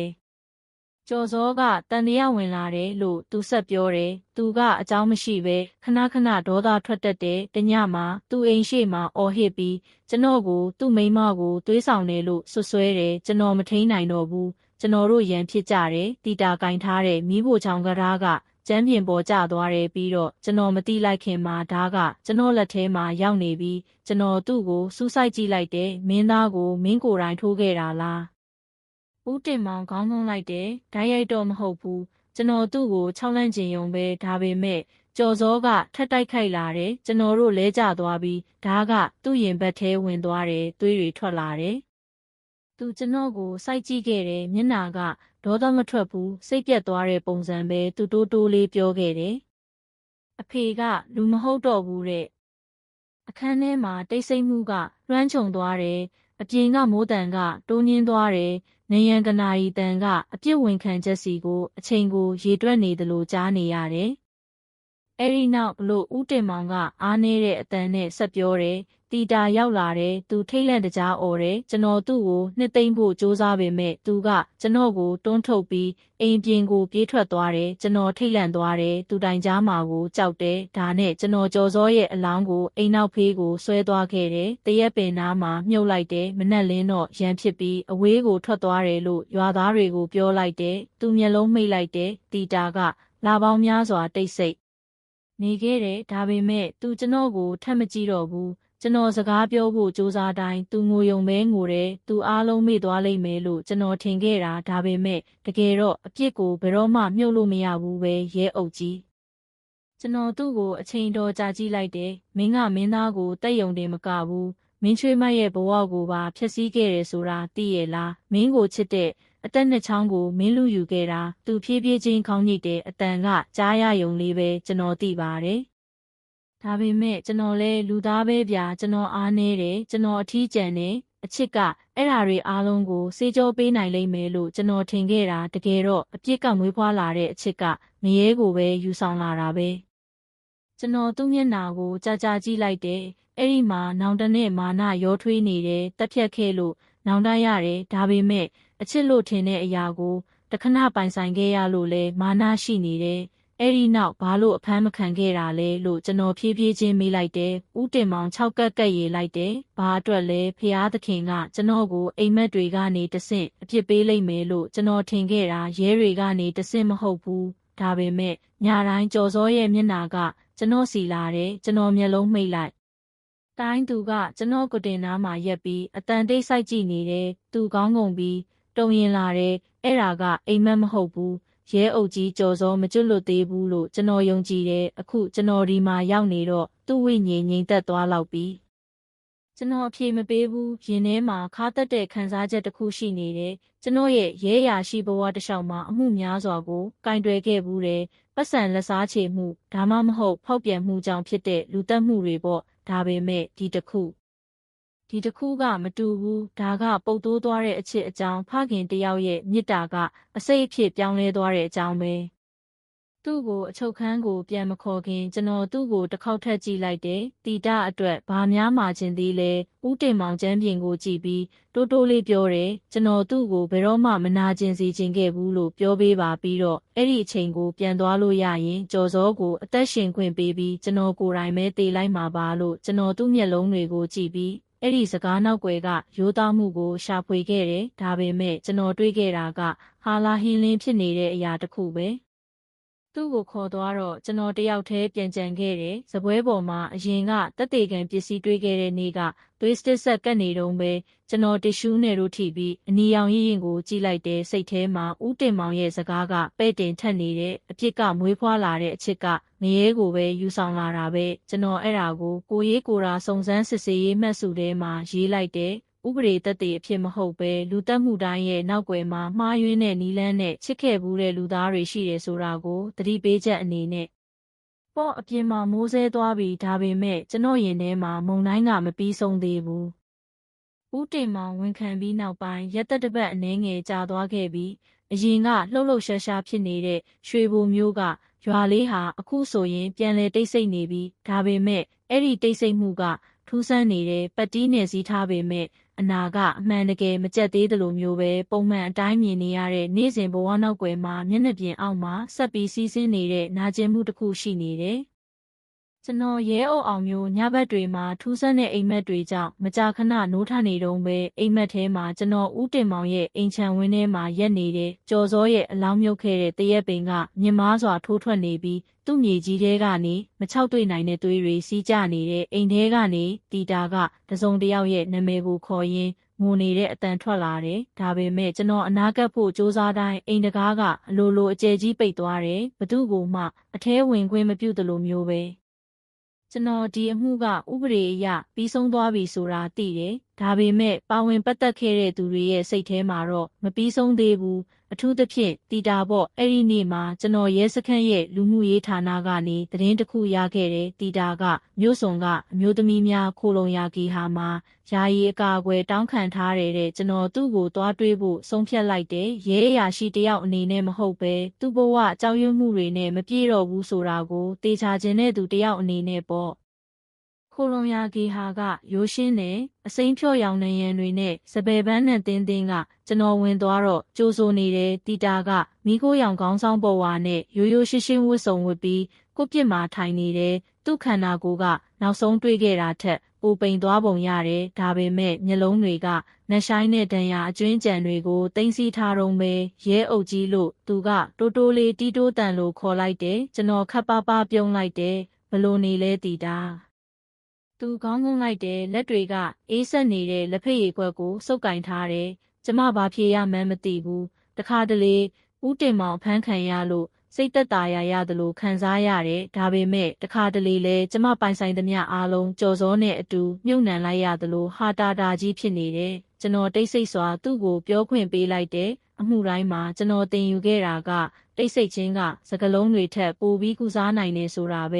Speaker 1: ကျော်စောကတန်တရားဝင်လာတယ်လို့သူဆက်ပြောတယ်သူကအကြောင်းမရှိပဲခဏခဏဒေါသထွက်တတ်တယ်တညမှာသူ့အိမ်ရှိမှာအော်ဟစ်ပြီးကျွန်တော်ကိုသူ့မိန်းမကိုသွေးဆောင်တယ်လို့ဆွဆွဲတယ်ကျွန်တော်မထိန်နိုင်တော့ဘူးကျွန်တော်တို့ရန်ဖြစ်ကြတယ်တီတာကင်ထားတဲ့မီးဖိုချောင်ကရာကကျမ်းပြင်ပေါ်ကျသွားတယ်ပြီးတော့ကျွန်တော်မတိလိုက်ခင်မှာဓားကကျွန်တော်လက်ထဲမှာရောက်နေပြီးကျွန်တော်သူ့ကိုစူးစိုက်ကြည့်လိုက်တယ်မင်းသားကိုမင်းကိုယ်တိုင်ထိုးခဲ့တာလားဦးတင်မောင်ခေါင်းငုံလိုက်တယ်ဓာတ်ရိုက်တော့မဟုတ်ဘူးကျွန်တော်သူ့ကို၆လန့်ကျင်ယုံပဲဒါပေမဲ့ကျော်စောကထက်တိုက်ခိုက်လာတယ်ကျွန်တော်တို့လဲကျသွားပြီးဓားကသူ့ရင်ဘတ်ထဲဝင်သွားတယ်သွေးတွေထွက်လာတယ်သူကျွန်တော်ကိုစိုက်ကြည့်ခဲ့တယ်မျက်နာကဒေါသမထွက်ဘူးစိတ်ပြတ်သွားတဲ့ပုံစံပဲသူတိုးတိုးလေးပြောခဲ့တယ်အဖေကလူမဟုတ်တော့ဘူးတဲ့အခန်းထဲမှာတိတ်ဆိတ်မှုကလွှမ်းခြုံသွားတယ်အပြင်ကမိုးတန်ကတိုးညင်းသွားတယ်နေရန်ကနာရီတန်ကအပြစ်ဝင်ခံချက်စီကိုအချိန်ကိုရေတွက်နေသလိုကြားနေရတယ်အဲ့ဒီနောက်ဘလို့ဦးတင်မောင်ကအားနေတဲ့အတန်နဲ့ဆက်ပြောတယ်တီတာရောက်လာတယ်သူထိတ်လန့်တကြားអော်တယ်ကျွန်တော်သူ့ကိုနှစ်သိမ့်ဖို့စူးစမ်းပေမဲ့သူကကျွန်တော်ကိုတွန်းထုတ်ပြီးအိမ်ပြင်ကိုပြေးထွက်သွားတယ်ကျွန်တော်ထိတ်လန့်သွားတယ်သူတိုင်ကြားမှာကိုကြောက်တယ်ဒါနဲ့ကျွန်တော်ကြော်စောရဲ့အလောင်းကိုအိမ်နောက်ဖေးကိုဆွဲသွားခဲ့တယ်တရက်ပင်နားမှာမြုပ်လိုက်တယ်မနှက်လင်းတော့ရန်ဖြစ်ပြီးအဝေးကိုထွက်သွားတယ်လို့ရွာသားတွေကိုပြောလိုက်တယ်သူမျက်လုံးမှိတ်လိုက်တယ်တီတာကလာပေါင်းများစွာတိတ်ဆိတ်နေခဲ့တယ်ဒါပေမဲ့သူကျွန်တော်ကိုထပ်မကြည့်တော့ဘူးကျွန်တော်စကားပြောဖို့စူးစမ်းတိုင်းသူငိုယုံပဲငိုတယ်သူအားလုံးမေ့သွားလိမ့်မယ်လို့ကျွန်တော်ထင်ခဲ့တာဒါပေမဲ့တကယ်တော့အပြစ်ကိုဘယ်တော့မှမြုပ်လို့မရဘူးပဲရဲအုပ်ကြီးကျွန်တော်သူ့ကိုအချိန်တော်ကြာကြည့်လိုက်တယ်မင်းကမင်းသားကိုတက်ယုံတယ်မကဘူးမင်းချွေးမရဲ့ဘဝကိုပါဖျက်ဆီးခဲ့တယ်ဆိုတာသိရဲ့လားမင်းကိုချစ်တဲ့အသက်နှစ်ချောင်းကိုမင်းလူယူခဲ့တာသူဖြည်းဖြည်းချင်းခေါင်းညိတ်တဲ့အတန်ကကြားရယုံလေးပဲကျွန်တော်သိပါတယ်ဒါပေမဲ့ကျွန်တော်လဲလူသားပဲဗျာကျွန်တော်အားနေတယ်ကျွန်တော်အထီးကျန်တယ်အချစ်ကအဲ့ဓာတွေအားလုံးကိုစေကြောပေးနိုင်လိမ့်မယ်လို့ကျွန်တော်ထင်ခဲ့တာတကယ်တော့အပြစ်ကမွေးဖွားလာတဲ့အချစ်ကငရဲကိုပဲယူဆောင်လာတာပဲကျွန်တော်သူ့မျက်နှာကိုကြာကြာကြည့်လိုက်တယ်အဲ့ဒီမှာနောင်တနဲ့မာနရောထွေးနေတယ်တက်ဖြတ်ခဲ့လို့နောင်တရတယ်ဒါပေမဲ့အချစ်လို့ထင်တဲ့အရာကိုတခဏပိုင်ဆိုင်ခဲ့ရလို့လဲမာနရှိနေတယ်အဲ့ဒီနောက်ဘာလို့အဖမ်းမခံခဲ့တာလဲလို့ကျွန်တော်ဖြည်းဖြည်းချင်းမေးလိုက်တယ်။ဦးတင်မောင်6ကက်ကက်ရေလိုက်တယ်။ဘာအတွက်လဲဖျားသခင်ကကျွန်တော်ကိုအိမ်မက်တွေကနေတဆင့်အပြစ်ပေးလိုက်မယ်လို့ကျွန်တော်ထင်ခဲ့တာရဲတွေကနေတဆင့်မဟုတ်ဘူး။ဒါပေမဲ့ညတိုင်းကြော်စောရဲ့မျက်နှာကကျွန်တော်စီလာတယ်ကျွန်တော်မျက်လုံးမှိတ်လိုက်တိုင်းသူကကျွန်တော်ကိုတင်နားမှာရက်ပြီးအတန်တိတ်ဆိုင်ကြည့်နေတယ်သူကောင်းကုန်ပြီး တုံရင်လာတယ်အဲ့ဒါကအိမ်မက်မဟုတ်ဘူးရဲအုပ်ကြီးကြော်စောမကျွတ်လွတ်သေးဘူးလို့ကျွန်တော်ယုံကြည်တယ်အခုကျွန်တော်ဒီမှာရောက်နေတော့သူ့ဝိညာဉ်ငြိမ်သက်သွားလောက်ပြီကျွန်တော်အဖြေမပေးဘူးရင်ထဲမှာခါတက်တဲ့ခံစားချက်တစ်ခုရှိနေတယ်ကျွန်တော်ရဲ့ရဲရာရှိဘဝတစ်လျှောက်မှာအမှုများစွာကိုကင်တွယ်ခဲ့ဘူးတယ်ပတ်စံလက်စားချေမှုဒါမှမဟုတ်ဖောက်ပြန်မှုကြောင့်ဖြစ်တဲ့လူတက်မှုတွေပေါ့ဒါပေမဲ့ဒီတစ်ခုကမတူဘူးဒါကပုတ်တိုးသွားတဲ့အချစ်အကြောင်းဖခင်တယောက်ရဲ့မေတ္တာကအစိတ်အဖြစ်ပြောင်းလဲသွားတဲ့အကြောင်းပဲသူ့ကိုအချုပ်ခန်းကိုပြန်မခေါ်ခင်ကျွန်တော်သူ့ကိုတစ်ခေါက်ထပ်ကြည့်လိုက်တယ်တီတာအတွက်ဘာများမှချင်းသေးလဲဦးတင်မောင်ကျမ်းပြင်ကိုကြည့်ပြီးတိုးတိုးလေးပြောတယ်ကျွန်တော်သူ့ကိုဘယ်တော့မှမနာကျင်စေချင်ခဲ့ဘူးလို့ပြောပေးပါပြီးတော့အဲ့ဒီအချိန်ကိုပြန်သွားလို့ရရင်ကြော်စောကိုအသက်ရှင်ခွင့်ပေးပြီးကျွန်တော်ကိုယ်တိုင်ပဲတေးလိုက်မှာပါလို့ကျွန်တော်သူ့မျက်လုံးတွေကိုကြည့်ပြီးအဲ့ဒီစကားနောက်ွယ်ကရိုးသားမှုကိုရှာဖွေခဲ့တယ်ဒါပေမဲ့ကျွန်တော်တွေးခဲ့တာကဟာလာဟင်းလင်းဖြစ်နေတဲ့အရာတစ်ခုပဲသူ့ကိုခေါ်သွားတော့ကျွန်တော်တယောက်တည်းပြန်ကြံခဲ့တယ်။စပွဲပေါ်မှာအရင်ကတက်တေကန်ပစ္စည်းတွေးခဲ့တဲ့နေ့ကသွေးစတစ်ဆက်ကတ်နေတုန်းပဲကျွန်တော်တ िश ူးနဲ့တို့ထိပြီးအနီရောင်ရင်ကိုကြည့်လိုက်တဲ့စိတ်ထဲမှာဦးတင်မောင်ရဲ့စကားကပဲ့တင်ထက်နေတဲ့အပြစ်ကမွေးဖွားလာတဲ့အချစ်ကငရဲကိုပဲယူဆောင်လာတာပဲကျွန်တော်အဲ့ဒါကိုကိုရေးကိုရာစုံစမ်းစစ်ဆေးရေးမှတ်စုထဲမှာရေးလိုက်တဲ့ဥပဒေသက်သေအဖြစ်မဟုတ်ပဲလူတက်မှုတိုင်းရဲ့နောက်ွယ်မှာမှားယွင်းတဲ့နီလန်းနဲ့ချစ်ခဲ့ဘူးတဲ့လူသားတွေရှိတယ်ဆိုတာကိုသတိပေးချက်အနေနဲ့ပေါ့အပြင်မှာမိုးဆဲသွားပြီးဒါပေမဲ့ကျွန်တော်ရင်ထဲမှာမုန်တိုင်းကမပြီးဆုံးသေးဘူးဦးတင်မောင်ဝန်ခံပြီးနောက်ပိုင်းရက်သက်တစ်ပတ်အနည်းငယ်ကြာသွားခဲ့ပြီးအရင်ကလှုပ်လှုပ်ရှားရှားဖြစ်နေတဲ့ရွှေဘိုမျိုးကရွာလေးဟာအခုဆိုရင်ပြန်လဲတိတ်ဆိတ်နေပြီးဒါပေမဲ့အဲ့ဒီတိတ်ဆိတ်မှုကထူးဆန်းနေတဲ့ပတ်တီးနယ်စည်းထားပေမဲ့အနာကအမှန်တကယ်မကြက်သေးသလိုမျိုးပဲပုံမှန်အတိုင်းမြင်နေရတဲ့နေ့စဉ်ဘဝနောက်ွယ်မှာမျက်နှာပြင်အောက်မှာဆက်ပြီးစီးဆင်းနေတဲ့နာကျင်မှုတစ်ခုရှိနေတယ်။ကျွန်တော်ရဲအုပ်အောင်မျိုးညဘက်တွေမှာထူးဆန်းတဲ့အိမ်မက်တွေကြောင့်မကြာခဏနိုးထနေတုန်းပဲအိမ်မက်ထဲမှာကျွန်တော်ဦးတင်မောင်ရဲ့အိမ်ချံဝင်းထဲမှာရက်နေတဲ့ကြော်စောရဲ့အလောင်းမြုပ်ခဲ့တဲ့တရက်ပင်ကမြင်မားစွာထိုးထွက်နေပြီးသူ့မြေကြီးထဲကနေမချောက်တွေ့နိုင်တဲ့သွေးတွေစီးကျနေတဲ့အိမ်ထဲကနေတီတာကတစုံတစ်ယောက်ရဲ့နာမည်ကိုခေါ်ရင်းငိုနေတဲ့အတန်ထွက်လာတယ်။ဒါပေမဲ့ကျွန်တော်အနာကပ်ဖို့စူးစမ်းတိုင်းအိမ်တကားကအလိုလိုအကျယ်ကြီးပိတ်သွားတယ်။ဘသူ့ကိုမှအထဲဝင်ခွင့်မပြုသလိုမျိုးပဲ။ကျွန်တော်ဒီအမှုကဥပဒေအရပြီးဆုံးသွားပြီဆိုတာသိတယ်။ဒါပေမဲ့ပါဝင်ပတ်သက်ခဲ့တဲ့သူတွေရဲ့စိတ်ထဲမှာတော့မပြီးဆုံးသေးဘူး။အထူးသဖြင့်တီတာပေါ့အဲ့ဒီနေ့မှာကျွန်တော်ရဲစခန်းရဲ့လူမှုရေးဌာနကနေသတင်းတစ်ခုရခဲ့တယ်တီတာကမြို့စုံကအမျိုးသမီးများခိုလုံရာဂီဟာမှာယာယီအကာအကွယ်တောင်းခံထားတဲ့ကျွန်တော်သူ့ကိုသွားတွေးဖို့ဆုံးဖြတ်လိုက်တယ်ရဲအရာရှိတယောက်အနေနဲ့မဟုတ်ပဲသူ့ဘဝကြောက်ရွံ့မှုတွေနဲ့မပြေတော့ဘူးဆိုတာကိုတေချာခြင်းတဲ့သူတယောက်အနေနဲ့ပေါ့ခိုလုံရာဂီဟာကရိုးရှင်းတယ်အစိမ်းဖြော့ရောင်နေရန်တွေနဲ့စပယ်ပန်းနဲ့တင်းတင်းကကျွန်တော်ဝင်သွားတော့ကြိုးဆိုနေတယ်တီတာကမိခိုးရောင်ခေါင်းဆောင်ပေါ်ဝါနဲ့ရိုးရိုးရှင်းရှင်းဝတ်စုံဝတ်ပြီးကိုပြစ်မှာထိုင်နေတယ်သူ့ခန္ဓာကိုယ်ကနောက်ဆုံးတွေးခဲ့တာထက်ပိုပိန်သွားပုံရတယ်ဒါပေမဲ့မျက်လုံးတွေကနှဆိုင်တဲ့ဒဏ်ရာအကျွင်းကြံတွေကိုတင်စီထားတော့ပဲရဲအုပ်ကြီးလို့သူကတိုးတိုးလေးတီးတိုးတန်လို့ခေါ်လိုက်တယ်ကျွန်တော်ခပ်ပါးပါးပြုံးလိုက်တယ်ဘလို့နေလဲတီတာသူခေါင်းငုံလိုက်တယ်လက်တွေကအေးဆက်နေတဲ့လက်ဖက်ရည်ခွက်ကိုစုပ်ကင်ထားတယ်ကျမဘာဖြေရမှန်းမသိဘူးတခါတလေဦးတင်မောင်ဖမ်းခံရလို့စိတ်သက်သာရရတယ်လို့ခံစားရတယ်ဒါပေမဲ့တခါတလေလဲကျမပိုင်ဆိုင်သမျှအားလုံးကြော်စောနဲ့အတူမြုပ်နှံလိုက်ရတယ်လို့ဟာတာကြီးဖြစ်နေတယ်ကျွန်တော်တိတ်ဆိတ်စွာသူ့ကိုပြောခွင့်ပေးလိုက်တယ်အမှုတိုင်းမှာကျွန်တော်တင်ယူခဲ့တာကတိတ်ဆိတ်ခြင်းကစကလုံးတွေထက်ပိုပြီးကုစားနိုင်နေဆိုတာပ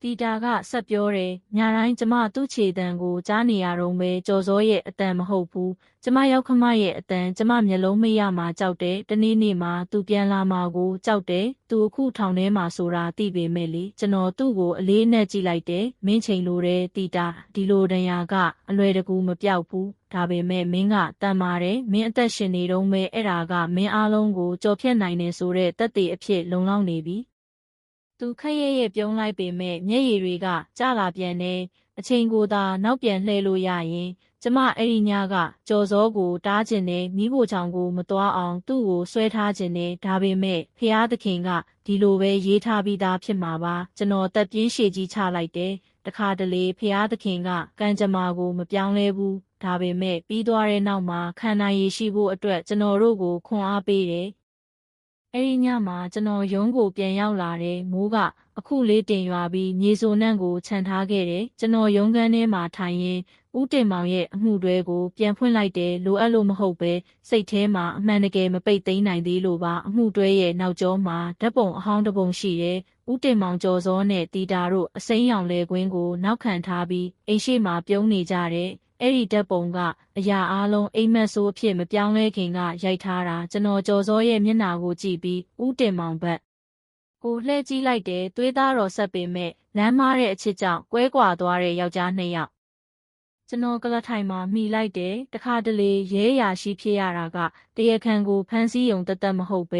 Speaker 1: ဲတီတာကဆက်ပြောတယ်ညတိုင်းကျမသူ့ခြေတံကိုကြားနေရတော့ပဲကြော်စောရဲ့အတန်မဟုတ်ဘူးကျမရောက်ခမရဲ့အတန်ကျမမျက်လုံးမရမှာကြောက်တယ်တနေ့နေ့မှာသူပြန်လာမှာကိုကြောက်တယ်သူအခုထောင်ထဲမှာဆိုတာသိပေမဲ့လေကျွန်တော်သူ့ကိုအလေးနဲ့ကြည့်လိုက်တယ်မင်းချိန်လိုတယ်တီတာဒီလိုဒဏ်ရာကအလွယ်တကူမပြောက်ဘူးဒါပေမဲ့မင်းကတန်ပါတယ်မင်းအသက်ရှင်နေတော့ပဲအဲ့ဒါကမင်းအားလုံးကိုကြော်ဖြတ်နိုင်နေဆိုတဲ့သက်သေအဖြစ်လုံလောက်နေပြီသူခက်ရဲပြုံးလိုက်ပေမဲ့မျက်ရည်တွေကကျလာပြန်နေအချိန်ကိုသာနောက်ပြန်လှည့်လို့ရရင်ကျမအဲ့ဒီညကကြော်စောကိုတားကျင်နေမိဖို့ချောင်ကိုမတွားအောင်သူ့ကိုဆွဲထားခြင်းနဲ့ဒါပေမဲ့ဖျားသခင်ကဒီလိုပဲရေးထားပြီးသားဖြစ်မှာပါကျွန်တော်တက်ပြင်းရှည်ကြီးချလိုက်တယ်တခါတလေဖျားသခင်ကကံကြမ္မာကိုမပြောင်းလဲဘူး ဒါပေမဲ့ပြီးသွားတဲ့နောက်မှာခံနိုင်ရည်ရှိဖို့အတွက်ကျွန်တော်တို့ကိုခွန်အားပေးတယ်။အဲဒီညမှာကျွန်တော်ရုံးကိုပြန်ရောက်လာတယ်။မိုးကအခုလေးတင်ရွာပြီးမြေစိုနှံ့ကိုခြံထားခဲ့တယ်။ကျွန်တော်ရုံးခန်းထဲမှာထိုင်ရင်းဦးတင်မောင်ရဲ့အမှုတွဲကိုပြန်ဖွင့်လိုက်တယ်လိုအပ်လို့မဟုတ်ပဲစိတ်ထဲမှာအမှန်တကယ်မပိတ်သိမ်းနိုင်သေးလို့ပါအမှုတွဲရဲ့နောက်ကျောမှာဓာတ်ပုံအဟောင်းတစ်ပုံရှိတယ်ဦးတင်မောင်ကျော်စောနဲ့တီတာတို့အစိမ်းရောင်လေကွင်းကိုနောက်ခံထားပြီးအိမ်ရှိမှာပြုံးနေကြတယ်အဲ့ဒီဓာတ်ပုံကအရာအားလုံးအိမ်မက်ဆိုးအဖြစ်မပြောင်းလဲခင်ကရိုက်ထားတာကျွန်တော်ကျော်စောရဲ့မျက်နှာကိုကြည့်ပြီးဦးတင်မောင်ဘက်ကိုလှည့်ကြည့်လိုက်တယ်သွေးသားတော်ဆက်ပေမဲ့လမ်းမားတဲ့အချစ်ကြောင့်ကွဲကွာသွားတဲ့ယောက်ျား2 ယောက်ကျွန်တော်ကလထိုင်မှာမိလိုက်တယ်တခါတလေရဲရာရှိဖြစ်ရတာကတရားခံကိုဖမ်းဆီးရုံတသက်မဟုတ်ပ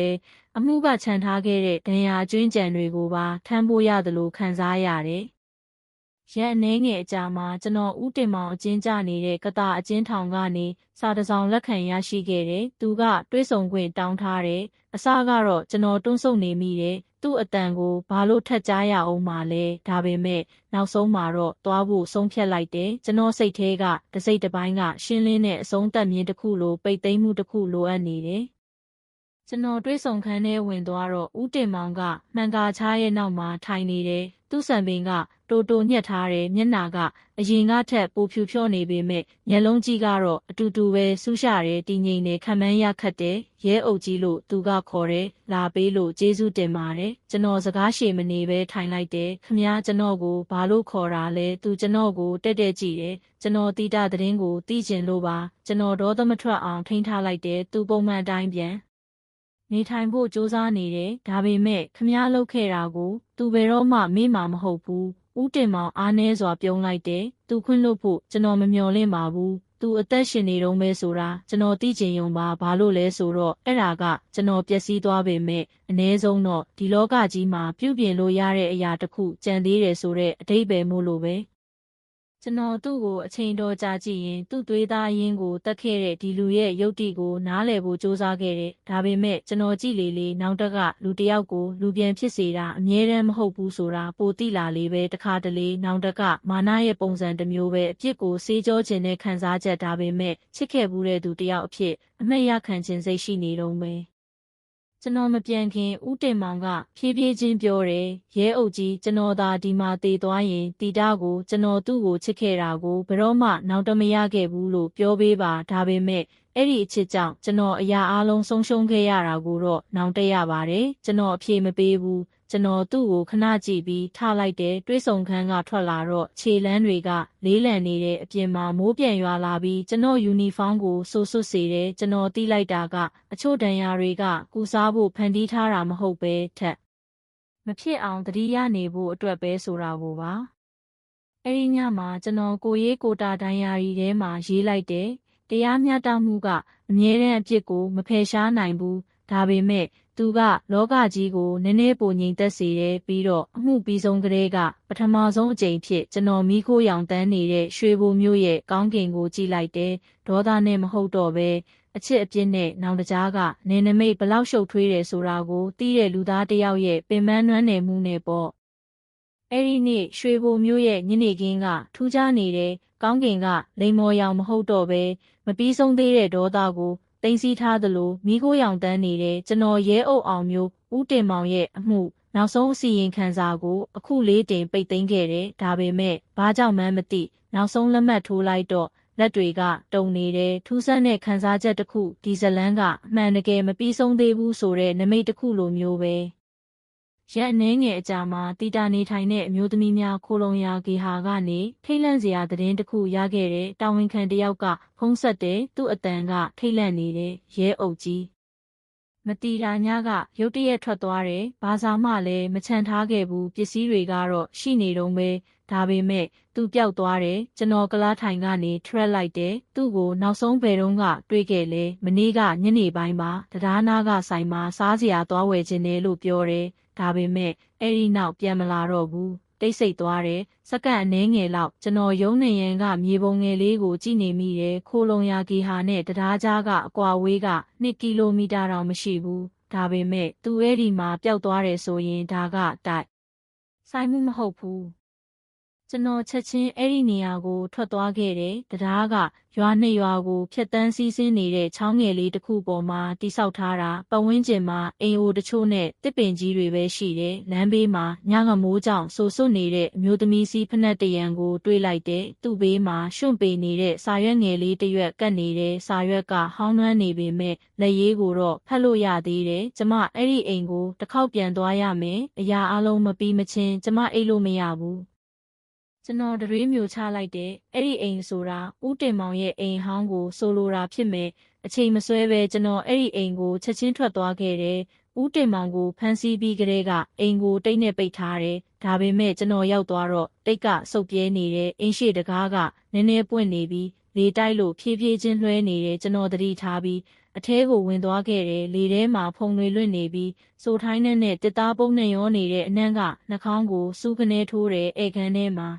Speaker 1: ဲအမှုကခြံထားခဲ့တဲ့ဒဏ်ရာအကျွင်းကြံတွေကိုပါထမ်းဖို့ရတယ်လို့ခံစားရတယ်ရက်အနှဲငယ်အကြာမှာကျွန်တော်ဦးတင်မောင်အကျဉ်းကျနေတဲ့ကတာအကျဉ်းထောင်ကနေစာတစ်စောင်လက်ခံရရှိခဲ့တယ်။သူကတွေးဆုံခွင့်တောင်းထားတယ်။အစကတော့ကျွန်တော်တွန်းဆုတ်နေမိတယ်။သူ့အတန်ကိုဘာလို့ထက်ကြားရအောင်မှလဲ။ဒါပေမဲ့နောက်ဆုံးမှာတော့သွားဖို့ဆုံးဖြတ်လိုက်တယ်။ကျွန်တော်စိတ်ထဲကတစိတ်တစ်ပိုင်းကရှင်းလင်းတဲ့အဆုံးသတ်မြင်တစ်ခုလိုပိတ်သိမ်းမှုတစ်ခုလိုအပ်နေတယ်။ကျွန်တော်တွေးဆုံခန်းထဲဝင်သွားတော့ဦးတင်မောင်ကမှန်ကာချားရဲ့နောက်မှာထိုင်နေတယ်။သူ့ဆံပင်ကတိုညှက်ထားတဲ့မျက်နှာကအရင်ကထက်ပိုဖြူဖြော့နေပေမဲ့မျက်လုံးကြီးကတော့အတူတူပဲဆူးရှာတယ်တည်ငြိမ်နေခံမှန်းရခတ်တယ်ရဲအုပ်ကြီးလို့သူကခေါ်တယ်လာပေးလို့ကျေးဇူးတင်ပါတယ်ကျွန်တော်စကားရှည်မနေပဲထိုင်လိုက်တယ်ခမည်းကျွန်တော်ကိုဘာလို့ခေါ်တာလဲသူကျွန်တော်ကိုတက်ကြည့်တယ်ကျွန်တော်တီးတာသတင်းကိုသိကျင်လို့ပါကျွန်တော်ဒေါသမထွက်အောင်ထိန်းထားလိုက်တယ်သူပုံမှန်အတိုင်းပြန်နေထိုင်ဖို့စူးစမ်းနေတယ်ဒါပေမဲ့ခမည်းလုပ်ခဲ့တာကိုသူဘယ်တော့မှမေ့မှာမဟုတ်ဘူးဦးတင်မောင်အားနည်းစွာပြုံးလိုက်တယ်သူခွင့်လွှတ်ဖို့ကျွန်တော်မမျှော်လင့်ပါဘူးသူအသက်ရှင်နေတော့မဲဆိုတာကျွန်တော်သိချင်ရုံပါဘာလို့လဲဆိုတော့အဲ့ဒါကကျွန်တော်ပျက်စီးသွားပေမဲ့အ ਨੇ ဆုံးတော့ဒီလောကကြီးမှာပြုပြင်လို့ရတဲ့အရာတစ်ခုကြံသေးတယ်ဆိုတဲ့အဓိပ္ပာယ်မို့လို့ပဲကျွန်တော်သူ့ကိုအချိန်တော်ကြာကြည့်ရင်သူ့သွေးသားရင်းကိုတတ်ခဲ့တဲ့ဒီလူရဲ့ယုတ်တိကိုနားလည်ဖို့စူးစမ်းခဲ့တယ်။ဒါပေမဲ့ကျွန်တော်ကြည့်လေနောက်တက်ကလူတစ်ယောက်ကိုလူပြန်ဖြစ်စေတာအမြဲတမ်းမဟုတ်ဘူးဆိုတာပိုသိလာလေပဲတခါတလေနောက်တက်ကမာနရဲ့ပုံစံတစ်မျိုးပဲအပြစ်ကိုစေးကြောခြင်းနဲ့ခံစားချက်ဒါပေမဲ့ချစ်ခဲ့ဘူးတဲ့သူတစ်ယောက်အဖြစ်အမှတ်ရခံခြင်းစိတ်ရှိနေတော့မယ်။ကျွန်တော်မပြန်ခင်ဦးတင်မောင်ကဖြည်းဖြည်းချင်းပြောတယ်ရဲအုပ်ကြီးကျွန်တော်သာဒီမှာတည်သွားရင်တီတာကိုကျွန်တော်သူ့ကိုချစ်ခဲ့တာကိုဘယ်တော့မှနောက်တမရခဲ့ဘူးလို့ပြောပေးပါဒါပေမဲ့အဲ့ဒီအချစ်ကြောင့်ကျွန်တော်အရာအလုံးဆုံးရှုံးခဲ့ရတာကိုတော့နောင်တရပါတယ်ကျွန်တော်အပြေမပေးဘူးကျွန်တော်သူ့ကိုခဏကြည့်ပြီးထားလိုက်တယ်တွေးဆုံခန်းကထွက်လာတော့ခြေလမ်းတွေကလေးလံနေတဲ့အပြင်မှာမိုးပြန်ရွာလာပြီးကျွန်တော်ယူနီဖောင်းကိုဆိုးဆွတ်စေတယ်ကျွန်တော်တီးလိုက်တာကအချို့ဒဏ်ရာတွေကကူစားဖို့ဖန်တီးထားတာမဟုတ်ပဲထက်မဖြစ်အောင်တတိယနေဖို့အတွက်ပဲဆိုတာကိုပါအဲ့ဒီညမှာကျွန်တော်ကိုရေးကိုတာဒိုင်ယာရီထဲမှာရေးလိုက်တယ်တရားမျှတမှုကအမြဲတမ်းအပြစ်ကိုမဖယ်ရှားနိုင်ဘူးဒါပေမဲ့သူကလောကကြီးကိုနည်းနည်းပိုငြိမ်သက်စေတယ်ပြီးတော့အမှုပြီးဆုံးကလေးကပထမဆုံးအကြိမ်ဖြစ်ကျွန်တော်မိခိုးရောင်တန်းနေတဲ့ရွှေဘိုမျိုးရဲ့ကောင်းကင်ကိုကြည့်လိုက်တယ်ဒေါသနဲ့မဟုတ်တော့ပဲအချစ်အပြစ်နဲ့နောင်တကြားကနေနမိတ်ဘလောက်ရှုပ်ထွေးတယ်ဆိုတာကိုသိတဲ့လူသားတစ်ယောက်ရဲ့ပင်ပန်းနွမ်းနယ်မှုနဲ့ပေါ့အဲ့ဒီနေ့ရွှေဘိုမျိုးရဲ့ညနေခင်းကထူးခြားနေတဲ့ကောင်းကင်ကလိမ်မော်ရောင်မဟုတ်တော့ပဲမပြီးဆုံးသေးတဲ့ဒေါသကိုသိမ်းဆည်းထားသလိုမိခိုးရောင်တန်းနေတဲ့ကျွန်တော်ရဲအုပ်အောင်မျိုးဦးတင်မောင်ရဲ့အမှုနောက်ဆုံးအစီရင်ခံစာကိုအခုလေးတင်ပိတ်သိမ်းခဲ့တယ်ဒါပေမဲ့ဘာကြောင့်မှန်းမသိနောက်ဆုံးလက်မှတ်ထိုးလိုက်တော့လက်တွေကတုံနေတယ်ထူးဆန်းတဲ့ခံစားချက်တစ်ခုဒီဇလန်းကအမှန်တကယ်မပြီးဆုံးသေးဘူးဆိုတဲ့နမိတ်တစ်ခုလိုမျိုးပဲရက်အနှဲငယ်အကြာမှာတီတာနေထိုင်တဲ့အမျိုးသမီးများခိုလုံရာဂေဟာကနေထိတ်လန့်စရာသတင်းတစ်ခုရခဲ့တဲ့တာဝန်ခံတစ်ယောက်ကဖုံးဆက်တယ်သူ့အတန်ကထိတ်လန့်နေတဲ့ရဲအုပ်ကြီးမတီတာညကရုတ်တရက်ထွက်သွားတယ်ဘာသာမှလည်းမချန်ထားခဲ့ဘူးပစ္စည်းတွေကတော့ရှိနေတုံးပဲဒါပေမဲ့သူပျောက်သွားတယ်ကျွန်တော်ကလားထိုင်ကနေထွက်လိုက်တယ်သူ့ကိုနောက်ဆုံးဘယ်တော့ကတွေ့ခဲ့လဲမနေ့ကညနေပိုင်းမှာတရားနာကဆိုင်မှာစားစရာသွားဝယ်ခြင်းနဲ့လို့ပြောတယ်ဒါပေမဲ့အဲ့ဒီနောက်ပြန်မလာတော့ဘူးတိတ်ဆိတ်သွားတယ်စက္ကန့်အနည်းငယ်လောက်ကျွန်တော်ရုံးနေရန်ကမြေပုံငယ်လေးကိုကြည့်နေမိတယ်ခိုလုံရာဂီဟာနဲ့တရားကြားကအကွာဝေးက2 ကီလိုမီတာတောင်မရှိဘူးဒါပေမဲ့သူအဲ့ဒီမှာပျောက်သွားတယ်ဆိုရင်ဒါကတိုက်ဆိုင်မှုမဟုတ်ဘူး ကျွန်တော်ချက်ချင်းအဲ့ဒီနေရာကိုထွက်သွားခဲ့တယ်။တရားကရွာနှစ်ရွာကိုဖြတ်တန်းစီးဆင်းနေတဲ့ချောင်းငယ်လေးတစ်ခုပေါ်မှာတိဆောက်ထားတာပတ်ဝန်းကျင်မှာအိမ်အိုတချို့နဲ့တစ်ပင်ကြီးတွေပဲရှိတယ်။လမ်းဘေးမှာညကမိုးကြောင့်ဆူဆွတ်နေတဲ့အမျိုးသမီးစီးဖနက်တရံကိုတွေ့လိုက်တယ်။သူ့ဘေးမှာရွှွန့်ပေနေတဲ့စာရွက်ငယ်လေးတစ်ရွက်ကပ်နေတဲ့စာရွက်ကဟောင်းနှွမ်းနေပေမဲ့လက်ရေးကိုတော့ဖတ်လို့ရသေးတယ်။ကျမအဲ့ဒီအိမ်ကိုတစ်ခေါက်ပြန်သွားရမယ်။အရာအလုံးမပြီးမချင်းကျမအိတ်လို့မရဘူး။ကျွန်တော်တရွေးမျိုးချလိုက်တဲ့အဲ့ဒီအိမ်ဆိုတာဦးတင်မောင်ရဲ့အိမ်ဟောင်းကိုဆိုလိုတာဖြစ်မယ်အချိန်မဆွဲပဲကျွန်တော်အဲ့ဒီအိမ်ကိုချက်ချင်းထွက်သွားခဲ့တယ်ဦးတင်မောင်ကိုဖမ်းဆီးပြီးကတည်းကအိမ်ကိုတိတ်နဲ့ပိတ်ထားတယ်ဒါပေမဲ့ကျွန်တော်ရောက်သွားတော့တိတ်ကစုပ်ပြဲနေတယ်အိမ်ရှိတကားကနည်းနည်းပွင့်နေပြီးလေတိုက်လို့ဖြည်းဖြည်းချင်းလွှဲနေတယ်ကျွန်တော်သတိထားပြီးအထဲကိုဝင်သွားခဲ့တယ်လေထဲမှာဖုံတွေလွင့်နေပြီးစိုးထိုင်းနဲ့တစ်သားပုံနဲ့ရောနေတဲ့အနှံ့ကနှာခေါင်းကိုစူးကနေထိုးတယ်ဧကန်ထဲမှာ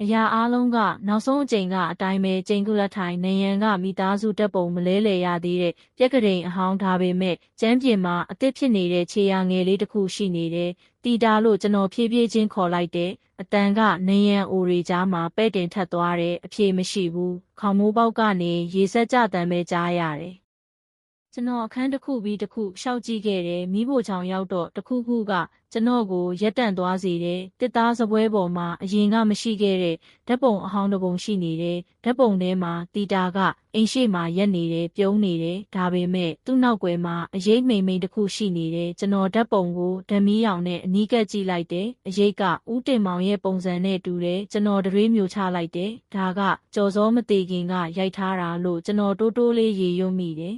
Speaker 1: အရာအားလုံးကနောက်ဆုံးအကြိမ်ကအတိုင်းပဲကျိန်ကုလက်ထိုင်နေရန်ကမိသားစုတပ်ပုံမလဲလေရသေးတဲ့ပြက်ကတိန်အဟောင်းထားပေမဲ့ကျမ်းပြင်မှာအသစ်ဖြစ်နေတဲ့ခြေရာငယ်လေးတစ်ခုရှိနေတယ်တီတာလို့ကျွန်တော်ဖြည်းဖြည်းချင်းခေါ်လိုက်တယ်အတန်ကနေရန်အိုရီကြားမှာပဲ့တင်ထက်သွားတယ်အဖြေမရှိဘူးခေါင်းမိုးပေါက်ကနေရေဆက်ကြတမ်းပဲကြားရတယ်ကျွန်တော်အခန်းတစ်ခုပြီးတစ်ခုရှောက်ကြည့်ခဲ့တယ်မိဖို့ချောင်ရောက်တော့တစ်ခုခုကကျွန်တော်ကိုရက်တန့်သွားစေတယ်တစ်သားစပွဲပေါ်မှာအရင်ကမရှိခဲ့တဲ့ဓာတ်ပုံအဟောင်းတစ်ပုံရှိနေတယ်ဓာတ်ပုံထဲမှာတီတာကအိမ်ရှိမှာရက်နေတယ်ပြုံးနေတယ်ဒါပေမဲ့သူ့နောက်ွယ်မှာအရေးမိန်တစ်ခုရှိနေတယ်ကျွန်တော်ဓာတ်ပုံကိုဓမီရောင်နဲ့အနီးကပ်ကြည့်လိုက်တယ်အရေးကဦးတင်မောင်ရဲ့ပုံစံနဲ့တူတယ်ကျွန်တော်တရွေးမျိုးချလိုက်တယ်ဒါကကြော်စောမသေးခင်ကရိုက်ထားတာလို့ကျွန်တော်တိုးတိုးလေးရေရွံ့မိတယ်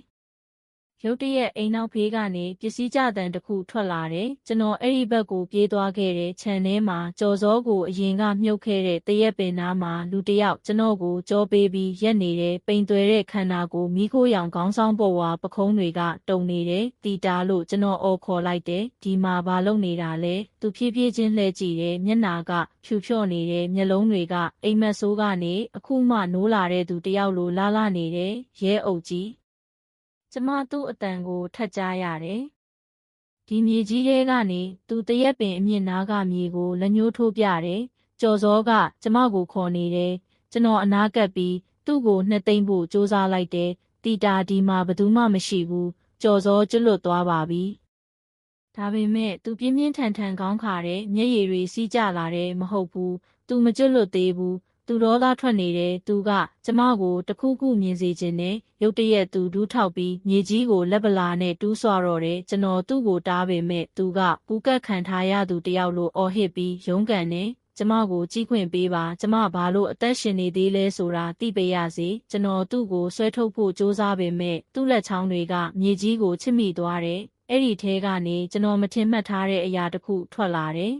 Speaker 1: ရုတ်တရက်အိမ်နောက်ဖေးကနေပစ္စည်းကြတန်တစ်ခုထွက်လာတယ်ကျွန်တော်အဲ့ဒီဘက်ကိုပြေးသွားခဲ့တဲ့ခြံထဲမှာကြော်စောကိုအရင်ကမြုပ်ခဲ့တဲ့တရက်ပင်နားမှာလူတစ်ယောက်ကျွန်တော်ကိုကြောပေးပြီးရက်နေတဲ့ပိန်သွဲတဲ့ခန္ဓာကိုမိခိုးရောင်ခေါင်းဆောင်ပေါ်ဝါပခုံးတွေကတုံနေတယ်တီတာလို့ကျွန်တော်အော်ခေါ်လိုက်တယ်ဒီမှာဘာလုပ်နေတာလဲသူဖြည်းဖြည်းချင်းလှည့်ကြည့်တယ်မျက်နာကဖြူဖြော့နေတယ်မျက်လုံးတွေကအိမ်မက်ဆိုးကနေအခုမှနိုးလာတဲ့သူတစ်ယောက်လိုလာနေတယ်ရဲအုပ်ကြီးကျမသူ့အတန်ကိုထပ်ကြားရတယ်။ဒီမြေကြီးထဲကနေသူတရက်ပင်အမြင့်နားကမြေကိုလက်ညှိုးထိုးပြတယ်။ကျော်စောကကျမကိုခေါ်နေတယ်။ကျွန်တော်အနားကပ်ပြီးသူ့ကိုနှစ်သိမ့်ဖို့စူးစမ်းလိုက်တယ်။တီတာဒီမှာဘယ်သူမှမရှိဘူး။ကျော်စောကျွလွတ်သွားပါပြီ။ဒါပေမဲ့သူပြင်းပြင်းထန်ထန်ခေါင်းခါတဲ့မျက်ရည်တွေစီးကျလာတယ်မဟုတ်ဘူး။သူမကျွလွတ်သေးဘူး။သူဒေါသထွက်နေတယ်သူကကျမကိုတခုခုမြင်စေခြင်းနဲ့ရုတ်တရက်သူဒူးထောက်ပြီးမြေကြီးကိုလက်ပလာနဲ့တူးဆွတော့တယ်ကျွန်တော်သူ့ကိုတားပေမဲ့သူကပူကတ်ခံထားရသူတယောက်လိုအော်ဟစ်ပြီးရုန်းကန်နေကျမကိုကြည့်ခွင့်ပေးပါကျမဘာလို့အသက်ရှင်နေသေးလဲဆိုတာသိပေးရစေကျွန်တော်သူ့ကိုဆွဲထုတ်ဖို့စူးစမ်းပေမဲ့သူ့လက်ချောင်းတွေကမြေကြီးကိုချစ်မိသွားတယ်အဲ့ဒီထဲကနေကျွန်တော်မထင်မှတ်ထားတဲ့အရာတစ်ခုထွက်လာတယ်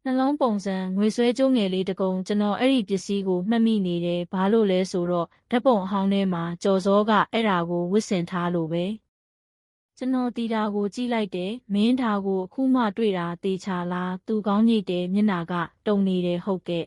Speaker 1: နှလုံးပုံစံငွေဆွဲကြိုးငယ်လေးတကုံကျွန်တော်အဲ့ဒီပစ္စည်းကိုမှတ်မိနေတယ်ဘာလို့လဲဆိုတော့ဓာတ်ပုံအဟောင်းထဲမှာကြော်စောကအဲ့ဒါကိုဝစ်ဆင်ထားလို့ပဲကျွန်တော်တီတာကိုကြည့်လိုက်တယ်မင်းဒါကိုအခုမှတွေ့တာတေချာလားသူကောင်းညိတ်တယ်မျက်နာကတုံနေတယ်ဟုတ်ကဲ့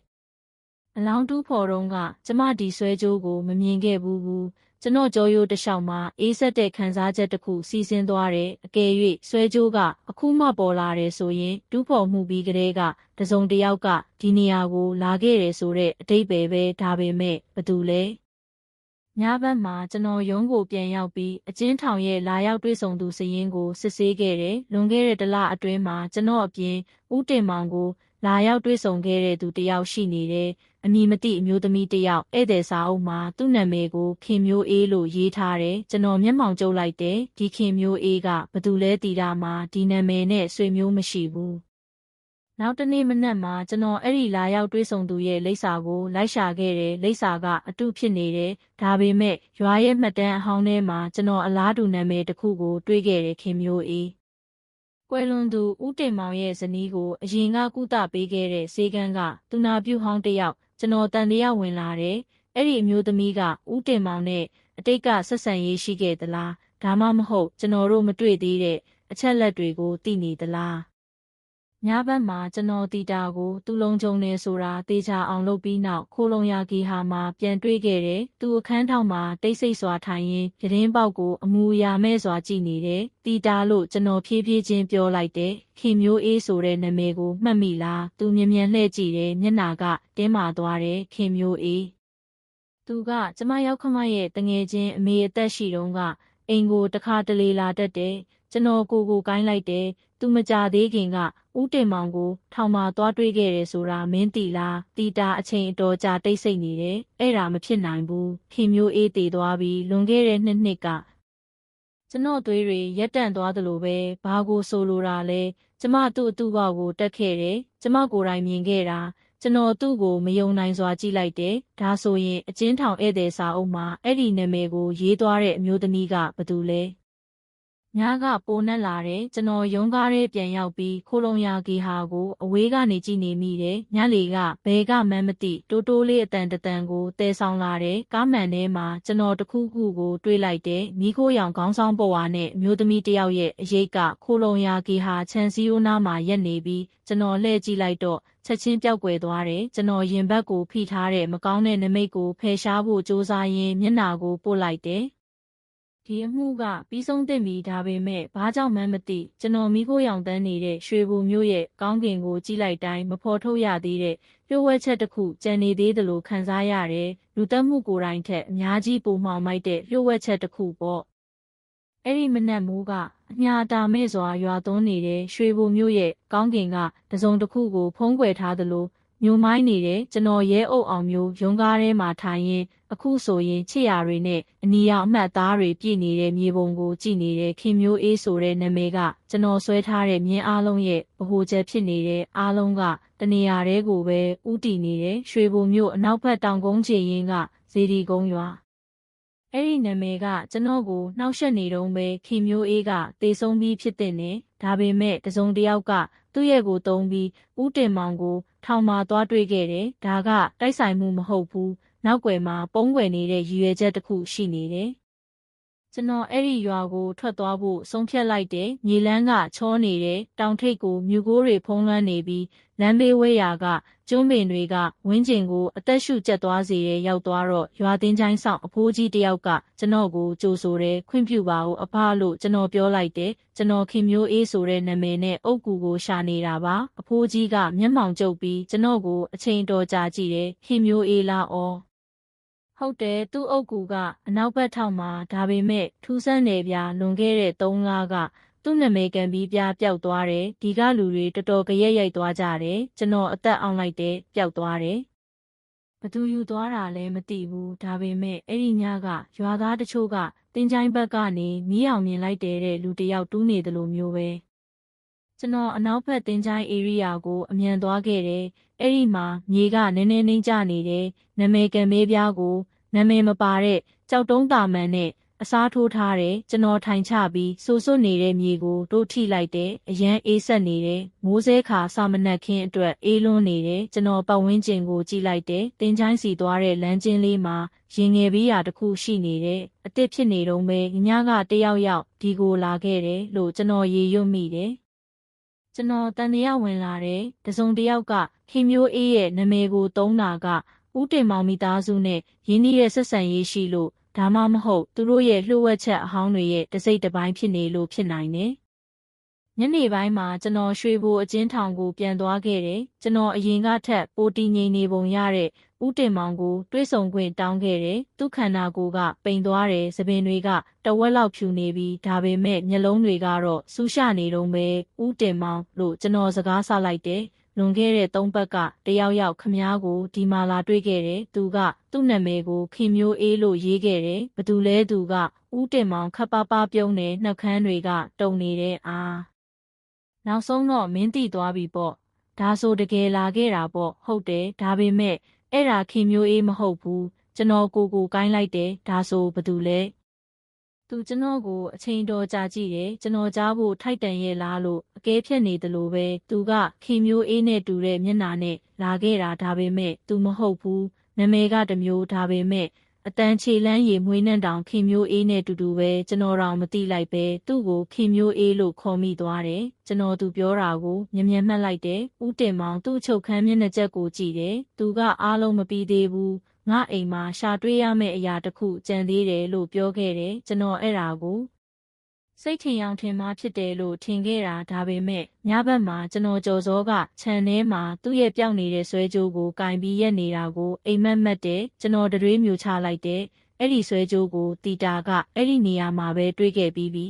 Speaker 1: အလောင်းတူးဖော်တော့ကကျမဒီဆွဲကြိုးကိုမမြင်ခဲ့ဘူးကျွန်တော်ကြောရိုးတစ်လျှောက်မှာအေးဆက်တဲ့ခံစားချက်တစ်ခုစီးဆင်းသွားတယ်အကယ်၍ဆွဲကြိုးကအခုမှပေါ်လာတယ်ဆိုရင်တူးဖော်မှုပြီးကလေးကတစုံတစ်ယောက်ကဒီနေရာကိုလာခဲ့တယ်ဆိုတဲ့အတိတ်ပဲဒါပေမဲ့ဘသူလဲညဘက်မှာကျွန်တော်ရုံးကိုပြန်ရောက်ပြီးအကျဉ်းထောင်ရဲ့လာရောက်တွေ့ဆုံသူစရင်းကိုစစ်ဆေးခဲ့တယ်လွန်ခဲ့တဲ့တစ်လအတွင်းမှာကျွန်တော်အပြင်ဦးတင်မောင်ကိုလာရောက်တွေ့ဆုံခဲ့တဲ့သူတစ်ယောက်ရှိနေတယ်အမည်မသိအမျိုးသမီးတစ်ယောက်ဧည့်သည်စာအုပ်မှာသူ့နာမည်ကိုခင်မျိုးအေးလို့ရေးထားတယ်ကျွန်တော်မျက်မှောင်ကျုပ်လိုက်တယ်ဒီခင်မျိုးအေးကဘသူလဲတီတာမှာဒီနာမည်နဲ့ဆွေမျိုးမရှိဘူးနောက်တနေ့မနက်မှာကျွန်တော်အဲ့ဒီလာရောက်တွေ့ဆုံသူရဲ့လိပ်စာကိုလိုက်ရှာခဲ့တယ်လိပ်စာကအတုဖြစ်နေတယ်ဒါပေမဲ့ရွာရဲ့မှတ်တမ်းအဟောင်းထဲမှာကျွန်တော်အလားတူနာမည်တစ်ခုကိုတွေ့ခဲ့တယ်ခင်မျိုးအေးကွယ်လွန်သူဦးတင်မောင်ရဲ့ဇနီးကိုအရင်ကကုသပေးခဲ့တဲ့ဆေးကန်းကသူနာပြုဟောင်းတစ်ယောက်ကျွန်တော်တန်တရားဝင်လာတယ်အဲ့ဒီအမျိုးသမီးကဦးတင်မောင်နဲ့အတိတ်ကဆက်ဆံရေးရှိခဲ့သလားဒါမှမဟုတ်ကျွန်တော်တို့မတွေ့သေးတဲ့အချက်လက်တွေကိုသိနေသလားည ညဘက်မှာကျွန်တော်တီတာကိုသူ့လုံးကြုံနေဆိုတာတေချာအောင်လုပ်ပြီးနောက်ခိုလုံရာဂီဟာမှာပြန်တွေ့ခဲ့တယ်။သူအခန်းထောင်မှာတိတ်ဆိတ်စွာထိုင်ရင်းပြတင်းပေါက်ကိုအမူအရာမဲ့စွာကြည့်နေတယ်။တီတာလို့ကျွန်တော်ဖြည်းဖြည်းချင်းပြောလိုက်တယ်။ခင်မျိုးအေးဆိုတဲ့နာမည်ကိုမှတ်မိလား။သူမြင်လှည့်ကြည့်တယ်မျက်နှာကတင်းမာသွားတယ်ခင်မျိုးအေး။သူကကျမရောက်ခမရဲ့တငယ်ချင်းအမေအသက်ရှိတုန်းကအိမ်ကိုတခါတလေလာတတ်တယ်။ကျွန်တော်ကိုကိုင်းလိုက်တယ်။သူမကြသေးခင်ကဦးတင်မောင်ကိုထောင်မှာသွားတွေ့ခဲ့တယ်ဆိုတာမင်းသိလားတီတာအချိန်အတော်ကြာတိတ်ဆိတ်နေတယ်အဲ့ဒါမဖြစ်နိုင်ဘူးခင်မျိုးအေးတည်သွားပြီးလွန်ခဲ့တဲ့နှစ်ကကျွန်တော်သွေးတွေရက်တန့်သွားသလိုပဲဘာကိုဆိုလိုတာလဲကျမသူ့အတူပေါက်ကိုတက်ခဲ့တယ်ကျမကိုယ်တိုင်မြင်ခဲ့တာကျွန်တော်သူ့ကိုမယုံနိုင်စွာကြည့်လိုက်တယ်ဒါဆိုရင်အချင်းထောင်ဧည့်သည်စာအုပ်မှာအဲ့ဒီနာမည်ကိုရေးသွားတဲ့အမျိုးသမီးကဘသူလဲညကပိုနှက်လာတယ်ကျွန်တော်ရုံးကားရဲပြန်ရောက်ပြီးခိုလုံရာဂီဟာကိုအဝေးကနေကြည့်နေမိတယ်ညလေကဘဲကမှန်းမသိတိုးတိုးလေးအတန်ကိုတဲဆောင်လာတယ်ကားမှန်ထဲမှာကျွန်တော်တခုခုကိုတွေးလိုက်တယ်မိခိုးရောင်ခေါင်းဆောင်ပေါ်ဝါနဲ့အမျိုးသမီးတယောက်ရဲ့အရေးကခိုလုံရာဂီဟာခြံစည်းရိုးနားမှာရက်နေပြီးကျွန်တော်လှည့်ကြည့်လိုက်တော့ချက်ချင်းပျောက်ကွယ်သွားတယ်ကျွန်တော်ရင်ဘတ်ကိုဖိထားတဲ့မကောင်းတဲ့နမိတ်ကိုဖယ်ရှားဖို့စူးစမ်းရင်းမျက်နှာကိုပို့လိုက်တယ်ဒီအမှုကပြီးဆုံးသင့်ပြီဒါပေမဲ့ဘာကြောင့်မှန်းမသိကျွန်တော်မိခိုးရောင်တန်းနေတဲ့ရွှေဘူမျိုးရဲ့ကောင်းကင်ကိုကြည့်လိုက်တိုင်းမဖော်ထုတ်ရသေးတဲ့လျှို့ဝှက်ချက်တစ်ခုကြံနေသေးသလိုခံစားရတယ်လူတက်မှုကိုယ်တိုင်ထက်အများကြီးပိုမှောင်မိုက်တဲ့လျှို့ဝှက်ချက်တစ်ခုပေါ့အဲ့ဒီမနက်မိုးကအညာတာမဲ့စွာရွာသွန်းနေတဲ့ရွှေဘူမျိုးရဲ့ကောင်းကင်ကတစုံတစ်ခုကိုဖုံးကွယ်ထားသလိုမျိုးမိုင်းနေတဲ့ကျွန်တော်ရဲအုပ်အောင်မျိုးရုံးကားထဲမှာထိုင်ရင်းအခုဆိုရင်ချစ်ရာတွေနဲ့အနီရောင်အမှတ်သားတွေပြည့်နေတဲ့မြေပုံကိုကြည့်နေတဲ့ခင်မျိုးအေးဆိုတဲ့နာမည်ကကျွန်တော်ဆွဲထားတဲ့မြင်းအားလုံးရဲ့ဗဟိုချက်ဖြစ်နေတဲ့အားလုံးကတနေရာတဲကိုပဲဥတီနေတယ်ရွှေဘုံမျိုးအနောက်ဘက်တောင်ကုန်းချေရင်ကဇေဒီကုန်းရွာအဲ့ဒီနာမည်ကကျွန်တော်ကိုနှောက်ယှက်နေတုန်းပဲခင်မျိုးအေးကတေဆုံးပြီးဖြစ်တဲ့နဲ့ဒါပေမဲ့တစုံတစ်ယောက်ကသူ့ရဲ့ကိုတုံးပြီးဦးတင်မောင်ကိုထောင်မှာသွားတွေ့ခဲ့တယ်ဒါကတိုက်ဆိုင်မှုမဟုတ်ဘူးနောက်ွယ်မှာပုံးကွယ်နေတဲ့ရည်ရွယ်ချက်တစ်ခုရှိနေတယ်ကျွန်တော်အဲ့ဒီရွာကိုထွက်သွားဖို့ဆုံးဖြတ်လိုက်တယ်မြေလန်းကချောနေတယ်တောင်ထိပ်ကိုမြူကိုးတွေဖုံးလွှမ်းနေပြီးလမ်းဘေးဝဲရာကကျွန်းပင်တွေကဝင်းကျင်ကိုအသက်ရှူကျက်သွားစေတဲ့ရောက်သွားတော့ရွာသင်းချိုင်းဆောင်အဖိုးကြီးတယောက်ကကျွန်တော်ကိုကြိုဆိုတယ်ခွင့်ပြုပါဦးအဖလို့ကျွန်တော်ပြောလိုက်တယ်ကျွန်တော်ခင်မျိုးအေးဆိုတဲ့နာမည်နဲ့အုတ်ကူကိုရှာနေတာပါအဖိုးကြီးကမျက်မှောင်ကျုပ်ပြီးကျွန်တော်ကိုအချိန်တော်ကြာကြည့်တယ်ခင်မျိုးအေးလားအော်ဟုတ်တယ်သူ့အုပ်ကူကအနောက်ဘက်ထောက်မှာဒါပေမဲ့ထူးဆန်းနေပြလွန်ခဲ့တဲ့3လကသူ့နာမည်ကန်ပြီးပြပျောက်သွားတယ်ဒီကလူတွေတော်တော်ကြရက်ရိုက်သွားကြတယ်ကျွန်တော်အသက်အောင်လိုက်တယ်ပျောက်သွားတယ်ဘသူယူသွားတာလဲမသိဘူးဒါပေမဲ့အဲ့ဒီညကရွာသားတချို့ကတင်းချိုင်းဘက်ကနေမီးအောင်မြင်လိုက်တဲ့လူတယောက်တူးနေတယ်လို့မျိုးပဲကျွန်တော်အနောက်ဘက်တင်းချိုင်းဧရိယာကိုအမြန်သွားခဲ့တယ်အဲ့ဒီမှာမြေကနည်းနည်းနှိမ့်ကျနေတယ်နာမည်ကန်မေးပြားကိုနာမည်မပါတဲ့ကြောက်တုံးတာမန်နဲ့အစားထိုးထားတယ်ကျွန်တော်ထိုင်ချပြီးဆိုစွတ်နေတဲ့မြေကိုတို့ထိလိုက်တယ်အရန်အေးဆက်နေတယ်မိုးစဲခါစာမနက်ခင်းအတွက်အေးလွန်းနေတယ်ကျွန်တော်ပတ်ဝန်းကျင်ကိုကြည့်လိုက်တယ်တင်းချိုင်းစီသွားတဲ့လမ်းကျဉ်းလေးမှာရင်ငယ်ပြီးရာတစ်ခုရှိနေတယ်အစ်စ်ဖြစ်နေတော့ပဲညကတယောက်ဒီကိုလာခဲ့တယ်လို့ကျွန်တော်ရေရွတ်မိတယ်ကျွန်တော်တန်တရားဝင်လာတယ်တစုံတစ်ယောက်ကခင်မျိုးအေးရဲ့နာမည်ကိုသုံးတာကဦးတင်မောင်မိသားစုနဲ့ရင်းနှီးတဲ့ဆက်ဆံရေးရှိလို့ဒါမှမဟုတ်သူတို့ရဲ့လှုပ်ဝက်ချက်အဟောင်းတွေရဲ့တစိမ့်တစ်ပိုင်းဖြစ်နေလို့ဖြစ်နိုင်တယ်။ညနေပိုင်းမှာကျွန်တော်ရွှေဘိုအကျဉ်းထောင်ကိုပြန်သွားခဲ့တယ်။ကျွန်တော်အရင်ကထက်ပိုတည်ငြိမ်နေပုံရတဲ့ဦးတင်မောင်ကိုတွေးဆုံခွင့်တောင်းခဲ့တယ်။သူ့ခန္ဓာကိုယ်ကပိန်သွားတယ်။သပင်တွေကတဝက်လောက်ဖြူနေပြီးဒါပေမဲ့မျက်လုံးတွေကတော့ဆူရှနေတုံးပဲဦးတင်မောင်လို့ကျွန်တော်စကားဆလိုက်တယ်။လွန်ခဲ့တဲ့3ပတ်ကတယောက်ခမားကိုဒီမာလာတွေ့ခဲ့တယ်သူကသူ့နာမည်ကိုခင်မျိုးအေးလို့ရေးခဲ့တယ်ဘသူလဲသူကဦးတင်မောင်ခပ်ပါးပါးပြုံးတဲ့နှုတ်ခမ်းတွေကတုံနေတဲ့နောက်ဆုံးတော့မင်းတိသွားပြီပေါ့ဒါဆိုတကယ်လာခဲ့တာပေါ့ဟုတ်တယ်ဒါပေမဲ့အဲ့ဒါခင်မျိုးအေးမဟုတ်ဘူးကျွန်တော်ကိုကိုင်းလိုက်တယ်ဒါဆိုဘသူလဲသူကျွန်တော်ကိုအချိန်တော်ကြာကြည့်တယ်ကျွန်တော်ကြားဖို့ထိုက်တန်ရဲ့လားလို့အကဲဖြတ်နေတယ်လို့ပဲသူကခင်မျိုးအေးနဲ့တူတဲ့မျက်နှာနဲ့လာခဲ့တာဒါပေမဲ့သူမဟုတ်ဘူးနာမည်ကတစ်မျိုးဒါပေမဲ့ အတန်ခြေလန်းရီမွေးနှံတောင်ခင်မျိုးအေးနဲ့တူတူပဲကျွန်တော်တောင်မသိလိုက်ပဲသူ့ကိုခင်မျိုးအေးလို့ခေါ်မိသွားတယ်ကျွန်တော်သူပြောတာကိုမြင်မှတ်လိုက်တယ်ဦးတင်မောင်သူ့ချုပ်ခန်းမျက်နှာချက်ကိုကြည့်တယ်သူကအားလုံးမပြီးသေးဘူးငါအိမ်မှာရှာတွေ့ရမယ့်အရာတစ်ခုကြံသေးတယ်လို့ပြောခဲ့တယ်ကျွန်တော်အဲ့ဒါကိုစိတ်ထင်အောင်ထင်မှားဖြစ်တယ်လို့ထင်ခဲ့တာဒါပေမဲ့ညဘက်မှာကျွန်တော်ကြော်စောကခြံထဲမှာသူ့ရဲ့ပျောက်နေတဲ့ဆွဲကြိုးကိုကင်ပြီးရက်နေတာကိုအိမ်မက်မက်တယ်ကျွန်တော်တရွေးမြူချလိုက်တယ်အဲ့ဒီဆွဲကြိုးကိုတီတာကအဲ့ဒီနေရာမှာပဲတွေးခဲ့ပြီးပြီ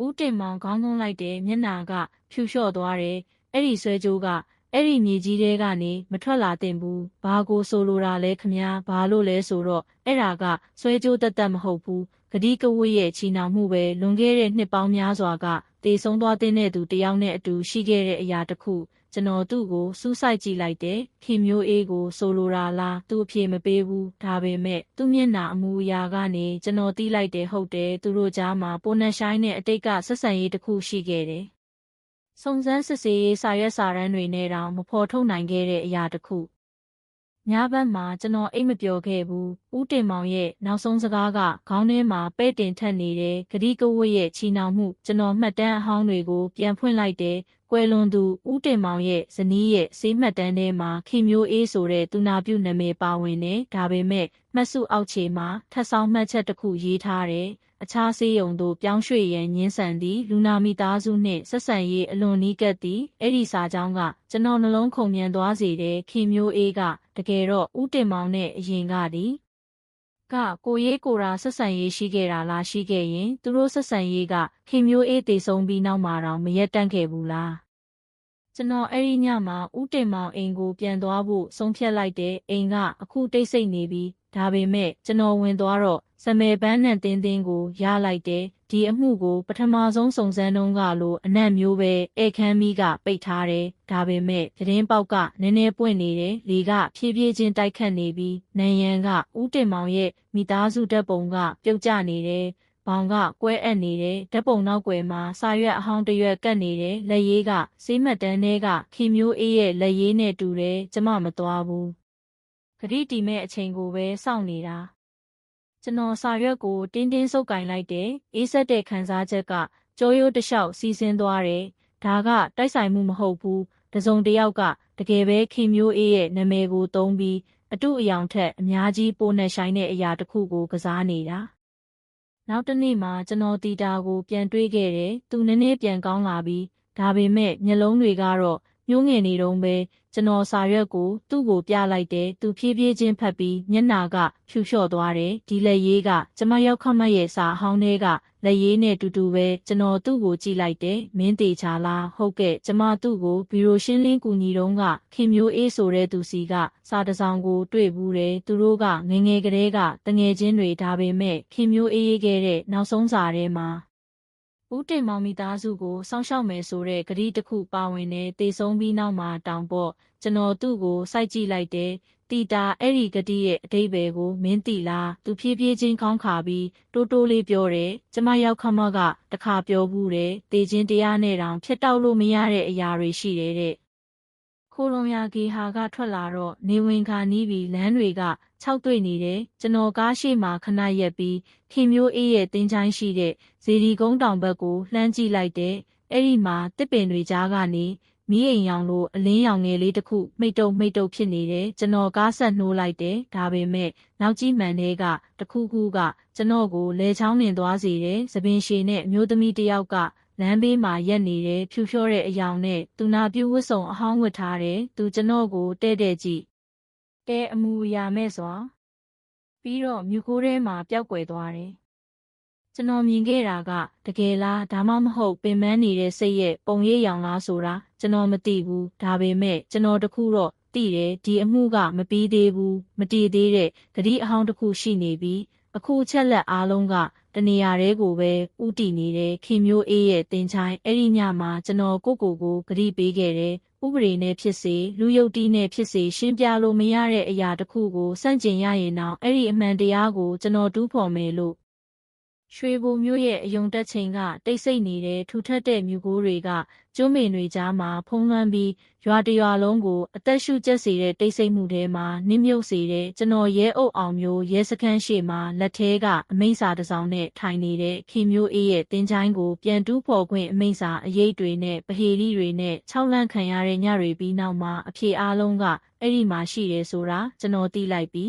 Speaker 1: ဦးတင်မောင်ခေါင်းသွင်းလိုက်တယ်မျက်နှာကဖြူလျှော့သွားတယ်အဲ့ဒီဆွဲကြိုးကအဲ့ဒီမြေကြီးထဲကနေမထွက်လာသင့်ဘူးဘာကိုဆိုလိုတာလဲခမညာဘာလို့လဲဆိုတော့အဲ့ဒါကဆွဲကြိုးတက်မဟုတ်ဘူးဂတိကဝတ်ရဲ့ချီနှောင်မှုပဲလွန်ခဲ့တဲ့နှစ်ပေါင်းများစွာကတေဆုံးသွားတဲ့သူတယောက်နဲ့အတူရှိခဲ့တဲ့အရာတစ်ခုကျွန်တော်သူ့ကိုစူးစိုက်ကြည့်လိုက်တယ်ခင်မျိုးအေးကိုဆိုလိုတာလားသူ့အဖြေမပေးဘူးဒါပေမဲ့သူ့မျက်နှာအမူအရာကနေကျွန်တော်သိလိုက်တယ်ဟုတ်တယ်သူတို့ကြားမှာပိုနက်ဆိုင်နဲ့အတိတ်ကဆက်ဆံရေးတစ်ခုရှိခဲ့တယ်စုံစမ်းစစ်ဆေးရေးစာရွက်စာတမ်းတွေနဲ့တောင်မဖော်ထုတ်နိုင်ခဲ့တဲ့အရာတစ်ခုညဘက်မှာကျွန်တော်အိတ်မပျော်ခဲ့ဘူးဦးတင်မောင်ရဲ့နောက်ဆုံးစကားကခေါင်းထဲမှာပဲ့တင်ထက်နေတယ်ဂတိကဝတ်ရဲ့ချီနှောင်မှုကျွန်တော်မှတ်တမ်းအဟောင်းတွေကိုပြန်ဖွင့်လိုက်တယ်ကွယ်လွန်သူဦးတင်မောင်ရဲ့ဇနီးရဲ့ဆေးမှတ်တမ်းထဲမှာခင်မျိုးအေးဆိုတဲ့သူနာပြုနာမည်ပါဝင်တယ်ဒါပေမဲ့မှတ်စုအောက်ခြေမှာထပ်ဆောင်မှတ်ချက်တစ်ခုရေးထားတယ်အခြားဆေးရုံတို့ပြောင်းရွှေ့ရန်ညှင်းဆန်သည်လူနာမိသားစုနှင့်ဆက်ဆံရေးအလွန်နီးကပ်သည်အဲ့ဒီစာကြောင်းကကျွန်တော်နှလုံးခုန်မြန်သွားစေတဲ့ခင်မျိုးအေးကတကယ်တော့ဦးတင်မောင်နဲ့အရင်ကသည်ကိုရေးကိုရာဆက်ဆံရေးရှိခဲ့တာလားရှိခဲ့ရင်သူတို့ဆက်ဆံရေးကခင်မျိုးအေးတည်ဆုံးပြီးနောက်မှာတော့မရက်တန့်ခဲ့ဘူးလားကျွန်တော်အဲ့ဒီညမှာဦးတင်မောင်အိမ်ကိုပြန်သွားဖို့ဆုံးဖြတ်လိုက်တဲ့အိမ်ကအခုတိတ်ဆိတ်နေပြီဒါပေမဲ့ကျွန်တော်ဝင်သွားတော့စမယ်ပန်းနဲ့တင်းကိုရလိုက်တယ်ဒီအမှုကိုပထမဆုံးစုံစမ်းတုန်းကလိုအနက်မျိုးပဲဧခမ်းမီးကပိတ်ထားတယ်ဒါပေမဲ့သတင်းပေါက်ကနည်းနည်းပွင့်နေတယ်လေကဖြည်းဖြည်းချင်းတိုက်ခတ်နေပြီးနန်ရန်ကဦးတင်မောင်ရဲ့မိသားစုဓာတ်ပုံကပြုတ်ကျနေတယ်ဘောင်ကကွဲအပ်နေတယ်ဓာတ်ပုံနောက်ွယ်မှာစာရွက်အဟောင်းတစ်ရွက်ကတ်နေတယ်လက်ရည်ကဆေးမှတ်တမ်းထဲကခင်မျိုးအေးရဲ့လက်ရည်နဲ့တူတယ်ကျမမသွားဘူးဂရိတီမဲ့အချိန်ကိုပဲစောင့်နေတာကျွန်တော်စာရွက်ကိုတင်းဆုပ်ကင်လိုက်တယ်အေးဆက်တဲ့ခံစားချက်ကကြောရိုးတစ်လျှောက်စီးဆင်းသွားတယ်ဒါကတိုက်ဆိုင်မှုမဟုတ်ဘူးတစုံတစ်ယောက်ကတကယ်ပဲခင်မျိုးအေးရဲ့နာမည်ကိုသုံးပြီးအတုအယောင်ထက်အများကြီးပိုနဲ့ဆိုင်တဲ့အရာတစ်ခုကိုကစားနေတာနောက်တစ်နေ့မှာကျွန်တော်တီတာကိုပြန်တွေးခဲ့တယ်သူနည်းနည်းပြန်ကောင်းလာပြီဒါပေမဲ့မျက်လုံးတွေကတော့ညှိုးငယ်နေတုန်းပဲကျွန်တော်စာရွက်ကိုသူ့ကိုပြလိုက်တယ်သူဖြည်းဖြည်းချင်းဖတ်ပြီးမျက်နှာကဖြူလျှော့သွားတယ်ဒီလက်ရေးကကျမရောက်ခမတ်ရဲ့စာအဟောင်းထဲကလက်ရေးနဲ့တူတူပဲကျွန်တော်သူ့ကိုကြည့်လိုက်တယ်မင်းတေချာလားဟုတ်ကဲ့ကျမသူ့ကိုဘီရိုရှင်းလင်းကူညီတုန်းကခင်မျိုးအေးဆိုတဲ့သူစီကစာတစ်စောင်ကိုတွေ့ဘူးတယ်သူတို့ကငယ်ငယ်ကလေးကတငယ်ချင်းတွေဒါပေမဲ့ခင်မျိုးအေးရေးခဲ့တဲ့နောက်ဆုံးစာထဲမှာဦးတင်မောင်မိသားစုကိုစောင့်ရှောက်မယ်ဆိုတဲ့ကတိတစ်ခုပါဝင်နေတေဆုံးပြီးနောက်မှာတောင်ပေါ့ကျွန်တော်သူ့ကိုစိုက်ကြည့်လိုက်တယ်တီတာအဲ့ဒီကတိရဲ့အတိတ်ပဲကိုမင်းတီလားသူဖြည်းဖြည်းချင်းခေါင်းခါပြီးတိုးတိုးလေးပြောတယ်ကျမရောက်ခမကတခါပြောဘူးတယ်တေချင်းတရားနဲ့တောင်ဖြတ်တောက်လို့မရတဲ့အရာတွေရှိတယ်တဲ့ခိုးလုံရဂေဟာကထွက်လာတော့နေဝင်ခါနီးပြီးလမ်းတွေကခြောက်တွေ့နေတယ်ကျွန်တော်ကားရှိမှခဏရက်ပြီးခင်မျိုးအေးရဲ့တင်းချိုင်းရှိတဲ့ဇေဒီကုန်းတောင်ဘက်ကိုလှမ်းကြည့်လိုက်တယ်အဲ့ဒီမှာတစ်ပင်တွေကြားကနေမီးအိမ်ရောင်လိုအလင်းရောင်ငယ်လေးတစ်ခုမိတ်တုပ်ဖြစ်နေတယ်ကျွန်တော်ကားဆက်နှိုးလိုက်တယ်ဒါပေမဲ့နောက်ကြီးမှန်တဲ့ကတခုခုကကျွန်တော်ကိုလဲချောင်းနှင်သွားစေတယ်သပင်ရှည်နဲ့အမျိုးသမီးတစ်ယောက်ကလမ်းဘေးမှာရက်နေတယ်ဖြူဖြောတဲ့အယောင်နဲ့သူနာပြုဝတ်စုံအဟောင်းဝတ်ထားတယ်သူကျွန်တော်ကိုတဲ့ကြည့်အမူအရာမဲ့စွာပြီးတော့မြူကိုးထဲမှာပျောက်ကွယ်သွားတယ်ကျွန်တော်မြင်ခဲ့တာကတကယ်လားဒါမှမဟုတ်ပင်ပန်းနေတဲ့စိတ်ရဲ့ပုံရိပ်ရောင်လားဆိုတာကျွန်တော်မသိဘူးဒါပေမဲ့ကျွန်တော်တခုတော့သိတယ်ဒီအမှုကမပြီးသေးဘူးမတည်သေးတဲ့ဂတိအဟောင်းတစ်ခုရှိနေပြီးအခုချက်လက်အားလုံးကတနေရာတဲကိုပဲဥတီနေတဲ့ခင်မျိုးအေးရဲ့တင်ချိုင်းအဲ့ဒီညမှာကျွန်တော်ကိုဂတိပေးခဲ့တယ်ဥပဒေနဲ့ဖြစ်စေလူယုတ်တီးနဲ့ဖြစ်စေရှင်းပြလို့မရတဲ့အရာတစ်ခုကိုစန့်ကျင်ရရင်တော့အဲ့ဒီအမှန်တရားကိုကျွန်တော်တူးဖော်မယ်လို့ ရွှေဘိုမြို့ရဲ့အယုံတက်ချိန်ကတိတ်ဆိတ်နေတဲ့ထူထပ်တဲ့မြူကိုတွေကကျွန်းပင်တွေကြားမှာဖုံးလွှမ်းပြီးရွာတရွာလုံးကိုအသက်ရှူကျက်စေတဲ့တိတ်ဆိတ်မှုထဲမှာနစ်မြုပ်စေတဲ့ကျွန်တော်ရဲအုပ်အောင်မျိုးရဲစခန်းရှိမှာလက်ထဲကအမိန့်စာတစ်စောင်နဲ့ထိုင်နေတဲ့ခင်မျိုးအေးရဲ့တင်ချိုင်းကိုပြန်တူးဖော်ခွင့်အမိန့်စာအရေးတွေနဲ့ပဟေလိတွေနဲ့၆လန့်ခံရတဲ့ညတွေပြီးနောက်မှာအဖြေအားလုံးကအဲ့ဒီမှာရှိတယ်ဆိုတာကျွန်တော်သိလိုက်ပြီ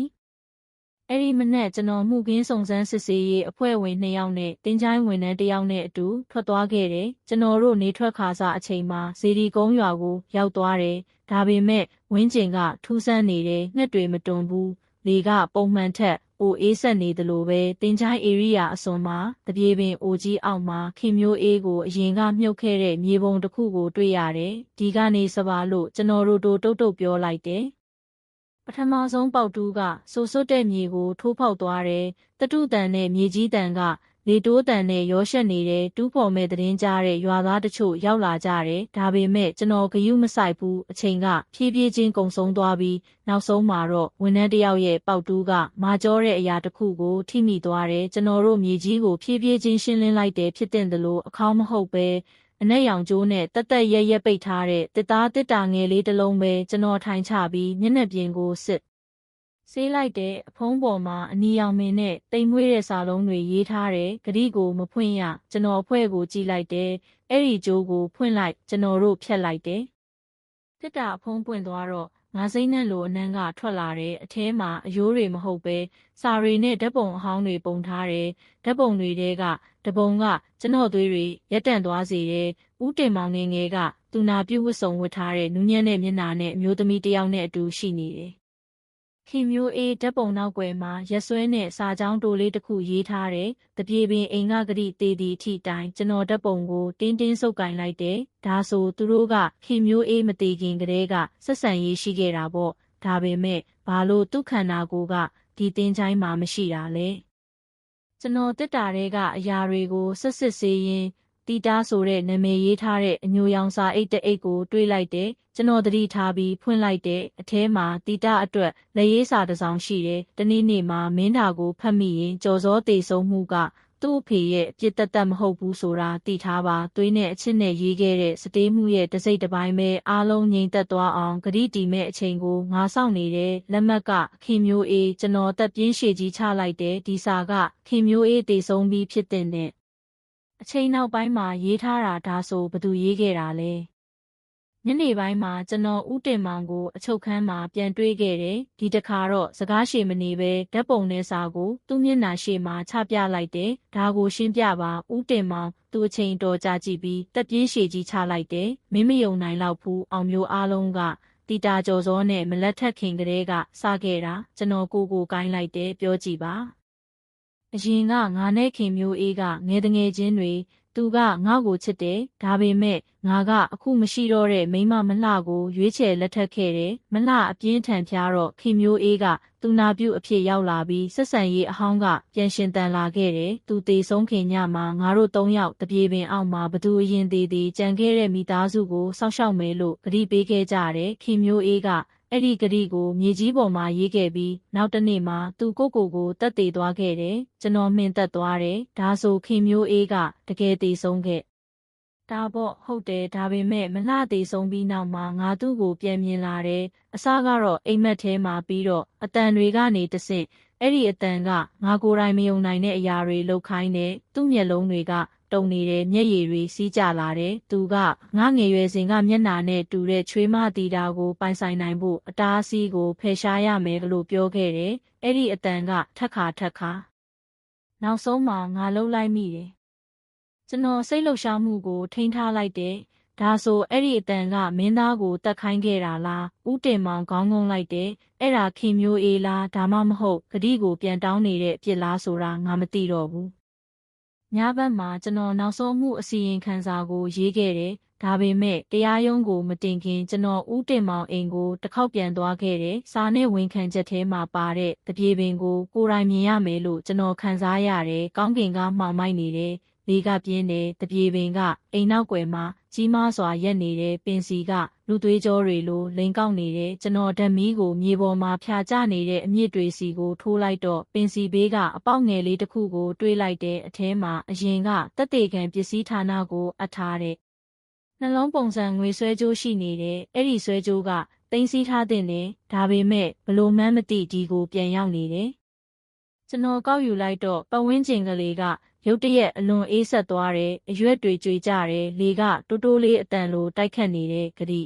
Speaker 1: အဲ့ဒီမနက်ကျွန်တော်မှုခင်းစုံစမ်းစစ်ဆေးရေးအဖွဲ့ဝင်2ယောက်နဲ့တင်ချိုင်းဝန်ထမ်း1ယောက်နဲ့အတူထွက်သွားခဲ့တယ်။ကျွန်တော်တို့နေထွက်ခါစားအချိန်မှာဇေဒီကုန်းရွာကိုရောက်သွားတယ်။ဒါပေမဲ့ဝင်းကျင်ကထူးဆန်းနေတယ်ငှက်တွေမတွန်ဘူး။လေကပုံမှန်ထက်အိုအေးဆက်နေသလိုပဲတင်ချိုင်းဧရိယာအစွန်မှာတပြေပင်အိုကြီးအောက်မှာခင်မျိုးအေးကိုအရင်ကမြုပ်ခဲ့တဲ့မြေပုံတစ်ခုကိုတွေ့ရတယ်။ဒီကနေစပါလို့ကျွန်တော်တို့တုတ်တုတ်ပြောလိုက်တယ်။ပထမဆုံးပေါက်တူးကဆိုစွတ်တဲ့မြေကိုထိုးဖောက်သွားတယ်။တတုတန်နဲ့မြေကြီးတန်ကလေတိုးတန်နဲ့ရောရှက်နေတဲ့တူးဖော်မဲ့သတင်းကြားတဲ့ရွာသားတချို့ရောက်လာကြတယ်။ဒါပေမဲ့ကျွန်တော်ဂယုမဆိုင်ဘူးအချိန်ကဖြည်းဖြည်းချင်းကုံဆုံးသွားပြီးနောက်ဆုံးမှာတော့ဝန်ထမ်းတယောက်ရဲ့ပေါက်တူးကမာကျောတဲ့အရာတစ်ခုကိုထိမိသွားတယ်။ကျွန်တော်တို့မြေကြီးကိုဖြည်းဖြည်းချင်းရှင်းလင်းလိုက်တယ်ဖြစ်တဲ့လို့အခေါင်းမဟုတ်ပဲအနက်ရောင်ကျိုးနဲ့တက်ရဲပိတ်ထားတဲ့တစ်သားတစ်တာငယ်လေးတစ်လုံးပဲကျွန်တော်ထိုင်ချပြီးမျက်နှာပြင်ကိုစစ်ဆေးလိုက်တဲ့အဖုံးပေါ်မှာအနီရောင်မင်းနဲ့တိမ်မွေးတဲ့စာလုံးတွေရေးထားတဲ့ဂရိကိုမဖွင့်ရကျွန်တော်အဖွဲ့ကိုကြည့်လိုက်တယ်အဲ့ဒီကျိုးကိုဖွင့်လိုက်ကျွန်တော်တို့ဖြတ်လိုက်တယ်တစ်တာအဖုံးပွင့်သွားတော့ငါစိမ့်နဲ့လိုအနှမ်းကထွက်လာတဲ့အထဲမှာအယိုးတွေမဟုတ်ပဲစာရီနဲ့ဓာတ်ပုံအဟောင်းတွေပုံထားတယ်ဓာတ်ပုံတွေထဲကတပုံကကျွန်တော်သွေးတွေရက်တန့်သွားစေတယ်ဦးတင်မောင်ငယ်ငယ်ကသူနာပြုဝတ်စုံဝတ်ထားတဲ့နူးညံ့တဲ့မျက်နှာနဲ့အမျိုးသမီးတစ်ယောက်နဲ့အတူရှိနေတယ်ခင်မျိုးအေးဓာတ်ပုံနောက်ွယ်မှာရက်ဆွဲနဲ့စာကြောင်းတိုလေးတစ်ခုရေးထားတယ်။တပြေပင်အိမ်ကဂရိသေးသည့်အထိတိုင်ကျွန်တော်ဓာတ်ပုံကိုတင်းဆုပ်ကင်လိုက်တယ်။ဒါဆိုသူတို့ကခင်မျိုးအေးမတည်ခင်ကတည်းကဆက်ဆံရေးရှိခဲ့တာပေါ့။ဒါပေမဲ့ဘာလို့သူ့ခန္ဓာကိုယ်ကဒီတင်းချိုင်းမှာမရှိတာလဲ။ကျွန်တော်တက်တာတွေကအရာတွေကိုစစ်ဆေးရင်းတီတာဆိုတဲ့နာမည်ရေးထားတဲ့အညိုရောင်စာအိတ်တအိတ်ကိုတွေးလိုက်တယ်ကျွန်တော်သတိထားပြီးဖွင့်လိုက်တဲ့အထဲမှာတီတာအတွက်လက်ရေးစာတစ်စောင်ရှိတယ်တနေ့နေ့မှာမင်းတာကိုဖတ်မိရင်ကြော်စောတေဆုံးမှုကသူ့အဖေရဲ့အပြစ်သက်မဟုတ်ဘူးဆိုတာသိထားပါသွေးနဲ့အချစ်နဲ့ရေးခဲ့တဲ့စတေးမှုရဲ့တစိမ့်တစ်ပိုင်းပဲအားလုံးငြိမ်သက်သွားအောင်ဂရိတီမဲ့အချိန်ကိုငါစောင့်နေတဲ့လက်မှတ်ကခင်မျိုးအေးကျွန်တော်တက်ပြင်းရှည်ကြီးချလိုက်တဲ့ဒီစာကခင်မျိုးအေးတေဆုံးပြီးဖြစ်တဲ့အချိန်နောက်ပိုင်းမှာရေးထားတာဒါဆိုဘသူရေးခဲ့တာလဲညနေပိုင်းမှာကျွန်တော်ဦးတင်မောင်ကိုအချုပ်ခန်းမှာပြန်တွေ့ခဲ့တယ်ဒီတခါတော့စကားရှည်မနေပဲဓာတ်ပုံနဲ့စာကိုသူ့မျက်နှာရှေ့မှာချပြလိုက်တယ်ဒါကိုရှင်းပြပါဦးတင်မောင်သူ့အချိန်တော်ကြာကြည့်ပြီးတက်ပြေးရှည်ကြီးချလိုက်တယ်မင်းမယုံနိုင်တော့ဘူးအောင်မျိုးအားလုံးကတီတာကြော်စောနဲ့မလက်ထက်ခင်ကလေးကစခဲ့တာကျွန်တော်ကိုကိုင်းလိုက်တယ်ပြောကြည့်ပါအရင်ကငါနဲ့ခင်မျိုးအေးကငယ်တငယ်ချင်းတွေသူကငါ့ကိုချစ်တယ်ဒါပေမဲ့ငါကအခုမရှိတော့တဲ့မိမမလှကိုရွေးချယ်လက်ထပ်ခဲ့တယ်မလှအပြင်းထန်ဖျားတော့ခင်မျိုးအေးကသူနာပြုအဖြစ်ရောက်လာပြီးဆက်ဆံရေးအဟောင်းကပြန်ရှင်တန်လာခဲ့တယ်သူတေဆုံးခင်ညမှာငါတို့၃ယောက်တပြေပင်အောက်မှာဘသူအရင်သေးသေးကြံခဲ့တဲ့မိသားစုကိုစောင့်ရှောက်မယ်လို့ကတိပေးခဲ့ကြတယ်ခင်မျိုးအေးကအဲ့ဒီကတိကိုမြေကြီးပေါ်မှာရေးခဲ့ပြီးနောက်တစ်နေ့မှာသူကိုတက်သေးသွားခဲ့တယ်ကျွန်တော်မှင်သက်သွားတယ်ဒါဆိုခင်မျိုးအေးကတကယ်သေဆုံးခဲ့ဒါပေါ့ဟုတ်တယ်ဒါပေမဲ့မလှသေးဆုံးပြီးနောက်မှာငါသူ့ကိုပြန်မြင်လာတယ်အစကတော့အိမ်မက်ထဲမှာပြီးတော့အတန်တွေကနေတဆင့်အဲ့ဒီအတန်ကငါကိုယ်တိုင်မယုံနိုင်တဲ့အရာတွေလှုပ်ခိုင်းတယ်သူ့မျက်လုံးတွေကတုံနေတယ်မျက်ရည်တွေစီးကျလာတယ်သူကငါငယ်ရွယ်စဉ်ကမျက်နှာနဲ့တူတဲ့ချွေးမတီတာကိုပိုင်ဆိုင်နိုင်ဖို့အတားအဆီးကိုဖယ်ရှားရမယ်လို့ပြောခဲ့တယ်အဲ့ဒီအတန်ကထက်ခါနောက်ဆုံးမှာငါလှုပ်လိုက်မိတယ်ကျွန်တော်စိတ်လှုပ်ရှားမှုကိုထိန်းထားလိုက်တယ်ဒါဆိုအဲ့ဒီအတန်ကမင်းသားကိုတတ်ခိုင်းခဲ့တာလားဦးတင်မောင်ခေါင်းငုံလိုက်တယ်အဲ့ဒါခင်မျိုးအေးလားဒါမှမဟုတ်ဂတိကိုပြန်တောင်းနေတဲ့အပြစ်လားဆိုတာငါမသိတော့ဘူးညဘက်မှာကျွန်တော်နောက်ဆုံးမှုအစီရင်ခံစာကိုရေးခဲ့တယ်ဒါပေမဲ့တရားရုံးကိုမတင်ခင်ကျွန်တော်ဦးတင်မောင်အိမ်ကိုတစ်ခေါက်ပြန်သွားခဲ့တယ်စာနဲ့ဝန်ခံချက်ထဲမှာပါတဲ့တပြေပင်ကိုကိုယ်တိုင်မြင်ရမယ်လို့ကျွန်တော်ခံစားရတယ်ကောင်းကင်ကမှောင်မိုက်နေတယ်လေကပြင်းတယ်တပြေပင်ကအိမ်နောက်ွယ်မှာ ကြီးမားစွာရက်နေတဲ့ပင်စီကလူသွေးကြောတွေလိုလိန်ကောက်နေတဲ့ကျွန်တော်ဓာတ်မီးကိုမြေပေါ်မှာဖြာကျနေတဲ့အမြစ်တွေစီကိုထိုးလိုက်တော့ပင်စီဘေးကအပေါက်ငယ်လေးတစ်ခုကိုတွေးလိုက်တဲ့အထဲမှာအရင်ကတက်တေခံပစ္စည်းဌာနကိုအပ်ထားတဲ့နှလုံးပုံစံငွေဆွဲကြိုးရှိနေတဲ့အဲ့ဒီဆွဲကြိုးကသိမ်းဆည်းထားတဲ့နဲ့ဒါပေမဲ့ဘလို့မှန်းမသိဒီကိုပြန်ရောက်နေတယ်ကျွန်တော်ကောက်ယူလိုက်တော့ပတ်ဝန်းကျင်ကလေးကရုတ်တရက်အလွန်အေးဆက်သွားတယ်အရွက်တွေကြွေကြတယ်လေကတိုးတိုးလေးအတန်လိုတိုက်ခတ်နေတဲ့ဂတိ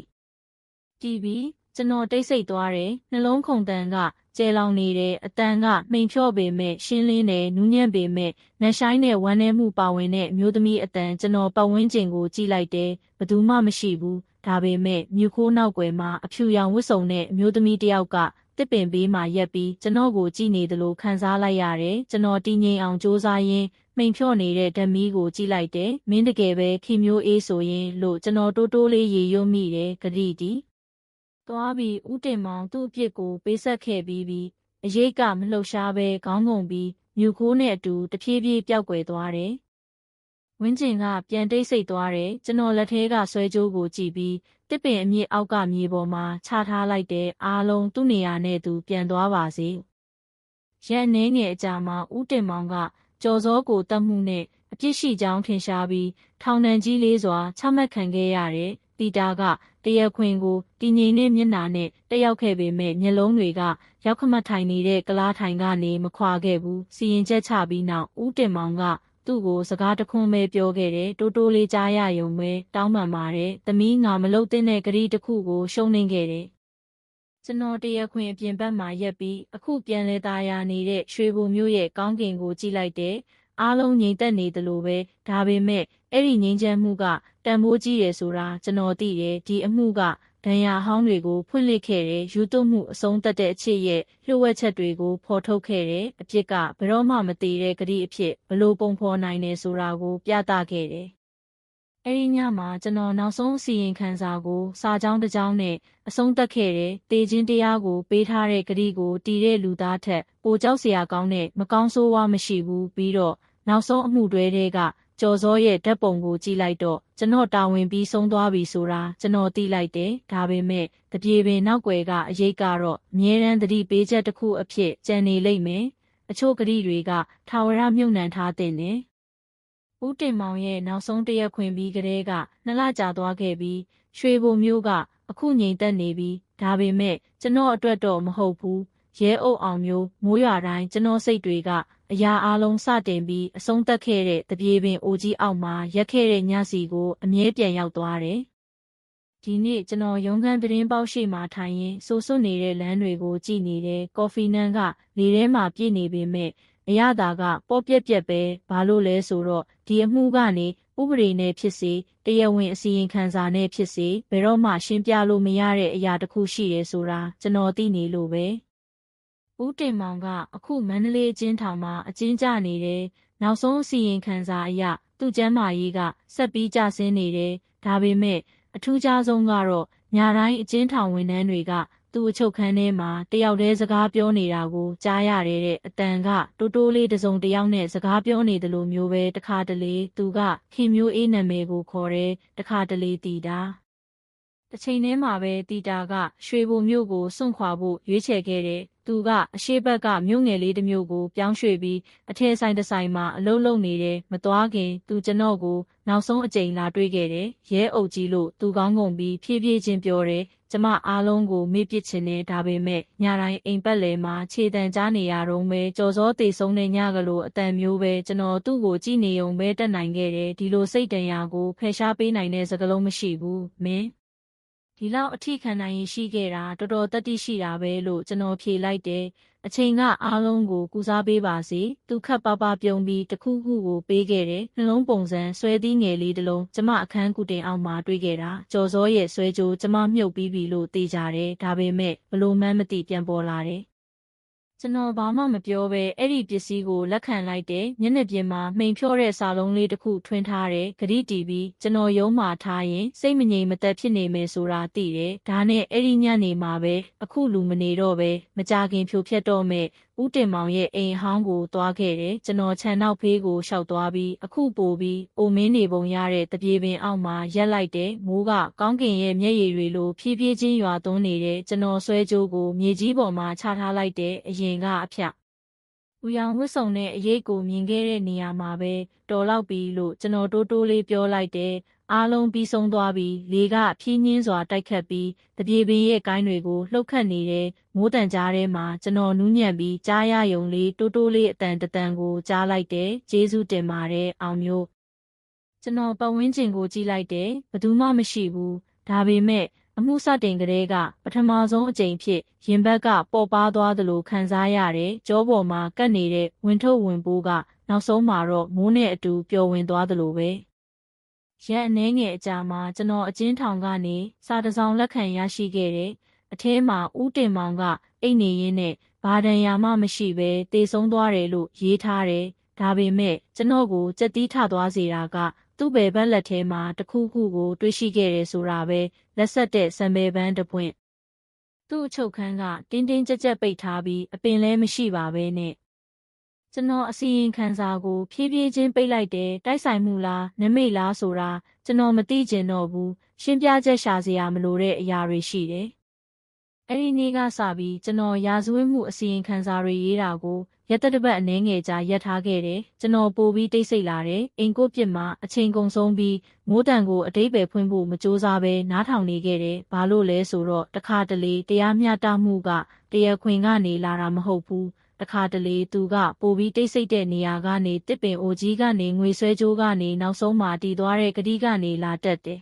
Speaker 1: ကြည့်ပြီးကျွန်တော်တိတ်ဆိတ်သွားတယ်နှလုံးခုန်တန်ကကျဲလောင်နေတယ်အတန်ကမှိန်ဖြော့ပေမဲ့ရှင်းလင်းတယ်နူးညံ့ပေမဲ့နှဆိုင်တဲ့ဝမ်းနည်းမှုပါဝင်တဲ့အမျိုးသမီးအတန်ကျွန်တော်ပတ်ဝန်းကျင်ကိုကြည့်လိုက်တယ်ဘယ်သူမှမရှိဘူးဒါပေမဲ့မြူခိုးနောက်ွယ်မှာအဖြူရောင်ဝတ်စုံတဲ့အမျိုးသမီးတစ်ယောက်ကတစ်ပင်ဘေးမှာရက်ပြီးကျွန်တော်ကိုကြည့်နေသလိုခံစားလိုက်ရတယ်ကျွန်တော်တည်ငြိမ်အောင်စူးစမ်းရင်းမှိန်ဖြော့နေတဲ့ဓာတ်မီးကိုကြည့်လိုက်တယ်မင်းတကယ်ပဲခင်မျိုးအေးဆိုရင်လို့ကျွန်တော်တိုးတိုးလေးရေရွတ်မိတယ်ဂတိတီသွားပြီးဦးတင်မောင်သူ့အပြစ်ကိုပေးဆက်ခဲ့ပြီးအရေးကမလှုပ်ရှားပဲခေါင်းငုံပြီးမြူခိုးနဲ့အတူတဖြည်းဖြည်းပျောက်ကွယ်သွားတယ်ဝင်းကျင်ကပြန်တိတ်ဆိတ်သွားတယ်ကျွန်တော်လက်ထဲကဆွဲကြိုးကိုကြည့်ပြီးတစ်ပင်အမြင့်အောက်ကမြေပေါ်မှာချထားလိုက်တဲ့အားလုံးသူ့နေရာနဲ့သူပြန်သွားပါစေရက်နှဲငယ်အကြာမှာဦးတင်မောင်ကကြော်စောကိုတတ်မှုနဲ့အပြစ်ရှိကြောင်းထင်ရှားပြီးထောင်ဒဏ်ကြီးလေးစွာချမှတ်ခံခဲ့ရတယ်တီတာကတရားခွင်ကိုတည်ငြိမ်တဲ့မျက်နှာနဲ့တက်ရောက်ခဲ့ပေမဲ့မျက်လုံးတွေကရောက်ခမတ်ထိုင်နေတဲ့ကလားထိုင်ကနေမခွာခဲ့ဘူးစီရင်ချက်ချပြီးနောက်ဦးတင်မောင်ကသူ့ကိုစကားတခွန်းပဲပြောခဲ့တယ်တိုးတိုးလေးကြားရယုံပဲတောင်းပန်ပါတယ်သမီးငါမလုပ်တဲ့ဂရီတစ်ခုကိုရှုံးနေခဲ့တယ်ကျွန်တော်တရားခွင်အပြင်ဘက်မှာရက်ပြီးအခုပြန်လဲသားရနေတဲ့ရွှေဘိုမျိုးရဲ့ကောင်းကင်ကိုကြည့်လိုက်တယ်အားလုံးငြိမ်သက်နေသလိုပဲဒါပေမဲ့အဲ့ဒီငြိမ်ချမ်းမှုကတန်ဖိုးကြီးတယ်ဆိုတာကျွန်တော်သိတယ်ဒီအမှုကဒဏ်ရာဟောင်းတွေကိုဖွင့်လှစ်ခဲ့တယ်ယူသွမှုအဆုံးသတ်တဲ့အချစ်ရဲ့လျှို့ဝှက်ချက်တွေကိုဖော်ထုတ်ခဲ့တယ်အဖြစ်ကဘယ်တော့မှမတည်တဲ့ဂတိအဖြစ်ဘလို့ပုံဖော်နိုင်တယ်ဆိုတာကိုပြသခဲ့တယ်အဲ့ဒီညမှာကျွန်တော်နောက်ဆုံးအစီရင်ခံစာကိုစာကြောင်းတစ်ကြောင်းနဲ့အဆုံးသတ်ခဲ့တယ်တေခြင်းတရားကိုပေးထားတဲ့ဂတိကိုတည်တဲ့လူသားထက်ပိုကြောက်စရာကောင်းတဲ့မကောင်းဆိုးဝါးမရှိဘူးပြီးတော့နောက်ဆုံးအမှုတွဲတွေကကျော်စောရဲ့ဓာတ်ပုံကိုကြည့်လိုက်တော့ကျွန်တော်တာဝန်ပြီးဆုံးသွားပြီဆိုတာကျွန်တော်သိလိုက်တယ်ဒါပေမဲ့တပြေပင်နောက်ွယ်ကအရေးကတော့အမြဲတမ်းသတိပေးချက်တစ်ခုအဖြစ်ကြံနေလိမ့်မယ်အချို့ဂတိတွေကထာဝရမြုပ်နှံထားတဲ့နဲ့ဦးတင်မောင်ရဲ့နောက်ဆုံးတရက်ခွင်ပြီးကလေးက2 လကြာသွားခဲ့ပြီးရွှေဘိုမျိုးကအခုငြိမ်သက်နေပြီးဒါပေမဲ့ကျွန်တော်အတွက်တော့မဟုတ်ဘူးရဲအုပ်အောင်မျိုးမိုးရွာတိုင်းကျွန်တော်စိတ်တွေကအရာအလုံးစတင်ပြီးအဆုံးသတ်ခဲ့တဲ့တပြေပင်အိုကြီးအောက်မှာရက်ခဲ့တဲ့ညစီကိုအမြဲပြန်ရောက်သွားတယ်ဒီနေ့ကျွန်တော်ရုံးခန်းသတင်းပေါက်ရှိမှထိုင်ရင်စိုးစွနေတဲ့လမ်းတွေကိုကြည့်နေတယ်ကော်ဖီနန်းကလေထဲမှာပြည့်နေပေမဲ့အရသာကပေါ့ပြက်ပြက်ပဲဘာလို့လဲဆိုတော့ဒီအမှုကနေဥပဒေနဲ့ဖြစ်စေတရားဝင်အစီရင်ခံစာနဲ့ဖြစ်စေဘယ်တော့မှရှင်းပြလို့မရတဲ့အရာတစ်ခုရှိတယ်ဆိုတာကျွန်တော်သိနေလို့ပဲဦးတင်မောင်ကအခုမန္တလေးအကျဉ်းထောင်မှာအကျဉ်းကျနေတယ်နောက်ဆုံးအစီရင်ခံစာအရသူ့ကျန်းမာရေးကဆက်ပြီးကျဆင်းနေတယ်ဒါပေမဲ့အထူးခြားဆုံးကတော့ညတိုင်းအကျဉ်းထောင်ဝန်ထမ်းတွေကသူ့အချုပ်ခန်းထဲမှာတယောက်တည်းစကားပြောနေတာကိုကြားရတယ်တဲ့အတန်ကတိုးတိုးလေးတစ်စုံတစ်ယောက်နဲ့စကားပြောနေတယ်လို့မျိုးပဲတခါတလေသူကခင်မျိုးအေးနာမည်ကိုခေါ်တယ်တခါတလေတီတာတစ်ချိန်တည်းမှာပဲတီတာကရွှေဘိုမြို့ကိုစွန့်ခွာဖို့ရွေးချယ်ခဲ့တယ်သူကအရှေ့ဘက်ကမြို့ငယ်လေးတစ်မြို့ကိုပြောင်းရွှေ့ပြီးအထက်ဆိုင်တစ်ဆိုင်မှာအလုပ်လုပ်နေတယ်မသွားခင်သူကျွန်တော်ကိုနောက်ဆုံးအကြိမ်လာတွေ့ခဲ့တယ်ရဲအုပ်ကြီးလို့သူကောင်းကုန်ပြီးဖြည်းဖြည်းချင်းပြောတယ်ကျမအားလုံးကိုမေ့ပစ်ချင်တယ်ဒါပေမဲ့ညတိုင်းအိမ်ပတ်လည်မှာခြေတံကြားနေရတော့ပဲကြော်စောတေဆုံးတဲ့ညကလေးအတန်မျိုးပဲကျွန်တော်သူ့ကိုကြည့်နေုံပဲတက်နိုင်ခဲ့တယ်ဒီလိုစိတ်တန်ရာကိုဖယ်ရှားပေးနိုင်တဲ့စကားလုံးမရှိဘူးမင်းဒီလောက်အထိခံနိုင်ရင်ရှိခဲ့တာတော်တော်တတိရှိတာပဲလို့ကျွန်တော်ဖြေလိုက်တယ်အချိန်ကအားလုံးကိုကူစားပေးပါစေသူခက်ပါပါပြုံးပြီးတခုခုကိုပေးခဲ့တယ်နှလုံးပုံစံဆွဲသီးငယ်လေးတစ်လုံးကျမအခန်းကူတင်အောင်မှာတွေးခဲ့တာကြော်စောရဲ့ဆွဲကြိုးကျမမြုပ်ပြီးပြီလို့သိကြတယ်ဒါပေမဲ့ဘလို့မှန်းမသိပြန်ပေါ်လာတယ်ကျွန်တော်ဘာမှမပြောဘဲအဲ့ဒီပစ္စည်းကိုလက်ခံလိုက်တယ်မျက်နှာပြင်မှာမှိန်ဖြော့တဲ့စာလုံးလေးတစ်ခုထွင်းထားတယ်ဂရိတီပြီးကျွန်တော်ရုံးမှာထားရင်စိတ်မငြိမ်မသက်ဖြစ်နေမယ်ဆိုတာသိတယ်ဒါနဲ့အဲ့ဒီညနေမှာပဲအခုလူမနေတော့ပဲမကြခင်ဖြိုဖျက်တော့မဲ့ ဦးတင်မောင်ရဲ့အိမ်ဟောင်းကိုသွားခဲ့တယ်ကျွန်တော်ခြံနောက်ဖေးကိုရှောက်သွားပြီးအခုပို့ပြီးအိုမင်းနေပုံရတဲ့တပြေပင်အောက်မှာရက်လိုက်တယ်မိုးကကောင်းကင်ရဲ့မျက်ရည်တွေလိုဖြည်းဖြည်းချင်းရွာသွန်းနေတဲ့ကျွန်တော်ဆွဲကြိုးကိုမြေကြီးပေါ်မှာချထားလိုက်တဲ့အရင်ကအဖျဦးရောင်ဝတ်စုံနဲ့အရေးကိုမြင်ခဲ့တဲ့နေရာမှာပဲတော်လောက်ပြီလို့ကျွန်တော်တိုးတိုးလေးပြောလိုက်တယ်အားလုံးပြီးဆုံးသွားပြီးလေကဖြည်းညင်းစွာတိုက်ခတ်ပြီးတပြေပင်ရဲ့ကိုင်းတွေကိုလှုပ်ခတ်နေတဲ့မိုးတန်ကြားထဲမှာကျွန်တော်နူးညံ့ပြီးကြားရယုံလေးတိုးတိုးလေးအတန်တတန်ကိုကြားလိုက်တယ်ကျေးဇူးတင်ပါတယ်အောင်မျိုးကျွန်တော်ပတ်ဝန်းကျင်ကိုကြည့်လိုက်တယ်ဘယ်သူမှမရှိဘူးဒါပေမဲ့အမှုစတင်ကလေးကပထမဆုံးအကြိမ်ဖြစ်ရင်ဘက်ကပေါ်ပါသွားသလိုခံစားရတယ်ကြောပေါ်မှာကပ်နေတဲ့ဝင်ထုတ်ဝင်ပိုးကနောက်ဆုံးမှာတော့မိုးနဲ့အတူပျော်ဝင်သွားသလိုပဲရက်အနှဲငယ်အကြာမှာကျွန်တော်အကျဉ်းထောင်ကနေစာတစ်စောင်လက်ခံရရှိခဲ့တယ်အထဲမှာဦးတင်မောင်ကအိတ်နေရင်းနဲ့ဘာဒဏ်ရာမှမရှိဘဲတေဆုံးသွားတယ်လို့ရေးထားတယ်ဒါပေမဲ့ကျွန်တော်ကိုကြက်တီးထသွားစေတာကသူ့ဘယ်ဘက်လက်ထဲမှာတစ်ခုခုကိုတွေးရှိခဲ့တယ်ဆိုတာပဲလက်ဆက်တဲ့စံပယ်ပန်းတစ်ပွင့်သူ့အချုပ်ခန်းကတင်းတင်းကြပ်ကြပ်ပိတ်ထားပြီးအပင်လည်းမရှိပါပဲနဲ့ကျွန်တော်အစီရင်ခံစာကိုဖြည်းဖြည်းချင်းပိတ်လိုက်တယ်တိုက်ဆိုင်မှုလားနမိတ်လားဆိုတာကျွန်တော်မသိကျင်တော့ဘူးရှင်းပြချက်ရှာစရာမလိုတဲ့အရာတွေရှိတယ်အဲ့ဒီနေ့ကစပြီးကျွန်တော်ရာဇဝတ်မှုအစီရင်ခံစာတွေရေးတာကိုရက်တစ်ပတ်အနည်းငယ်ကြာရပ်ထားခဲ့တယ်ကျွန်တော်ပို့ပြီးတိတ်ဆိတ်လာတယ်အိမ်ကိုပြစ်မှာအချိန်ကုန်ဆုံးပြီးမိုးတန်ကိုအတိတ်ပဲဖွင့်ဖို့မကြိုးစားဘဲနားထောင်နေခဲ့တယ်ဘာလို့လဲဆိုတော့တခါတလေတရားမျှတမှုကတရားခွင်ကနေလာတာမဟုတ်ဘူးတခါတလေသူကပို့ပြီးတိတ်ဆိတ်တဲ့နေရာကနေတစ်ပင်အိုကြီးကနေငွေဆွဲကြိုးကနေနောက်ဆုံးမှတည်သွားတဲ့ကတိကနေလာတတ်တယ်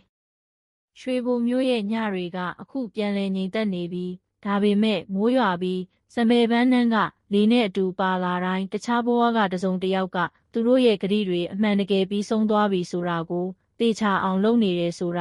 Speaker 1: ရွှေဘိုမျိုးရဲ့ညတွေကအခုပြန်လည်ငြိမ်သက်နေပြီးဒါပေမဲ့မိုးရွာပြီးစံပယ်ပန်းနှန်းကလေနဲ့အတူပါလာတိုင်းတခြားဘဝကတစုံတစ်ယောက်ကသူတို့ရဲ့ကတိတွေအမှန်တကယ်ပြီးဆုံးသွားပြီဆိုတာကိုသေချာအောင်လုပ်နေတယ်ဆိုတာ